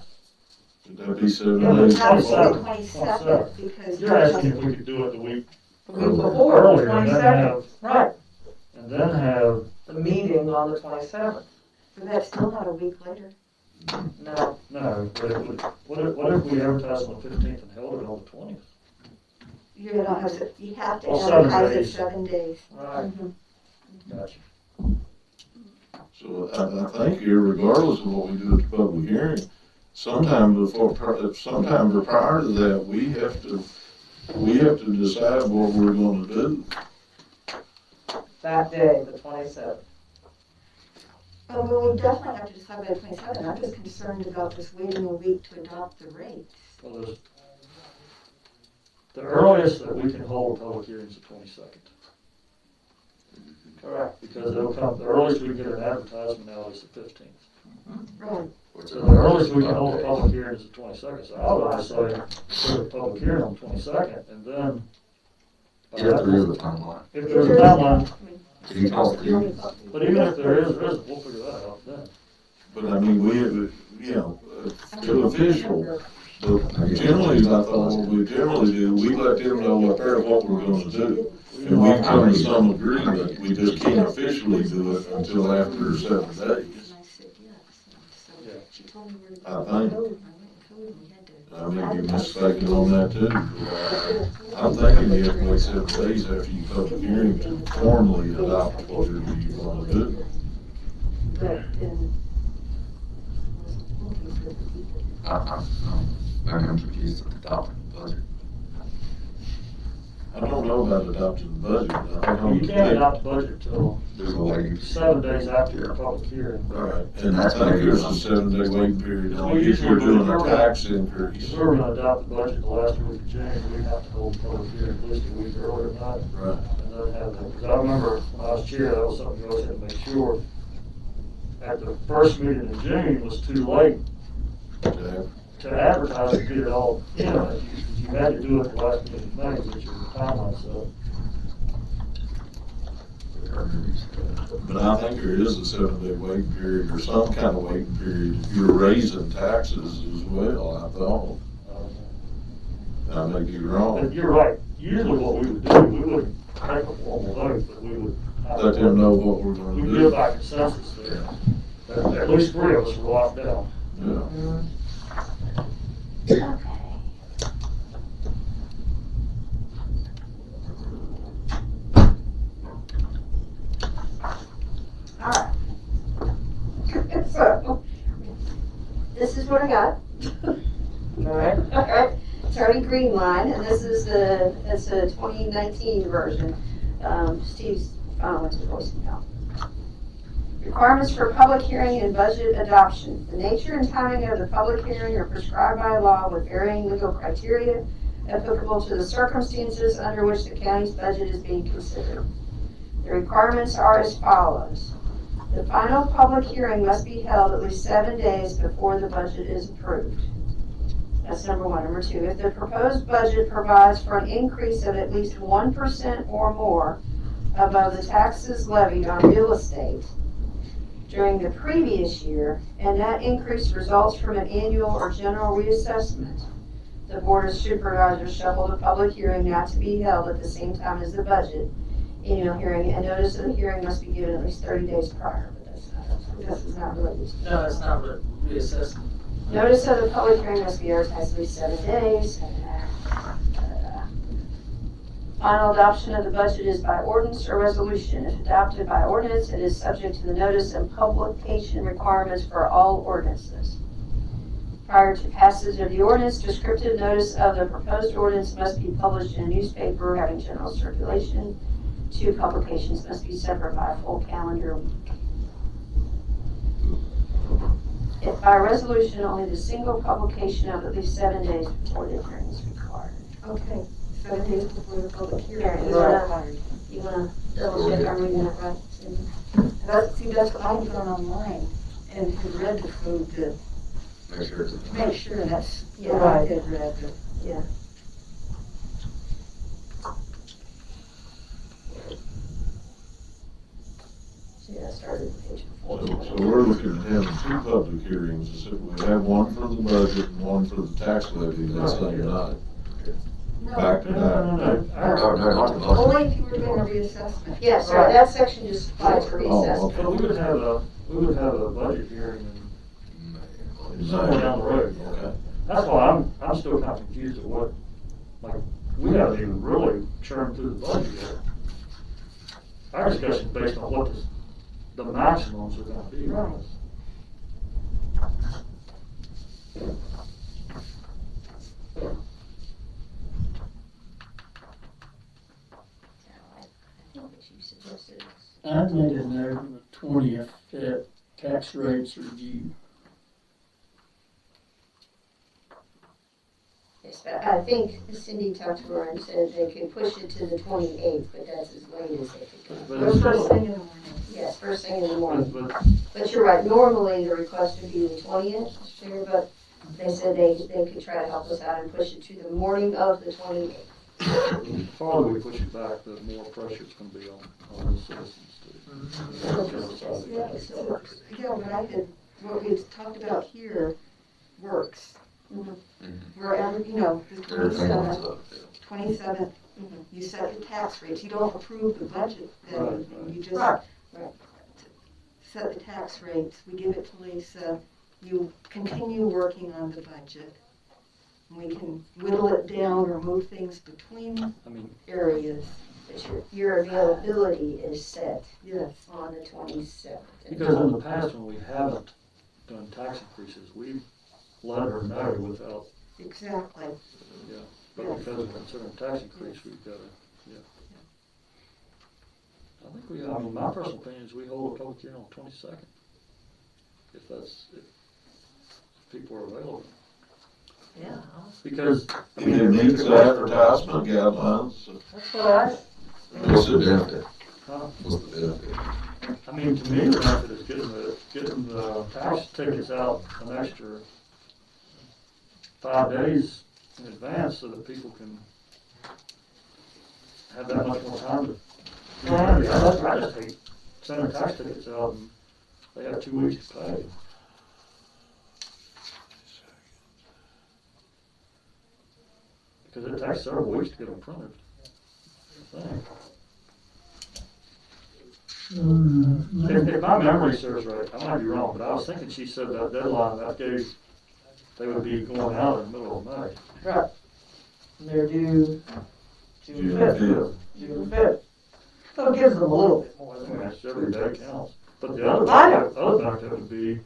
Would that be 7 Yeah, but days? that was the 27th. 22nd because. You're asking if we could do it the week the week before, the earlier and then 22nd. have, Right, and then have, the meeting on the 27th. But that's still not a week later. No, no, but it would, what if we advertised on the 15th and held it on the 20th? You don't have to, you have to Well, 7 advertise it days. 7 days. right. Gotcha. So I think here, regardless of what we do at the public hearing, sometime prior to that, we have to decide what we're gonna do. That day, the 27th. Well, we definitely have to decide by the 27th. I'm just concerned about just waiting a week to adopt the rates. Well, the earliest that we can hold a public hearing is the 22nd. Correct. Because it'll come, the earliest we can get an advertisement out is the 15th. Right. So the earliest we can hold a public hearing is the 22nd. So I would say, put a public hearing on the 22nd, and then. If there is a timeline. If there's a timeline, Can you call for you? but even if there isn't, we'll figure that out then. But I mean, to official, but generally, I thought what we generally do, we let them know up there what we're gonna do. And we come to some agreement, we just can't officially do it until after 7 days. I think. I may be mistaken on that too. But I'm thinking you have to wait 7 days after you public hearing to formally adopt whatever you wanna do. I'm confused with the adopting the budget. I don't know about adopting the budget. I don't You can't adopt the budget till There's a waiting. 7 days after your public hearing. Right, and I think there's a 7-day waiting period on if you're doing a tax increase. If we were gonna adopt the budget the last week of June, we'd have to hold a public hearing at least a week earlier than that. Right. And then have that, because I remember when I was chair, that was something you always had to make sure. At the first meeting in June was too late Okay. to advertise and get it all in. You had to do it the last meeting in May, which is the timeline, so. But I think there is a 7-day waiting period or some kind of waiting period if you're raising taxes as well, I thought. I may be And wrong. you're right, usually what we would do, we wouldn't take a formal vote, but we would. Let them know what we're gonna We do. give by consensus there. At least 3 of us were locked down. Yeah. Alright. So, this is what I got. Alright. Alright, it's already green line, and this is it's a 2019 version. Steve's finally went to voicemail. Requirements for public hearing and budget adoption. The nature and timing of the public hearing are prescribed by law with varying legal criteria applicable to the circumstances under which the county's budget is being considered. The requirements are as follows. The final public hearing must be held at least 7 days before the budget is approved. That's number one. Number two, if the proposed budget provides for an increase of at least 1% or more above the taxes levied on real estate during the previous year, and that increase results from an annual or general reassessment, the Board of Supervisors shall hold a public hearing not to be held at the same time as the budget annual hearing, and notice of the hearing must be given at least 30 days prior, but this is not related to that. No, it's not reassessment. Notice of the public hearing must be advertised at least 7 days. Final adoption of the budget is by ordinance or resolution. If adopted by ordinance, it is subject to the notice and publication requirements for all ordinances. Prior to passage of the ordinance, descriptive notice of the proposed ordinance must be published in a newspaper having general circulation. 2 publications must be separate by a full calendar week. If by resolution, only the single publication of at least 7 days before the hearing is required. Okay, 7 days before the public Karen, hearing. you wanna double check I'm reading that right? That's what I've done online and have read the code to make sure that's, Yeah. I had read the. Yeah. See, I started with page 4. So we're looking at having 2 public hearings. We have one for the budget and one for the tax levy that same night. Back to back. Only if you were doing a reassessment. Yes, right, that section just applies for reassessment. okay. But we would have a budget hearing somewhere down the road. Okay. That's why I'm still kind of confused at what, like, we haven't even really churned through the budget yet. Our discussion is based on what the maximums are gonna be. Right. I think what you suggested is. I made a note on the 20th that tax rates review. Yes, but I think Cindy talked to her and said they could push it to the 28th, but that's as late as they could But go. it's First still- thing in the morning. Yes, first thing in the morning. but But you're right, normally the request would be the 20th, sure, but they said they could try to help us out and push it to the morning of the 28th. the farther we push it back, the more pressure it's gonna be on the citizens Yeah, but I had what we've talked about here works. Mhm. We're at, you know, the Everything else 27th, up, yeah. 27th, you set the tax rates, you don't approve the budget, then Right. you just Right. set the tax rates, we give it to Lisa, you continue working on the budget. And we can whittle it down or move things between I mean, areas, But your availability is set yes. on the 27th. because in the past, when we haven't done tax increases, we've let her know without, Exactly. yeah. But because we're considering tax increase, we've got to, yeah. I think we, I mean, my personal opinion is we hold a public hearing on the 22nd. If people are available. Yeah, Because, I If mean, it meets the advertisement guidelines, that's what I, What's the benefit? huh? What's the benefit? I mean, to me, the benefit is getting the tax tickets out an extra 5 days in advance so that people can have that much more time to. I just hate sending tax tickets out and they have 2 weeks to pay. Because it takes several weeks to get them printed. I think. If my memory serves right, I might be wrong, but I was thinking she said that deadline, that gave, they would be going out in the middle of May. right. And they're due June June 5th. 5th. June 5th. So it gives them a little bit more I than mean, that. it's every day counts. But the other benefit would be,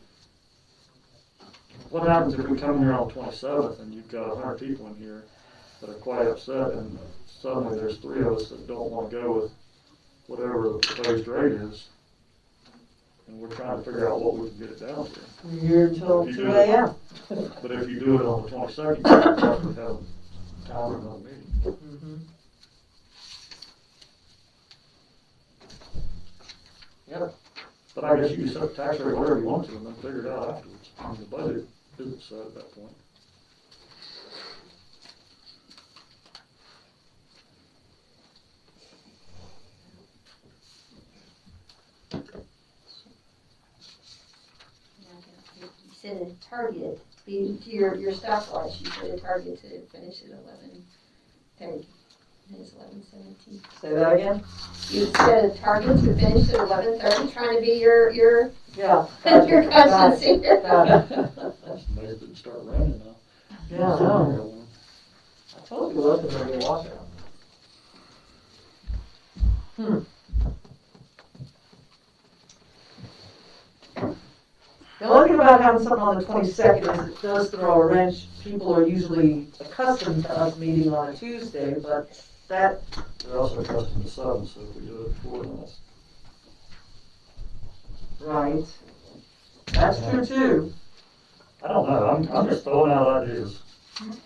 what happens if we come here on the 27th and you've got 100 people in here that are quite upset and suddenly there's 3 of us that don't want to go with whatever the proposed rate is, and we're trying to figure out what we can get it down to. We're here until You 2 do it. a.m. But if you do it on the 22nd, you probably have time for another meeting. Mhm. Yep. But I guess you can set the tax rate whatever you want to and then figure it out afterwards. I mean, the budget isn't set at that point. You set a target, to your stopwatch, you set a target to finish at 11:30. It's 11:17. Say that again? You set a target to finish at 11:30, trying to be your Yeah. your constancy here. Got it. That's amazing it didn't start raining now. Yeah, I know. I told you it wasn't gonna be a washout. The only thing about having something on the 22nd is it does throw a wrench. People are usually accustomed to us meeting on a Tuesday, but that, They're also accustomed to 7, so if we do it before, then that's. right. That's true too. I don't know, I'm just throwing out ideas.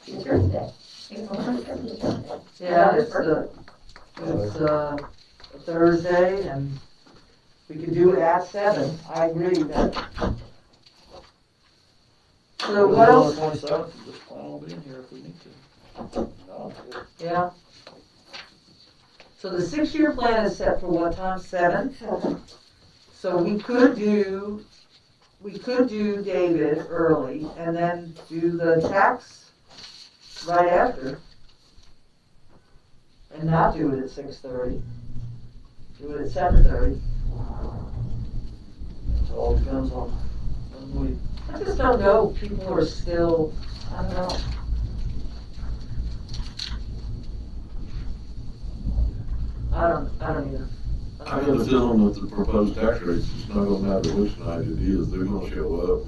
It's your day. It's 11:30. Yeah, it's a Thursday and we could do it at 7. I agree with that. So what else? On the 27th, and just plan on being here if we need to. No, Yeah. So the 6-year plan is set for what time? 7? So we could do David early and then do the tax right after. And not do it at 6:30. Do it at 7:30. it all depends on when we. I just don't know, people are still, I don't know. I don't either. I got a feeling that the proposed tax rates, it's not gonna matter which night it is, they're gonna show up.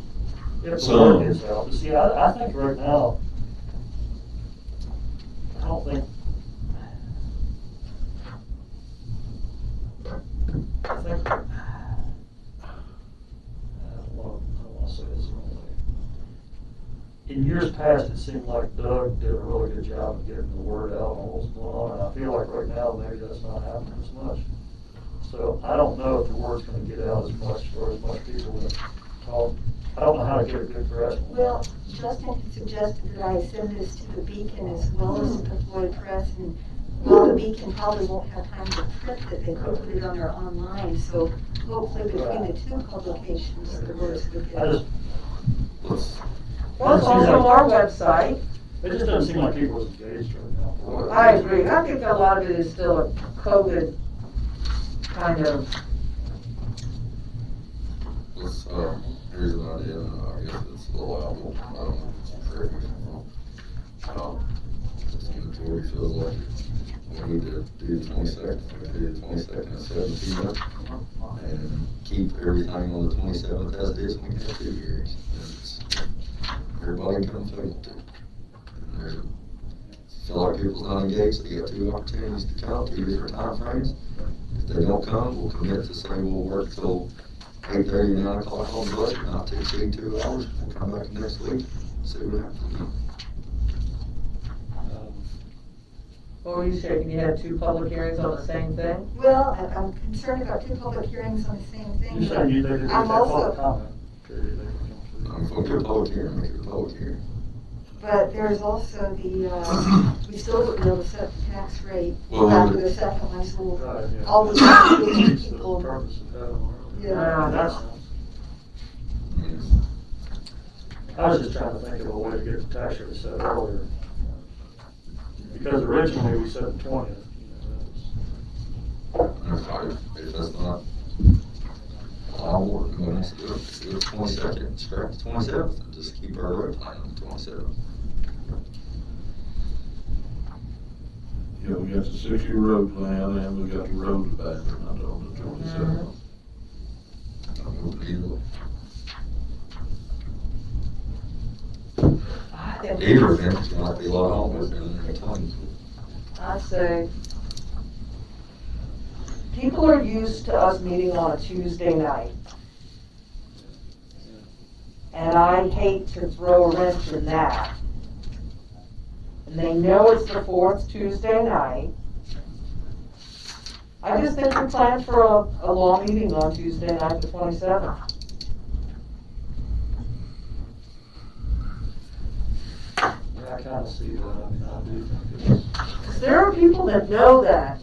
If the So- word gets out, but see, I think right now, I don't think. I think. I don't wanna say this the wrong way. In years past, it seemed like Doug did a really good job of getting the word out on what was going on, and I feel like right now, maybe that's not happening as much. So I don't know if the word's gonna get out as much, or as much people will talk. I don't know how to get a good grasp on that. Well, Justin had suggested that I send this to the Beacon as well as to the Floyd Press, and Well, the Beacon probably won't have time to print it, they could put it on their online, so hopefully between the two publications, the words would I get. just, Well, it's also on our website. it just doesn't seem like people are engaged right now. I agree. I think a lot of it is still a COVID kind of, Let's, here's an idea, and I guess it's a little out, I don't know if it's correct me if I'm wrong. This inventory feels like we need to do the 22nd, we do the 22nd at 7 p.m. and keep everything on the 27th as it is, we can have 2 hearings. And it's, everybody can come if they want to. And there's feel like people's not engaged, they got 2 opportunities to come, 2 different time frames. If they don't come, we'll commit to say we'll work till 8:30, 9 o'clock on the budget, not to exceed 2 hours. We'll come back next week, see what happens. what were you shaking? You had 2 public hearings on the same thing? Well, I'm concerned about 2 public hearings on the same thing. You said you, they did I'm that also- public comment period. I'm going to a public hearing, make it a public hearing. But there's also the, we still wouldn't be able to set the tax rate Well, after the second one, so Right, yeah. all the time giving Defeats the people, purpose of having one. Yeah. That's, I mean, I was just trying to think of a way to get the tax rate set earlier. Because originally we said the 20th, if that's not allowable, then let's do it. Do the 22nd, scrap the 27th, and just keep our road plan on the 27th. Yeah, we got the 6-year road plan and we got the road abandonment on the 27th. Either event is gonna be a lot longer than the time. I'd say, people are used to us meeting on a Tuesday night. And I hate to throw a wrench in that. And they know it's the 4th Tuesday night. I just think we plan for a long meeting on Tuesday night, the 27th. I kind of see that. I mean, I do think it's. 'Cause there are people that know that.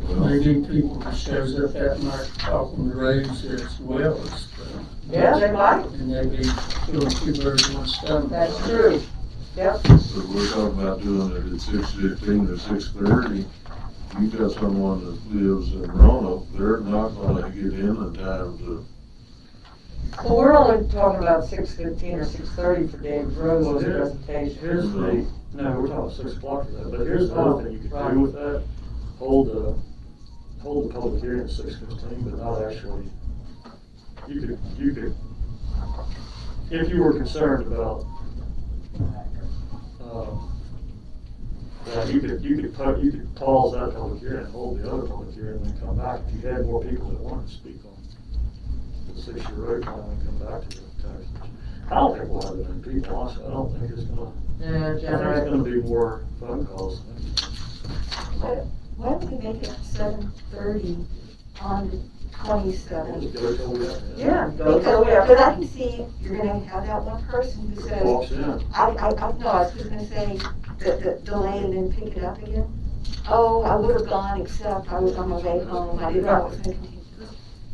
Maybe people that shows up that night talking to roads as well as, Yeah, they might. and maybe killing 2 birds with one stone. That's true. Yep. So we're talking about doing it at 6:15 or 6:30. You've got someone that lives in Roanoke, they're not gonna get in time to. Well, we're only talking about 6:15 or 6:30 for David Well, Rose's here's presentation. the, no, we're talking 6 o'clock for that, but here's the other thing you could do with that. Hold the public hearing at 6:15, but not actually, you could, if you were concerned about, that you could pause that public hearing and hold the other public hearing and then come back. If you had more people that wanted to speak on the 6-year road plan and come back to the taxation. I don't think we'll have that many people, honestly. I don't think it's gonna, Yeah, I think it's generate. gonna be more phone calls. why don't we make it 7:30 on the 27th? Just go till we have. Yeah, go Because, till we have. because I can see you're gonna have that one person who says, Walks in. no, I was just gonna say, the delay and then pick it up again. Oh, I would have gone, except I was on my way home, I didn't know it was gonna continue.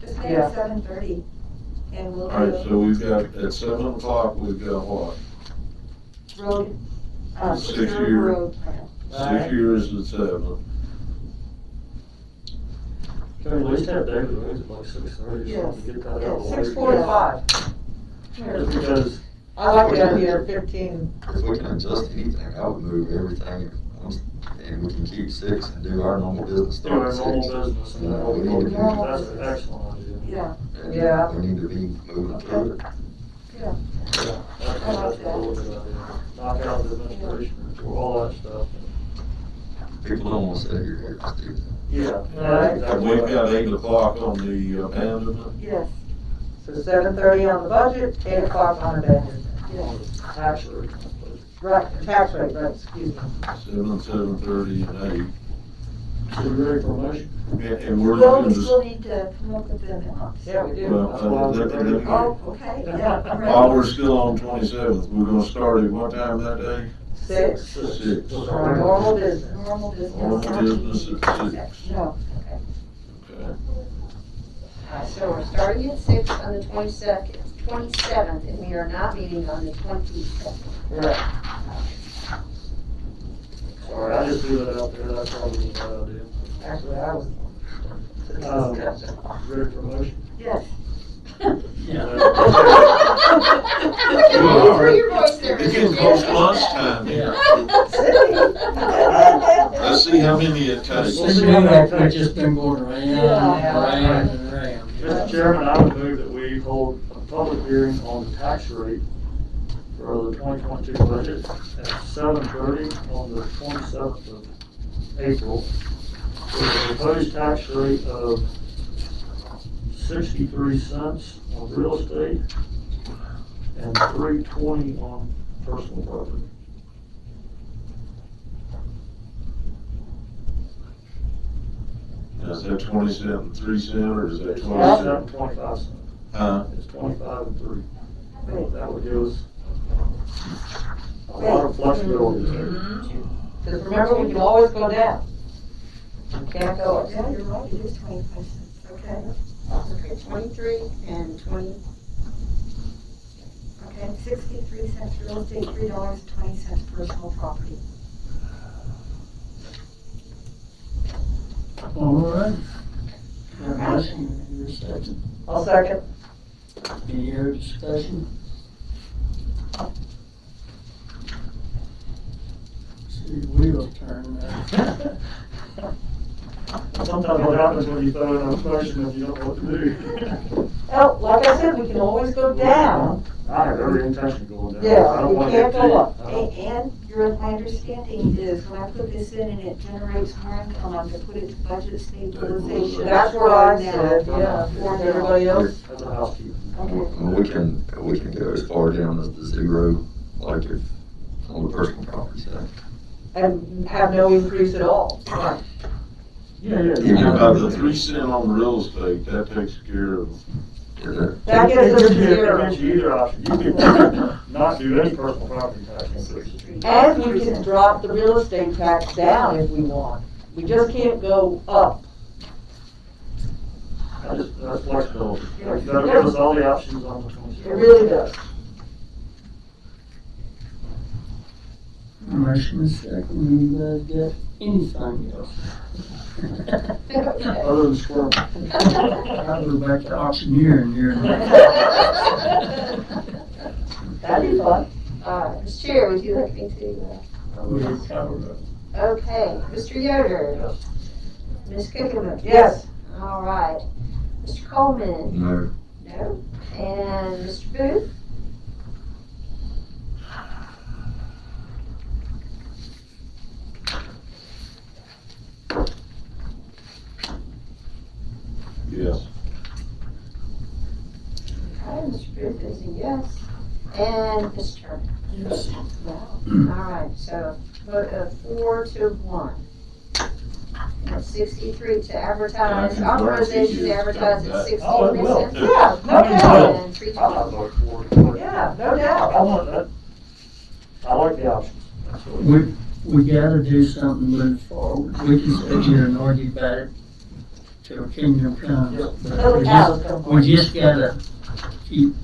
Just make Yeah. it 7:30, and we'll Alright, do so we've got, at 7 o'clock, we've got what? road, 6-year. road plan. 6 years at 7. Can we at least have David Rose at like 6:30, so Yes. we get that out of the way? 6:45. Just because, I like the idea of 15. If we can adjust anything, I would move everything, and we can keep 6 and do our normal business. do our start at normal 6. business, and You then know, we we need to need do to, normal that's an business. excellent idea. Yeah, And Yeah. we need to be moving through it. Yeah, that's a really good idea. Knock out the administration, or all that stuff. People don't want to sit here, just do that. Yeah. Right. Exactly. We've got 8 o'clock on the abandonment. yes, So 7:30 on the budget, 8 o'clock on abandonment. yes. Tax rate. Right, tax rate, right, excuse me. 7, 7:30, and 8. So you ready for a motion? And we're Well, we looking still need to come up with the amount. Yeah, we do. Oh, okay, yeah, I'm ready. While we're still on 27th, we're gonna start at what time that day? 6 6. for a normal business. Normal business. Normal business at 6. No, Okay. Alright, so we're starting at 6 on the 27th, and we are not meeting on the 22nd. Right. Sorry, I just threw that out there, that's probably a bad idea. Actually, I was. Ready for a motion? yes. Yeah. Okay, for your voice there, It's Mr. getting Chairman. close to lunchtime here. Yeah. Let's see how many it takes. This seems like we've just been going around and Yeah. around and around. Mr. Chairman, I would move that we hold a public hearing on the tax rate for the 2022 budget at 7:30 on the 27th of April, with a proposed tax rate of 63 cents on real estate and 3.20 on personal property. Is that 20 cent and 3 cent, or is that It's 20 27, cent? 25 cents. Huh? It's 25 and 3. That would give us a lot of flexibility there. Because remember, we can always go down. We can't go up. Yeah, you're right, it is 25 cents, okay. Okay, 23 and 20. Okay, 63 cents real estate, $3.20 personal property. All right. Got a motion, your second. I'll second. Any other discussion? See the wheels turn now. Sometimes what happens when you throw in a motion if you don't know what to do. Well, like I said, we can always go down. I have every intention of going down. Yeah, I don't we wanna can't get go too- up. I don't- And my understanding is when I put this in and it generates more income, I'm gonna put it to budget stabilization. That's what I for now. said, yeah. For now. Everybody else? As a housekeeper. We can go as far down as the 0, like if on the personal property side. And have no increase at all. Yeah, Even About the 3 cent on real estate, that takes care of. Is it? That gets us to It zero. gives you either option. You can not do any personal property tax increases. And we can drop the real estate tax down if we want. We just can't go up. That's flexibility. That'll give us all the options on the 26th. It really does. Motion is second. Anybody got anything else? Other than squirming. I'll go back to auctioneering here. That'd be fun. Mr. Chair, would you like me to? We'll cover it. Okay, Mr. Yoder, Yes. Ms. Kickerman. Yes. All right. Mr. Coleman? No. No. And Mr. Booth? Yes. Okay, Mr. Booth is a yes. And Ms. Turner? Yes. All right, so vote of 4 to 1. And 63 to advertise, Yeah, I think authorization to Darcy advertise is at done that. Oh, it will. 16%. Yeah, no I mean, doubt. And 3 to I'll 1. vote for it. Yeah, no I doubt. want that. I like the options. Absolutely. We gotta do something to move forward. We can sit here and argue about it till kingdom comes. Till the cows come home. We just gotta keep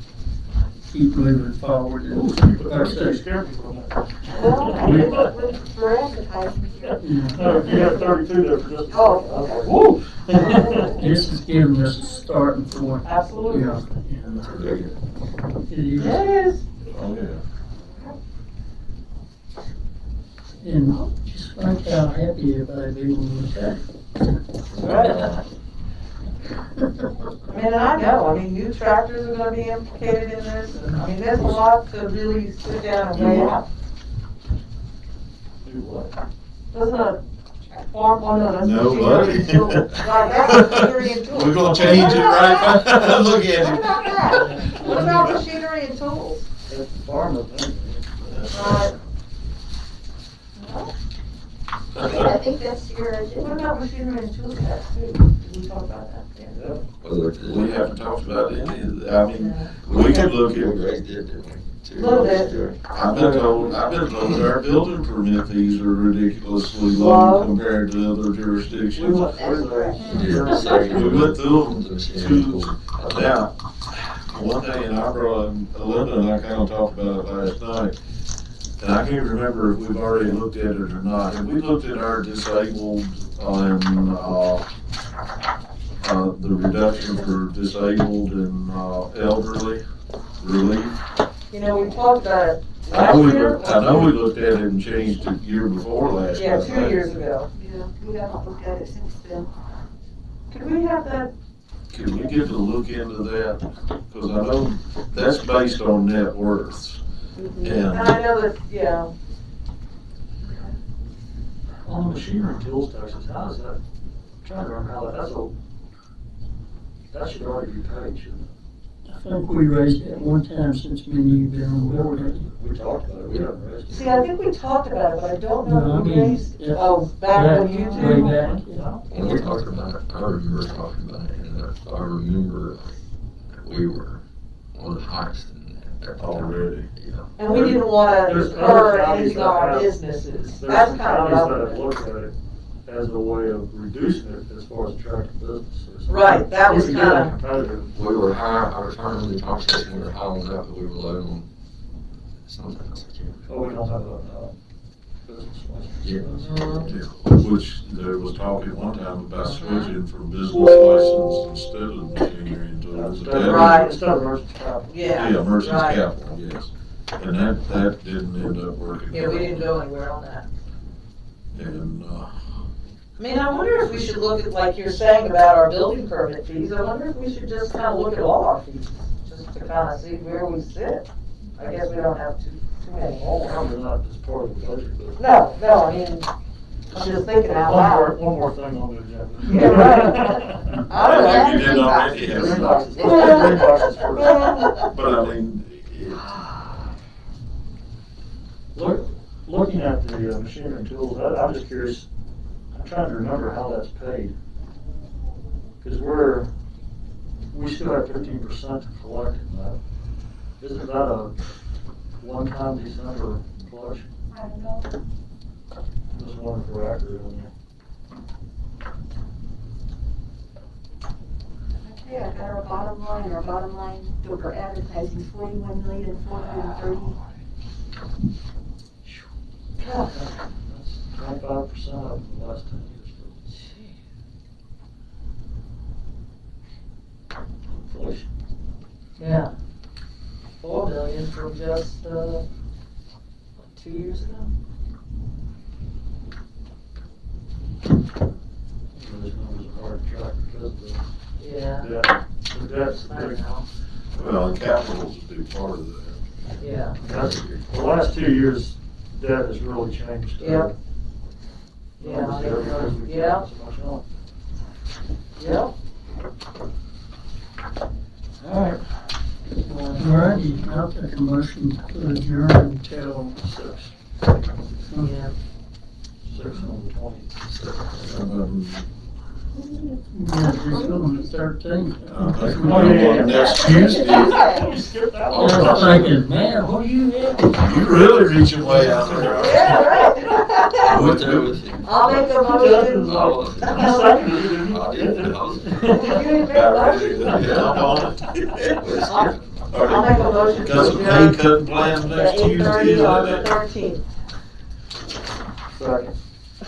moving forward. Ooh, And you like I said, scared me for a minute. Well, I did look for advertising here. No, you have 32 there for just a second. Oh, I was like, woo! this is giving us a starting point. Absolutely. Yeah. It is. Yes. Oh, yeah. And just think how happy everybody be when we say. Right. I mean, and I know, I mean, new tractors are gonna be implicated in this, and I mean, there's a lot to really sit down and weigh out. Do what? Doesn't a farm one of those No, machinery and tools? buddy. Like, that's machinery and tools. We're gonna change it right now. Look at What it. about that? What about machinery and tools? It's farm thing. Right. I think that's your What agenda. about machinery and tool tax too? Did we talk about that? Yeah. We haven't talked about any of that. I mean, we could look We at, raised it, didn't we? Little bit. I've been told that our building permit fees are ridiculously low Low. compared to other We jurisdictions. went through those. We went through them The machine to, tool. now, one thing, and I brought, Linda and I kind of talked about it last night, and I can't remember if we've already looked at it or not. Have we looked at our disabled and, the reduction for disabled and, elderly relief? You know, we talked about it I know last year. I know we looked at it and changed it year before last. Yeah, time, 2 right? years ago. Yeah, we haven't looked at it since then. Could we have that? Can we get to look into that? Because I know that's based on net worths. And And I know that, yeah, On the machinery and tools taxes, how is that, I'm trying to remember how that should already be paid, shouldn't it? I think we raised it one time since me and you've been on board. haven't you? We talked about it, we haven't raised it. see, I think we talked about it, but I don't know No, I if we mean, raised, yeah. oh, back when you Way two. back, yeah. When we talked about it, I remember talking about it, and I remember that we were one of the highest in that. already. Yeah. And we didn't wanna There's incur other counties anything that on our have- businesses. There's That's some kind of counties what that I'm have looking looked at it as a way of reducing it as far as attracting businesses. Right, that was If we kinda- get competitive. We were high, I was trying to remember the conversation, we were high on that, but we were low on something else, I can't Oh, we don't have a, business license. Yeah. Which there was talk at one time about switching from business license instead of machinery and tools. Instead But that- of- Right. Instead of merchant capital. Yeah. Yeah, Merchants right. Capital, yes. And that didn't end up working. Yeah, we didn't go anywhere on that. And, I mean, I wonder if we should look at, like you're saying about our building permit fees, I wonder if we should just kind of look at all our fees, just to kind of see where we sit. I guess we don't have too many more. Probably not as part of the budget, but. No, I mean, I'm just thinking out loud. One more thing on the agenda. Yeah, right. I don't know. I think you did already have Green some. boxes, green boxes first. but I mean, Looking at the machinery and tools, I'm just curious, I'm trying to remember how that's paid. Because we still have 15% to collect in that. Isn't that a one-time December collection? I don't know. Just wondering if we're accurate on Okay, I've got our bottom line that we're advertising is 41,430,000. that. That's 25% of the last 10 years. Inflation. Yeah. 4 million from just, 2 years ago? Those numbers are hard to track because of the Yeah. debt. The debt's I big. know, well, and capital's a big part of that. yeah. The last 2 years, debt has really changed. Yeah. Yeah, Numbers there because we yeah. can't so much on. Yep. Alright. Alrighty, I'll take a motion to adjourn until, 6. Yeah. 6 on the 20. yeah, just on the 13th. Next Tuesday, You skipped that I one. was thinking, man, what are you at? you're really reaching way out there. Yeah, right. I went there with you. I'll make a motion. I Seconded, you didn't. I did, I was. You didn't make a About ready motion? to jump on it. We're skipping. I'll make a motion to Got some adjourn pay cutting plans at next 8:30 Tuesday. on the 13th. Second.